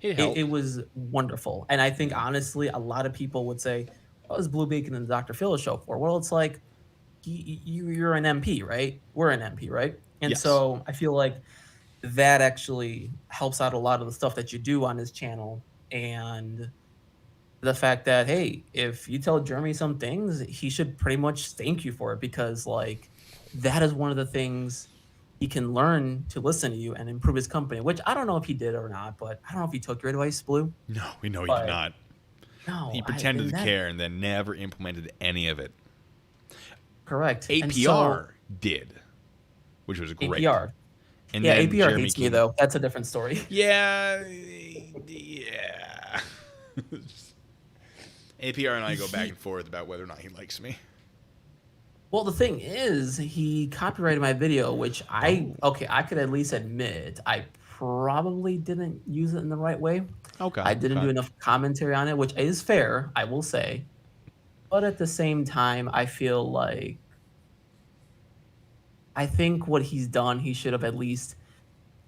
It helped. it was wonderful. And I think honestly, a lot of people would say, "What was Blue Bacon and the Dr. Phil show for?" Well, it's like you're an MP, right? We're an MP, right? And Yes. so I feel like that actually helps out a lot of the stuff that you do on his channel, and the fact that hey, if you tell Jeremy some things, he should pretty much thank you for it because like that is one of the things he can learn to listen to you and improve his company, which I don't know if he did or not, but I don't know if he took your advice, Blue. No, we know he But- did not. No, He pretended to care and then never implemented any of it. Correct. And APR did, which was great. APR. And Yeah, then APR Jeremy hates me came- though. That's a different story. Yeah. APR and I go back and forth about whether or not he likes me. Well, the thing is, he copyrighted my video, which I could at least admit I probably didn't use it in the right way. Okay. I didn't do enough commentary on it, which is fair, I will say. But at the same time, I feel like I think what he's done, he should have at least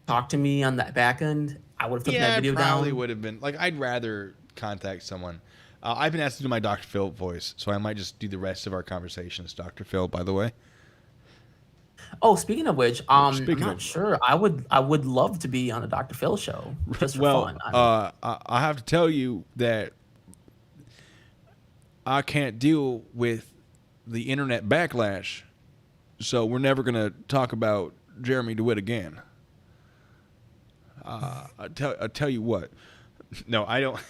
talked to me on that back end. I would have taken that video probably down. would have been like I'd rather contact someone. I've been asked to do my Dr. Phil voice, so I might just do the rest of our conversations, Dr. Phil. By the way. Oh, speaking of which, I'm Speaking not of- sure. I would love to be on a Dr. Phil show just for fun. I have to tell you that I can't deal with the internet backlash, so we're never gonna talk about Jeremy Dewitt again. I tell you what. No, I don't.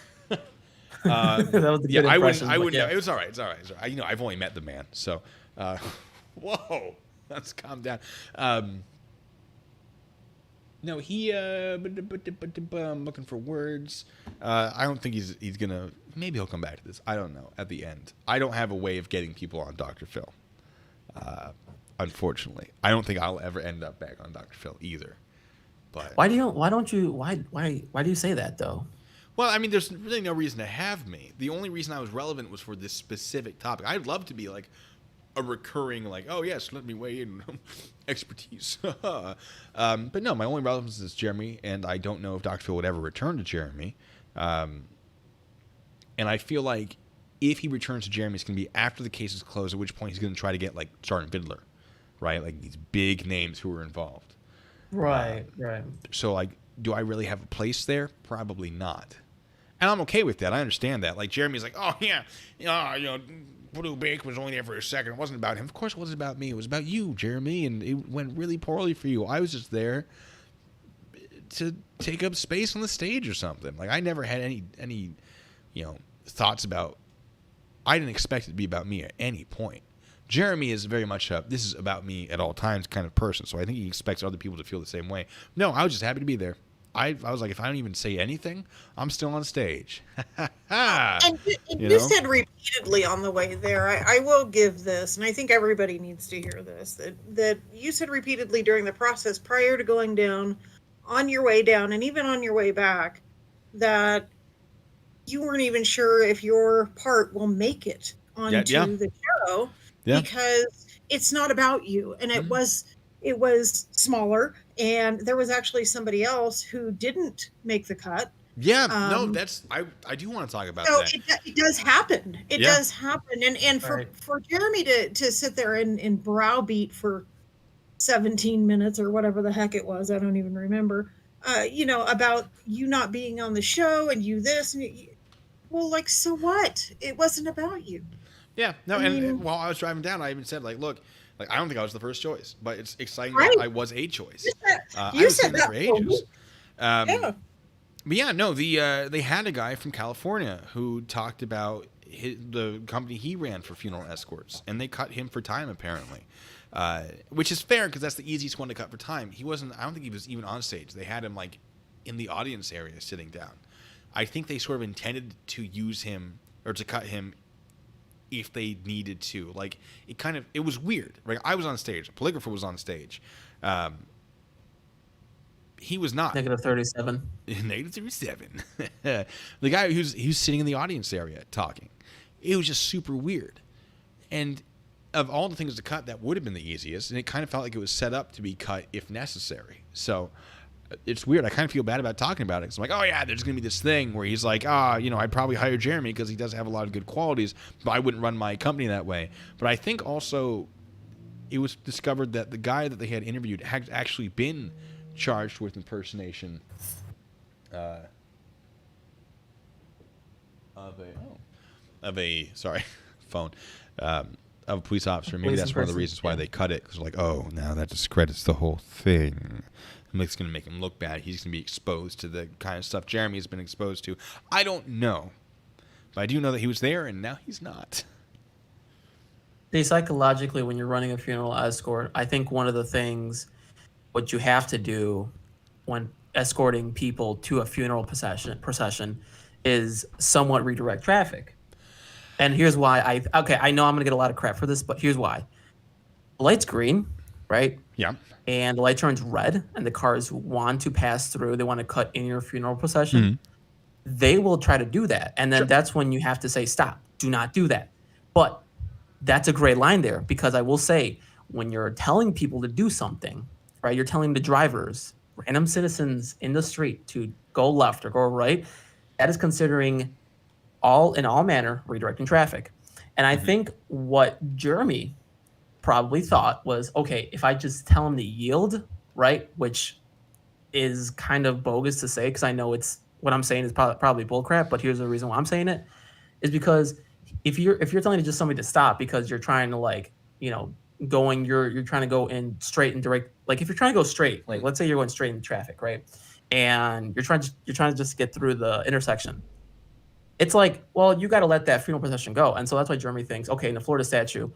that was a good I impression. wouldn't. but yeah. It was all right. It's all right. I've only met the man, so. Whoa, let's calm down. No, he. I'm looking for words. I don't think he's gonna. Maybe he'll come back to this. I don't know. At the end, I don't have a way of getting people on Dr. Phil. Unfortunately, I don't think I'll ever end up back on Dr. Phil either. But Why do you say that though? well, I mean, there's really no reason to have me. The only reason I was relevant was for this specific topic. I'd love to be like a recurring, like, oh yes, let me weigh in expertise. But no, my only relevance is Jeremy, and I don't know if Dr. Phil would ever return to Jeremy. And I feel like if he returns to Jeremy, it's going to be after the case is closed, at which point he's going to try to get like Sergeant Fiddler, right? Like these big names who are involved. Right. So, like, do I really have a place there? Probably not. And I'm okay with that. I understand that. Like, Jeremy's like, oh, yeah, Blue Bake was only there for a second. It wasn't about him. Of course it wasn't about me. It was about you, Jeremy, and it went really poorly for you. I was just there to take up space on the stage or something. Like, I never had any thoughts about... I didn't expect it to be about me at any point. Jeremy is very much this is about me at all times kind of person, so I think he expects other people to feel the same way. No, I was just happy to be there. I was like, if I don't even say anything, I'm still on stage. And you said repeatedly on the way there, I will give this, and I think everybody needs to hear this, that you said repeatedly during the process prior to going down, on your way down, and even on your way back, that you weren't even sure if your part will make it onto the show. Yeah. Because it's not about you, and it was smaller, and there was actually somebody else who didn't make the cut. Yeah, no, that's I do want to talk about So that. it does happen. It Yeah. does happen, and for Jeremy to sit there and browbeat for 17 minutes or whatever the heck it was, I don't even remember. About you not being on the show and you this and well, like, so what? It wasn't about you. Yeah, no, I and mean- while I was driving down, I even said, like, look, like, I don't think I was the first choice, but it's exciting Right. that I was a choice. I You was said sitting there for that for a ages. week. Yeah. But yeah, no, they had a guy from California who talked about the company he ran for funeral escorts, and they cut him for time apparently, which is fair because that's the easiest one to cut for time. He wasn't. I don't think he was even on stage. They had him like in the audience area sitting down. I think they sort of intended to use him or to cut him if they needed to. Like it was weird. Right? I was on stage. Polygrapher was on stage. He was not. -37. -37. The guy he was sitting in the audience area talking. It was just super weird. And of all the things to cut, that would have been the easiest. And it kind of felt like it was set up to be cut if necessary. So it's weird. I kind of feel bad about talking about it. Because I'm like, oh yeah, there's going to be this thing where he's like, I'd probably hire Jeremy because he does have a lot of good qualities, but I wouldn't run my company that way. But I think also it was discovered that the guy that they had interviewed had actually been charged with impersonation of a police officer. Maybe Police that's one of the impersonation, reasons why yeah. they cut it, because like, oh, now that discredits the whole thing. It's going to make him look bad. He's going to be exposed to the kind of stuff Jeremy's been exposed to. I don't know, but I do know that he was there, and now he's not. Psychologically, when you're running a funeral escort, I think one of the things, what you have to do when escorting people to a funeral procession is somewhat redirect traffic. And here's why I know I'm gonna get a lot of crap for this, but here's why. The light's green, right? Yeah. And the light turns red, and the cars want to pass through. They want to cut in your funeral procession. They will try to do that, and then that's when you have to say, "Stop! Do not do that." But that's a great line there, because I will say, when you're telling people to do something, right? You're telling the drivers, random citizens in the street, to go left or go right. That is considering in all manner redirecting traffic. And I think what Jeremy probably thought was, okay, if I just tell him to yield, right, which is kind of bogus to say, because I know it's what I'm saying is probably bullcrap, but here's the reason why I'm saying it, is because if you're telling just somebody to stop because you're trying to, like, you know, you're trying to go in straight and direct, like if you're trying to go straight, like let's say you're going straight in traffic, right, and you're trying to just get through the intersection. It's like, well, you got to let that funeral procession go. And so that's why Jeremy thinks, okay, in the Florida statute,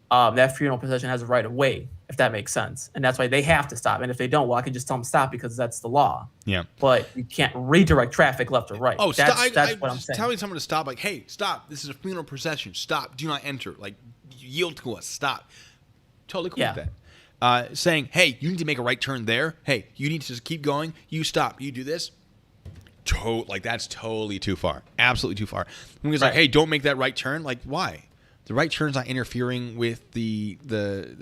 that funeral procession has a right of way, if that makes sense. And that's why they have to stop. And if they don't, well, I can just tell them stop because that's the law. Yeah. But you can't redirect traffic left or right. Oh, that's what I'm saying. Telling someone to stop, like, hey, stop. This is a funeral procession. Stop. Do not enter. Like, yield to us. Stop. Totally cool with that. Saying, hey, you need to make a right turn there. Hey, you need to just keep going. You stop. You do this. Like, that's totally too far. Absolutely too far. When he's like, hey, don't make that right turn. Like, why? The right turn's not interfering with the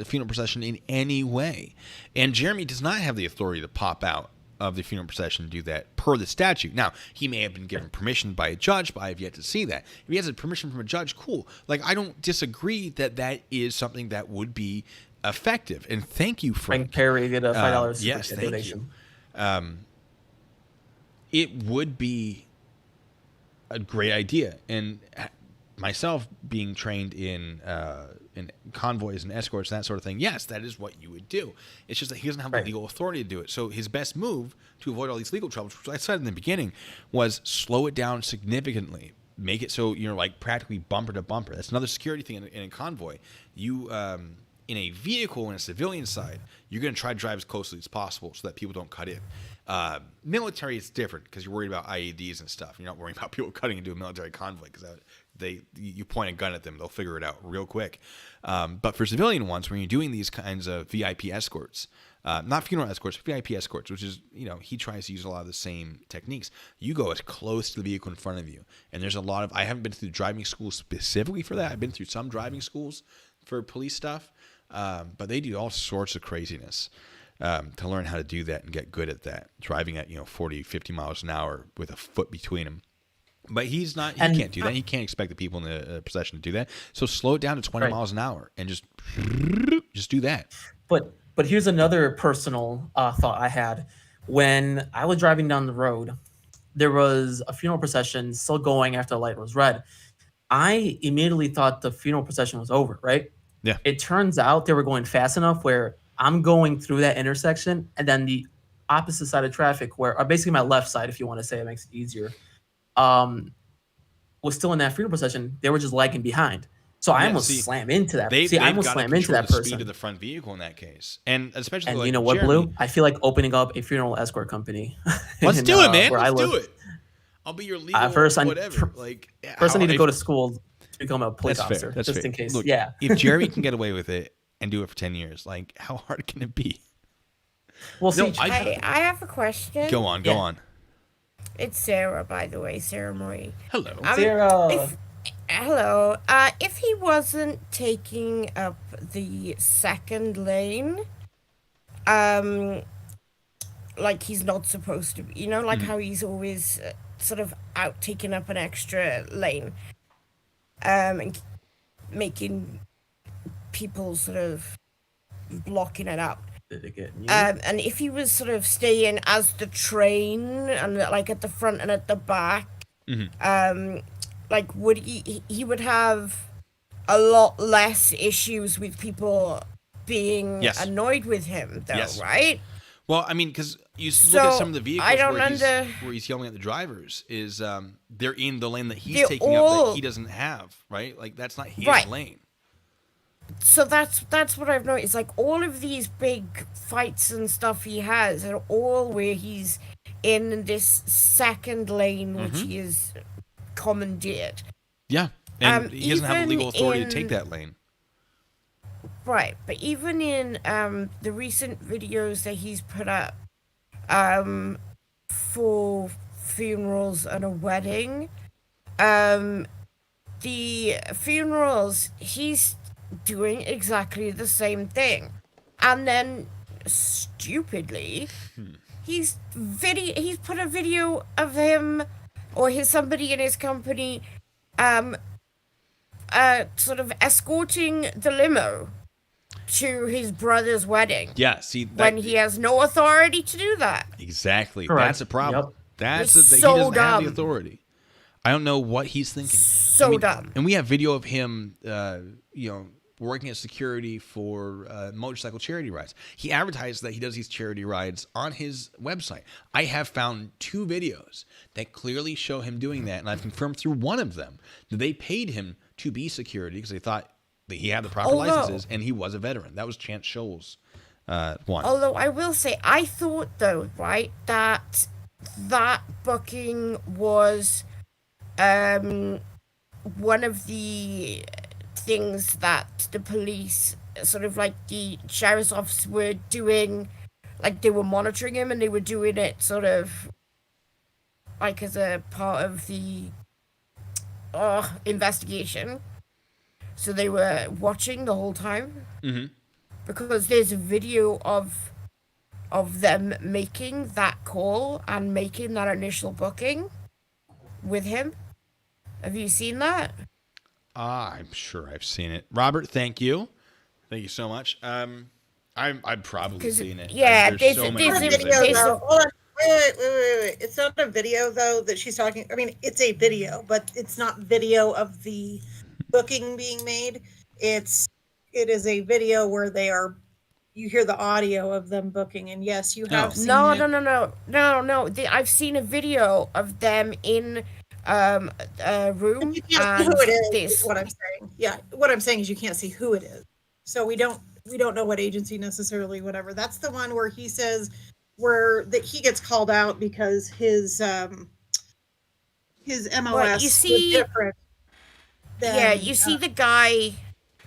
funeral procession in any way. And Jeremy does not have the authority to pop out of the funeral procession and do that per the statute. Now, he may have been given permission by a judge, but I have yet to see that. If he has a permission from a judge, cool. Like, I don't disagree that is something that would be effective. And thank you, Frank. Perry get a $5 yes, thank donation. You. It would be a great idea. And myself being trained in convoys and escorts and that sort of thing, yes, that is what you would do. It's just that he doesn't have the legal authority to do it. So his best move to avoid all these legal troubles, which I said in the beginning, was slow it down significantly. Make it so you're like practically bumper to bumper. That's another security thing in a convoy. You in a vehicle, in a civilian side, you're going to try to drive as closely as possible so that people don't cut in. Military is different because you're worried about IEDs and stuff. You're not worrying about people cutting into a military convoy because you point a gun at them, they'll figure it out real quick. But for civilian ones, when you're doing these kinds of VIP escorts, not funeral escorts, but VIP escorts, which is, he tries to use a lot of the same techniques. You go as close to the vehicle in front of you. And there's a lot of, I haven't been through driving schools specifically for that. I've been through some driving schools for police stuff. But they do all sorts of craziness to learn how to do that and get good at that. Driving at 40, 50 miles an hour with a foot between them. But he can't do that. He can't expect the people in the procession to do that. So slow it down to 20 miles an hour and just do that. But here's another personal thought I had. When I was driving down the road, there was a funeral procession still going after the light was red. I immediately thought the funeral procession was over, right? Yeah. It turns out they were going fast enough where I'm going through that intersection, and then the opposite side of traffic, or basically my left side, if you want to say it makes it easier, was still in that funeral procession. They were just lagging behind. So I almost slam into that. I almost slam into that person. Speed of the front vehicle in that case, and especially. And you know what, Jeremy, Blue? I feel like opening up a funeral escort company. Let's do it, man. Let's do it. I'll be your legal whatever. First, I need to go to school to become a police officer, That's just fair. in case. Look, yeah. If Jeremy can get away with it and do it for 10 years, like, how hard can it be? Well, see, I have a question. Go on. It's Sarah, by the way, Sarah Marie. Hello. Sarah. Hello. If he wasn't taking up the second lane, like he's not supposed to be, like how he's always sort of out taking up an extra lane, and making people sort of blocking it out. And if he was sort of staying as the train and like at the front and at the back, like would he would have a lot less issues with people being annoyed with him, though, right? Well, I mean, because you look at some of the vehicles where he's yelling at the drivers, is they're in the lane that he's taking up that he doesn't have, right? Like, that's not his lane. so that's what I've noticed. Like all of these big fights and stuff he has are all where he's in this second lane, which he is commandeered. Yeah, and he doesn't have the legal authority to take in- that lane. Right, but even in the recent videos that he's put up for funerals and a wedding, the funerals, he's doing exactly the same thing. And then, stupidly, he's put a video of him or somebody in his company sort of escorting the limo to his brother's wedding. Yeah, see, when he has no authority to do that. Exactly. Correct. That's a problem. Yep. That's It's he so doesn't have the dumb. authority. I don't know what he's thinking. So dumb. And we have video of him, working as security for motorcycle charity rides. He advertised that he does these charity rides on his website. I have found 2 videos that clearly show him doing that, and I've confirmed through one of them that they paid him to be security because they thought that he had the proper licenses and he was a veteran. That was Chance Scholl's one. Although I will say, I thought though, right, that booking was one of the things that the police, sort of like the sheriff's office, were doing. Like they were monitoring him and they were doing it sort of like as a part of the investigation. So they were watching the whole time. Mm-hmm. Because there's a video of them making that call and making that initial booking with him. Have you seen that? I'm sure I've seen it. Robert, thank you. Thank you so much. I've probably seen it. Yeah, There's so there's many a videos video, there. though. Hold on. Wait. It's not a video, though, that she's talking. I mean, it's a video, but it's not video of the booking being made. It is a video where you hear the audio of them booking, and yes, you have seen No. I've seen a video of them in a room. You can't see who it is what I'm saying. Yeah, what I'm saying is you can't see who it is. So we don't know what agency necessarily, whatever. That's the one where he says that he gets called out because his MOS you see, was different. You see the guy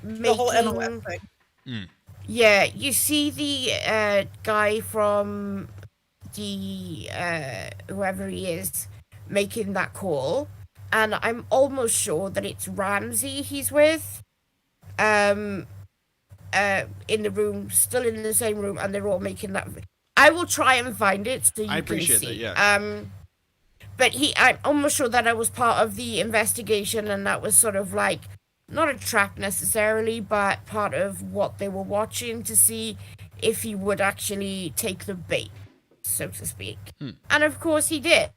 making the whole MOS thing. Yeah, you see the guy from the whoever he is making that call, and I'm almost sure that it's Ramsey he's with. In the room, still in the same room, and they're all making that. I will try and find it so you can see. I appreciate that, yeah. But I'm almost sure that I was part of the investigation, and that was sort of like not a trap necessarily, but part of what they were watching to see if he would actually take the bait, so to speak. And of course he did.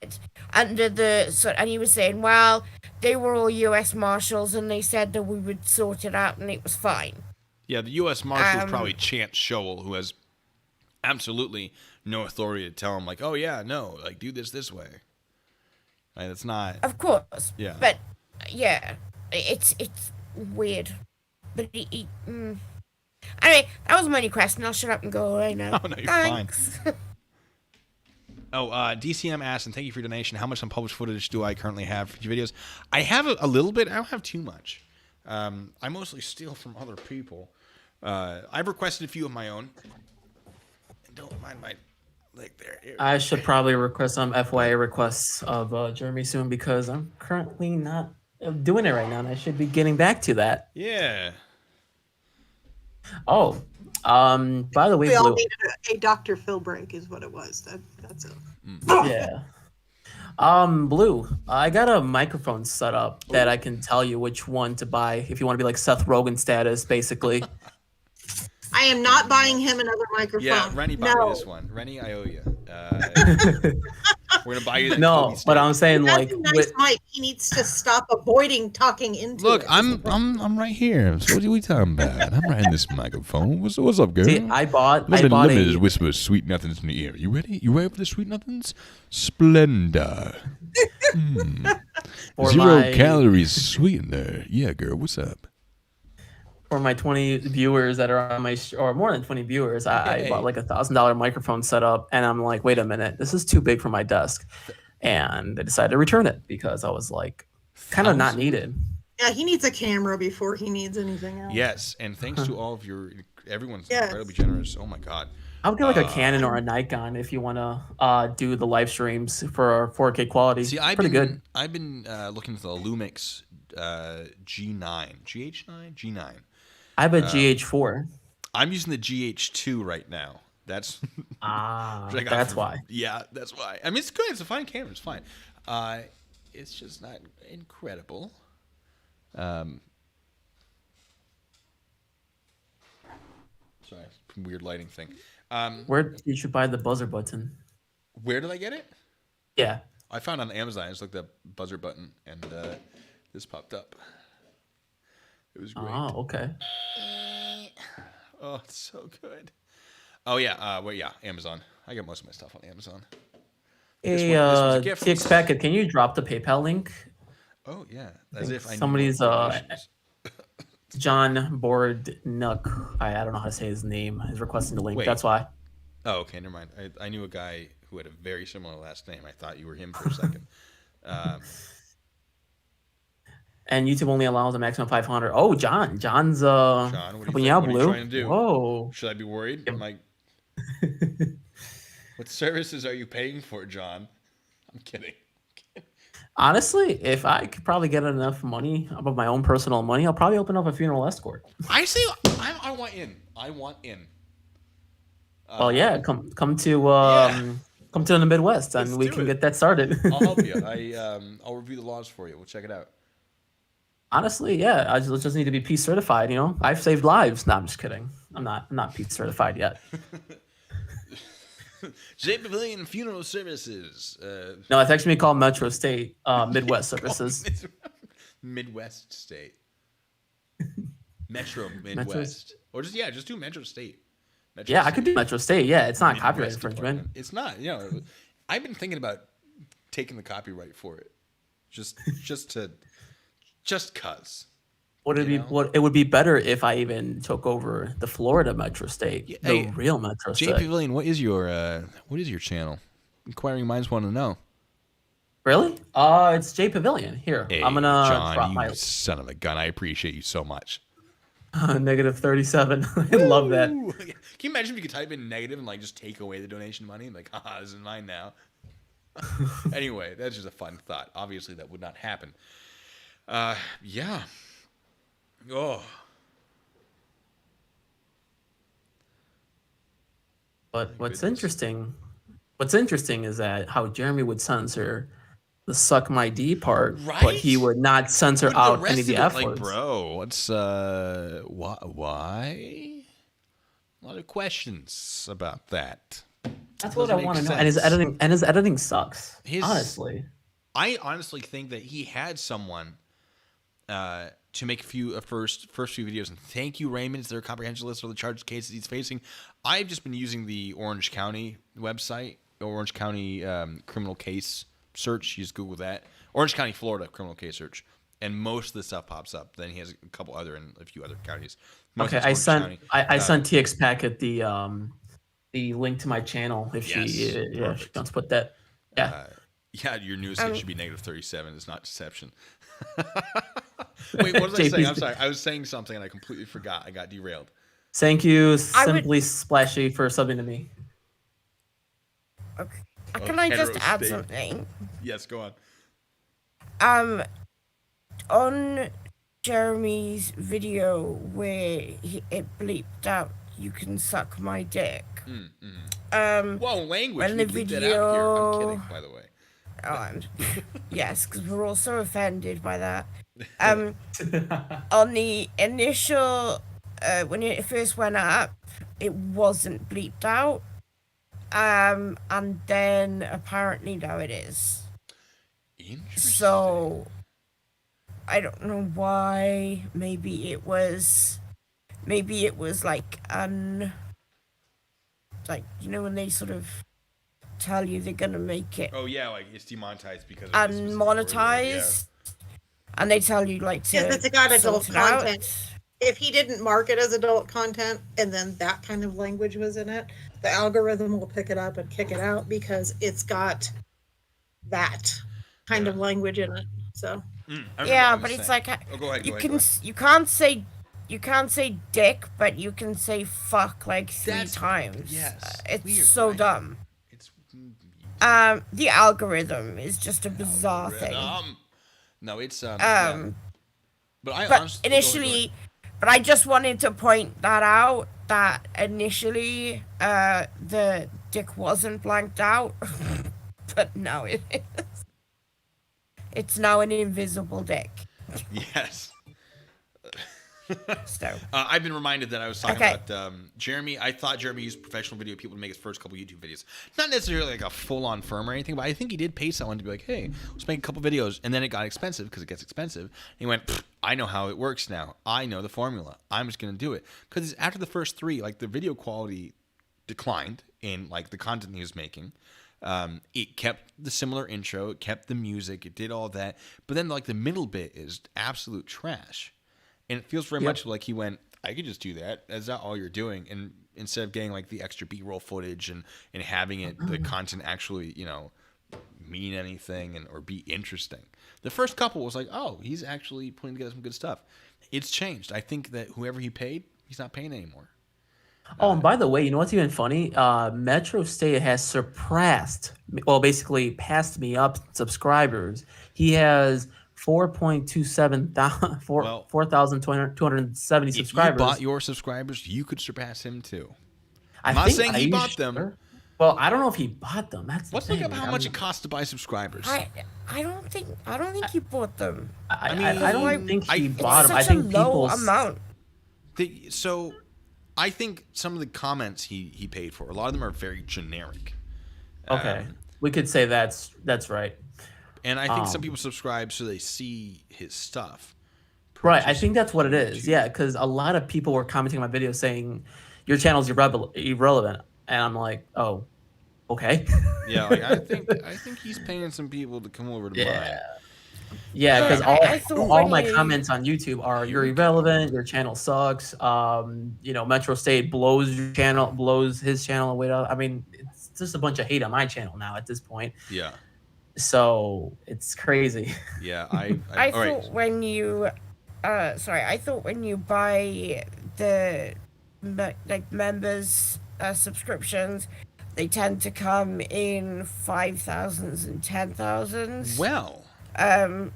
And he was saying, well, they were all U.S. Marshals, and they said that we would sort it out, and it was fine. Yeah, the U.S. Marshal is probably Chance Scholl, who has absolutely no authority to tell him, like, oh, yeah, no, like, do this way. Like, that's not... Of course. Yeah. But, yeah, it's weird. But Anyway, that was my only question. I'll shut up and go away now. Oh, no, you're Thanks. fine. DCM asked, and thank you for your donation, how much unpublished footage do I currently have for your videos? I have a little bit. I don't have too much. I mostly steal from other people. I've requested a few of my own. And don't mind my leg there. I should probably request some FYI requests of Jeremy soon because I'm currently not doing it right now, and I should be getting back to that. Yeah. Oh, by the way, We all Blue. needed a Dr. Phil break, is what it was. That's it. Yeah. Blue, I got a microphone set up that I can tell you which one to buy if you want to be like Seth Rogen status, basically. I am not buying him another microphone. Yeah, Rennie bought me No. this one. Rennie, I owe you. We're gonna buy you that. No, Kobe but stick. I'm saying That's like a nice mic. He needs to stop avoiding talking into Look, it. I'm right here. So what are we talking about? I'm right in this microphone. What's up, girl? see, I bought Limited a whisper of sweet nothings in the ear. You ready? You ready for the sweet nothings? Splenda. for 0 my- calories sweetener. Yeah, girl. What's up? for my 20 viewers that are on my or more than 20 viewers, I bought like $1,000 microphone setup, and I'm like, wait a minute, this is too big for my desk, and I decided to return it because I was like, kind of not needed. Yeah, he needs a camera before he needs anything else. Yes, and thanks to all of everyone's incredibly generous. Oh my God. I would get like a Canon or a Nikon if you want to do the live streams for 4K quality. See, I've been looking at the Lumix GH9. I have a GH4. I'm using the GH2 right now. That's that's why. Yeah, that's why. I mean, it's good. It's a fine camera. It's fine. It's just not incredible. Sorry, weird lighting thing. Where you should buy the buzzer button? Where did I get it? Yeah, I found it on Amazon. I just looked up buzzer button, and this popped up. It was great. Oh, okay. Oh, it's so good. Oh yeah, Amazon. I get most of my stuff on Amazon. Hey, TX Packet, can you drop the PayPal link? Oh yeah, as if I somebody's John Bordnuk. I don't know how to say his name. Is requesting the link. Wait. That's why. Oh, okay, never mind. I knew a guy who had a very similar last name. I thought you were him for a second. And YouTube only allows a maximum 500. Oh, John's John, what are you trying to do? Whoa. Should I be worried? What services are you paying for, John? I'm kidding. Honestly, if I could probably get enough money above my own personal money, I'll probably open up a funeral escort. I say I want in. I want in. Well, yeah, come to the Midwest, and we can get that started. I'll help you. I'll review the laws for you. We'll check it out. Honestly, yeah, I just need to be peace certified. You know, I've saved lives. No, I'm just kidding. I'm not peace certified yet. J Pavilion Funeral Services. No, it's actually called Metro State Midwest Services. Midwest State. Metro Midwest. Or just do Metro State. Metro State. I could do Metro State. Yeah, it's not copyright infringement. Department. It's not. You know, I've been thinking about taking the copyright for it, just cause. It would be better if I even took over the Florida Metro State, real Metro State. J Pavilion, what is your channel? Inquiring minds want to know. Really? It's J Pavilion. Here, hey, I'm gonna John, drop you my son of a gun. I appreciate you so much. -37. I love that. Can you imagine if you could type in negative and just take away the donation money? Like, haha, this is mine now. Anyway, that's just a fun thought. Obviously, that would not happen. Yeah. Oh. But what's interesting is that how Jeremy would censor the suck my D part, right? But he would not censor out any of the F words. Like, bro, what's why? A lot of questions about that. That's what I want to know. And his editing sucks. Honestly, I honestly think that he had someone to make first few videos, and thank you, Raymond. It's their comprehensive list of the charges cases he's facing. I've just been using the Orange County website, Orange County criminal case search. You just Google that, Orange County, Florida criminal case search, and most of the stuff pops up. Then he has a couple other and a few other counties. Okay, I sent TX Packet the link to my channel if she wants to put that. Yeah. Yeah, your news should be -37. It's not deception. Wait, what was I saying? I'm sorry. I was saying something and I completely forgot. I got derailed. Thank you, Simply Splashy, for subbing to me. Okay. Can I just add something? Yes, go on. On Jeremy's video where it bleeped out, "You can suck my dick." Whoa, language. When the video... that out here. I'm kidding, by the way. Yes, because we're all so offended by that. On the initial, when it first went up, it wasn't bleeped out. And then apparently now it is. Interesting. So I don't know why. Maybe it was like when they sort of tell you they're gonna make it. Oh yeah, like it's demonetized because of unmonetized, and they tell you like to it's got adult content. if he didn't mark it as adult content and then that kind of language was in it, the algorithm will pick it up and kick it out because it's got that kind of language in it. So Yeah, but it's like Oh, go ahead. you Go can ahead. you can't say dick, but you can say fuck like 3 times. Yes. It's weird, so right? dumb. It's The algorithm is just a bizarre thing. No, it's But honestly, initially, but I just wanted to point that out that initially the dick wasn't blanked out, but now it is. It's now an invisible dick. Yes. So I've been reminded that I was talking Okay. about Jeremy. I thought Jeremy used professional video people to make his first couple YouTube videos. Not necessarily like a full-on firm or anything, but I think he did pay someone to be like, hey, let's make a couple videos. And then it got expensive because it gets expensive. And he went, I know how it works now. I know the formula. I'm just going to do it. Because after the first 3, like the video quality declined in like the content he was making. It kept the similar intro. It kept the music. It did all that. But then like the middle bit is absolute trash. And it feels very much like he went, I could just do that. That's not all you're doing. And instead of getting like the extra B-roll footage and having it, the content actually, you know, mean anything or be interesting. The first couple was like, oh, he's actually putting together some good stuff. It's changed. I think that whoever he paid, he's not paying anymore. Oh, and by the way, you know what's even funny? Metro State has basically passed me up subscribers. He has 4,270 If subscribers. you bought your subscribers, you could surpass him too. I'm not saying he bought them. Well, I don't know if he bought them. Let's look up how much it costs to buy subscribers. I don't think he bought them. I don't think he bought them. Such I think a low people's amount. So I think some of the comments he paid for, a lot of them are very generic. Okay, we could say that's right. And I think some people subscribe so they see his stuff. Right, I think that's what it is. Yeah, because a lot of people were commenting on my video saying your channel's irrelevant, and I'm like, oh, okay. Yeah, like I think he's paying some people to come over to mine. Yeah, because all when my you- comments on YouTube are you're irrelevant, your channel sucks. Metro State blows his channel away. I mean, it's just a bunch of hate on my channel now at this point. Yeah. So it's crazy. Yeah, I thought when you buy the members subscritions, they tend to come in 5,000s and 10,000s. Well, I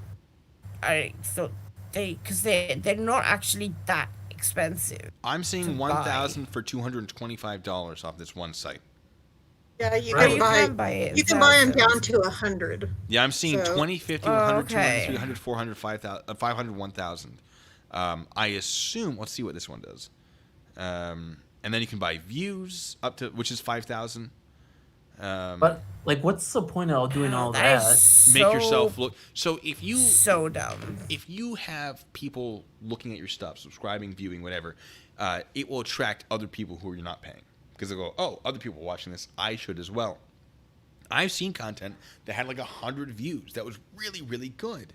thought they're not actually that expensive. I'm seeing 1,000 for $225 off this one site. Yeah, you Right. can buy it. you can buy them down to 100. Yeah, I'm seeing So- 20, 50, 100, okay. 200, 300, 400, 500, 1,000. I assume, let's see what this one does. And then you can buy views up to, which is 5,000. But like, what's the point of doing all That that? is Make yourself look. So if you so dumb. if you have people looking at your stuff, subscribing, viewing, whatever, it will attract other people who you're not paying. Because they'll go, oh, other people watching this, I should as well. I've seen content that had like 100 views that was really, really good.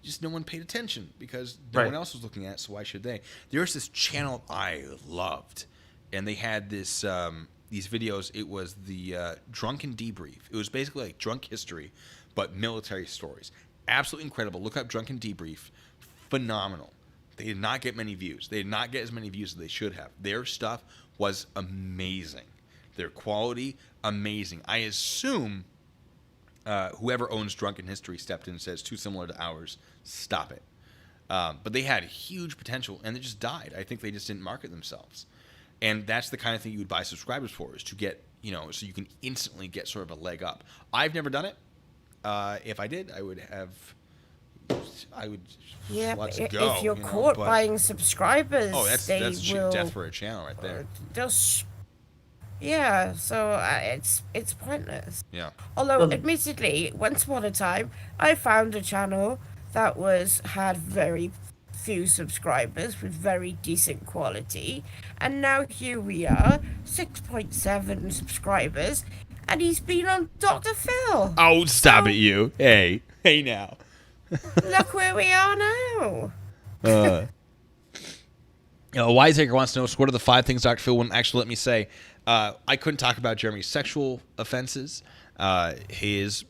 Just no one paid attention because no one else was looking at it, so why should they? There's this channel I loved, and they had this these videos. It was the Drunken Debrief. It was basically like drunk history, but military stories. Absolutely incredible. Look up Drunken Debrief. Phenomenal. They did not get many views. They did not get as many views as they should have. Their stuff was amazing. Their quality, amazing. I assume whoever owns Drunken History stepped in and says, too similar to ours, stop it. But they had huge potential, and they just died. I think they just didn't market themselves. And that's the kind of thing you would buy subscribers for, is to get, so you can instantly get sort of a leg up. I've never done it. If I did, I would. Yeah, let's but go. if you're caught buying subscribers, that's will death for a channel right there. Yeah, so it's pointless. Yeah. Although, admittedly, once upon a time, I found a channel that had very few subscribers with very decent quality, and now here we are, 6.7 subscribers, and he's been on Dr. Phil. Oh, stop it, you! Hey now. Look where we are now. Wisacre wants to know, so what are the 5 things Dr. Phil wouldn't actually let me say? I couldn't talk about Jeremy's sexual offenses, his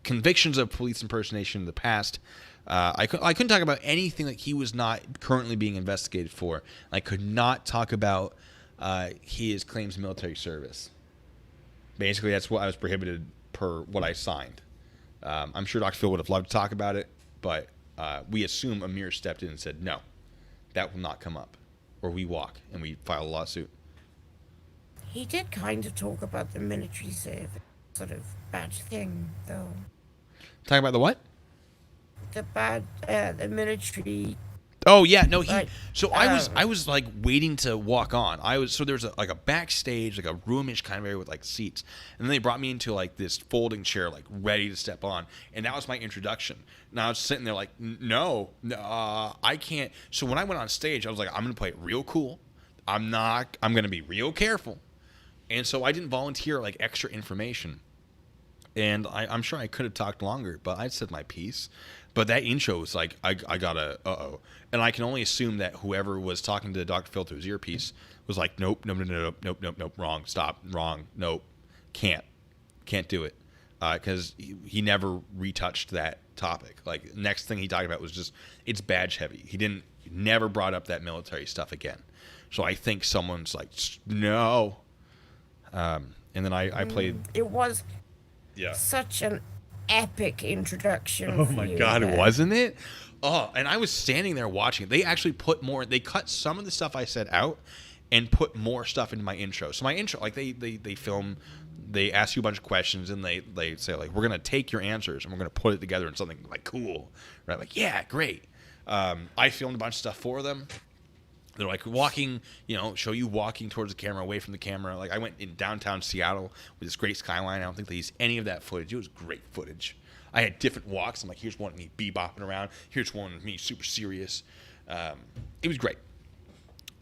convictions of police impersonation in the past. I couldn't talk about anything that he was not currently being investigated for. I could not talk about his claims of military service. Basically, that's what I was prohibited per what I signed. I'm sure Dr. Phil would have loved to talk about it, but we assume Amir stepped in and said, no, that will not come up. Or we walk and we file a lawsuit. He did kind of talk about the military service sort of badge thing, though. Talking about the what? The military. Oh yeah, no. I was like waiting to walk on. There was a backstage, like a roomish kind of area with like seats, and then they brought me into like this folding chair, like ready to step on, and that was my introduction. And I was sitting there like, no, I can't. So when I went on stage, I was like, I'm gonna play it real cool. I'm gonna be real careful, and so I didn't volunteer like extra information. And I'm sure I could have talked longer, but I said my piece. But that intro was like, I got a uh-oh. And I can only assume that whoever was talking to Dr. Phil through his earpiece was like, nope, wrong, stop, wrong, nope, can't do it. Because he never retouched that topic. Like, next thing he talked about was just, it's badge heavy. He never brought up that military stuff again. So I think someone's like, no. And then I played. It was such an epic introduction. Oh my God, wasn't it? Oh, and I was standing there watching it. They actually they cut some of the stuff I said out and put more stuff into my intro. So my intro, like they film, they ask you a bunch of questions and they say like, we're going to take your answers and we're going to put it together in something like cool, right? Like, yeah, great. I filmed a bunch of stuff for them. They're like walking, show you walking towards the camera, away from the camera. Like I went in downtown Seattle with this great skyline. I don't think they used any of that footage. It was great footage. I had different walks. I'm like, here's one of me bebopping around. Here's one of me super serious. It was great.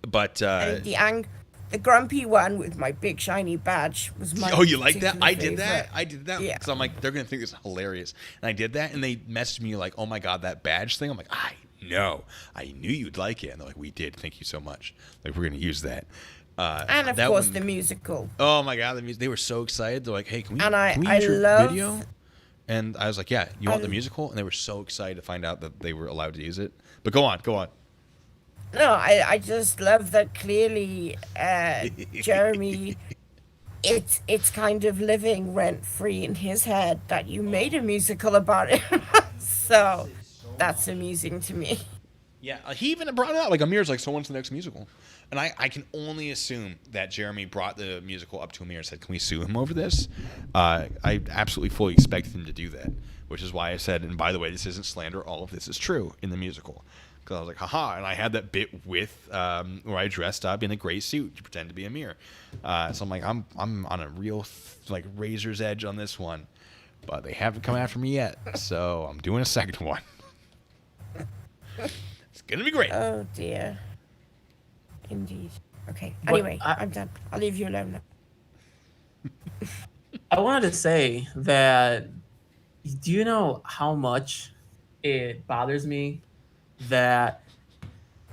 But the grumpy one with my big shiny badge was my. Oh, you like that? I did favorite. that. I did that. Yeah. Because I'm like, they're gonna think it's hilarious, and I did that, and they messaged me like, oh my God, that badge thing. I'm like, I knew you'd like it. And they're like, we did. Thank you so much. Like, we're going to use that. And of course, the musical. Oh my God. They were so excited. They're like, hey, can we I use your love video? And I was like, yeah, you want the musical? And they were so excited to find out that they were allowed to use it. But go on. No, I just love that clearly, Jeremy, it's kind of living rent-free in his head that you made a musical about it. So that's amusing to me. Yeah, he even brought it out. Like, Amir's like, so when's the next musical? And I can only assume that Jeremy brought the musical up to Amir and said, can we sue him over this? I absolutely fully expected him to do that, which is why I said, and by the way, this isn't slander. All of this is true in the musical. Because I was like, haha. And I had that bit with where I dressed up in a gray suit to pretend to be Amir. So I'm like, I'm on a real like razor's edge on this one. But they haven't come after me yet. So I'm doing a second one. It's going to be great. Oh, dear. Indeed. Okay. Anyway, I'm done. I'll leave you alone now. I wanted to say that, do you know how much it bothers me that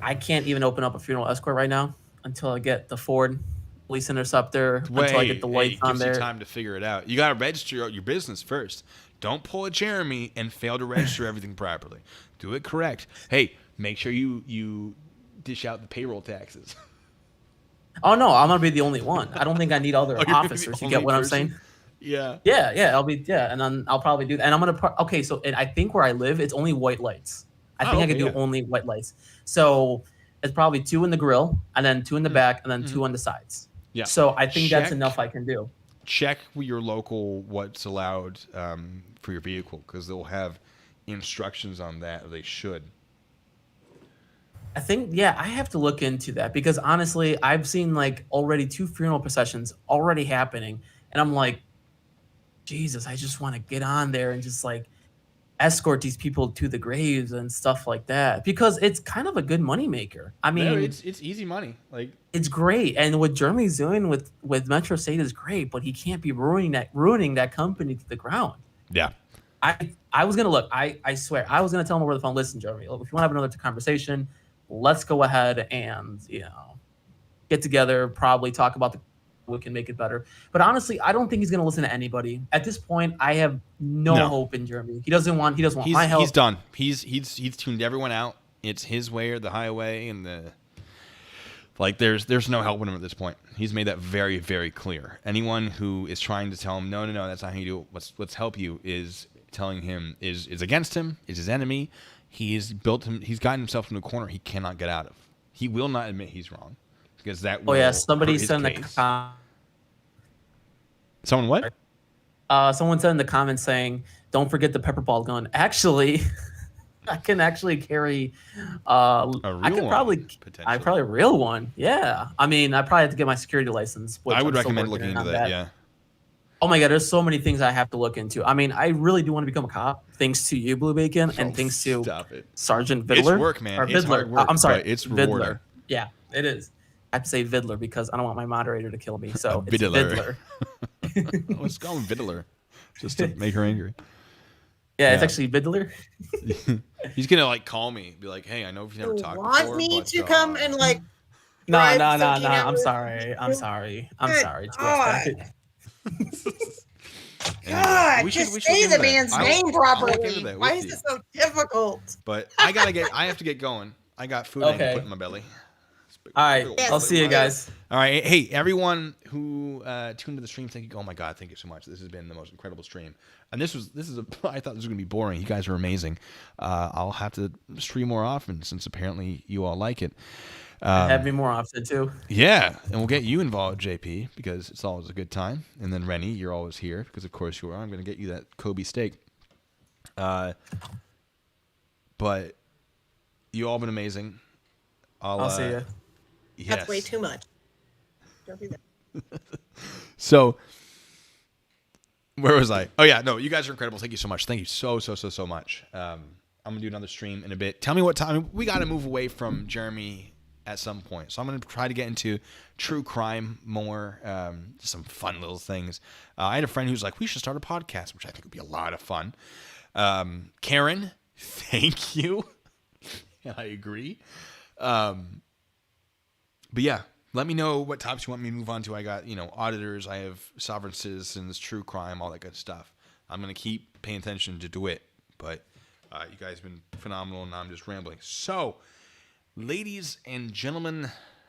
I can't even open up a funeral escort right now until I get the Ford Police Interceptor, until I get the lights on there. It gives you time to figure it out. You got to register your business first. Don't pull a Jeremy and fail to register everything properly. Do it correct. Hey, make sure you dish out the payroll taxes. Oh no, I'm gonna be the only one. I don't think I need other officers. You get what I'm saying? Yeah. And then I'll probably do that. And I'm gonna so and I think where I live, it's only white lights. I think I could do only white lights. So it's probably 2 in the grill, and then 2 in the back, and then 2 on the sides. Yeah. So I think that's enough I can do. Check with your local what's allowed for your vehicle, because they'll have instructions on that, or they should. I think, I have to look into that, because honestly, I've seen like already 2 funeral processions already happening, and I'm like, Jesus, I just want to get on there and just like escort these people to the graves and stuff like that, because it's kind of a good moneymaker. I mean, it's easy money. Like, it's great, and what Jeremy's doing with Metro State is great, but he can't be ruining that company to the ground. Yeah. I was gonna look. I swear I was gonna tell him over the phone. Listen, Jeremy, look, if you want to have another conversation, let's go ahead and get together, probably talk about we can make it better. But honestly, I don't think he's going to listen to anybody at this point. I have no hope in Jeremy. He doesn't want my help. He's done. He's tuned everyone out. It's his way or the highway, and there's no helping him at this point. He's made that very, very clear. Anyone who is trying to tell him no, that's not how you do it. Let's help you is telling him is against him, is his enemy. He's gotten himself into a corner he cannot get out of. He will not admit he's wrong because that will somebody hurt said in his the someone what? Someone said in the comments saying, "Don't forget the pepper ball gun." Actually, I can actually carry a real probably a real one. Yeah, I mean, I probably have to get my security license. Which I would recommend looking into that. Yeah. Oh my God, there's so many things I have to look into. I mean, I really do want to become a cop, thanks to you, Blue Bacon, and thanks to Sergeant Vidler. It's work, man. Or it's Vidler. hard work, I'm sorry, it's rewarding. Vidler. Yeah, it is. I have to say Vidler because I don't want my moderator to kill me. So it's Vidler. Let's call him Vidler, just to make her angry. Yeah, it's actually Vidler. He's gonna call me, be like, "Hey, I know if you never talked before." Want me to come and No. I'm sorry. God, just say the man's name properly. Why is it so difficult? But I have to get going. I got food I need to put in my belly. All right, I'll see you guys. All right, hey, everyone who tuned to the stream, thank you. Oh my God, thank you so much. This has been the most incredible stream. And I thought this was gonna be boring. You guys are amazing. I'll have to stream more often since apparently you all like it. Have me more often too. Yeah, and we'll get you involved, JP, because it's always a good time. And then Rennie, you're always here because of course you are. I'm going to get you that Kobe steak. But you all been amazing. I'll see you. Yes. That's way too much. Don't do that. So, where was I? Oh yeah, no, you guys are incredible. Thank you so much. Thank you so much. I'm gonna do another stream in a bit. Tell me what time. We got to move away from Jeremy at some point. So I'm going to try to get into true crime more, some fun little things. I had a friend who's like, we should start a podcast, which I think would be a lot of fun. Karen, thank you. I agree. But yeah, let me know what topics you want me to move on to. I got, auditors, I have sovereign citizens, true crime, all that good stuff. I'm going to keep paying attention to Dewitte, but you guys have been phenomenal and now I'm just rambling. So, ladies and gentlemen,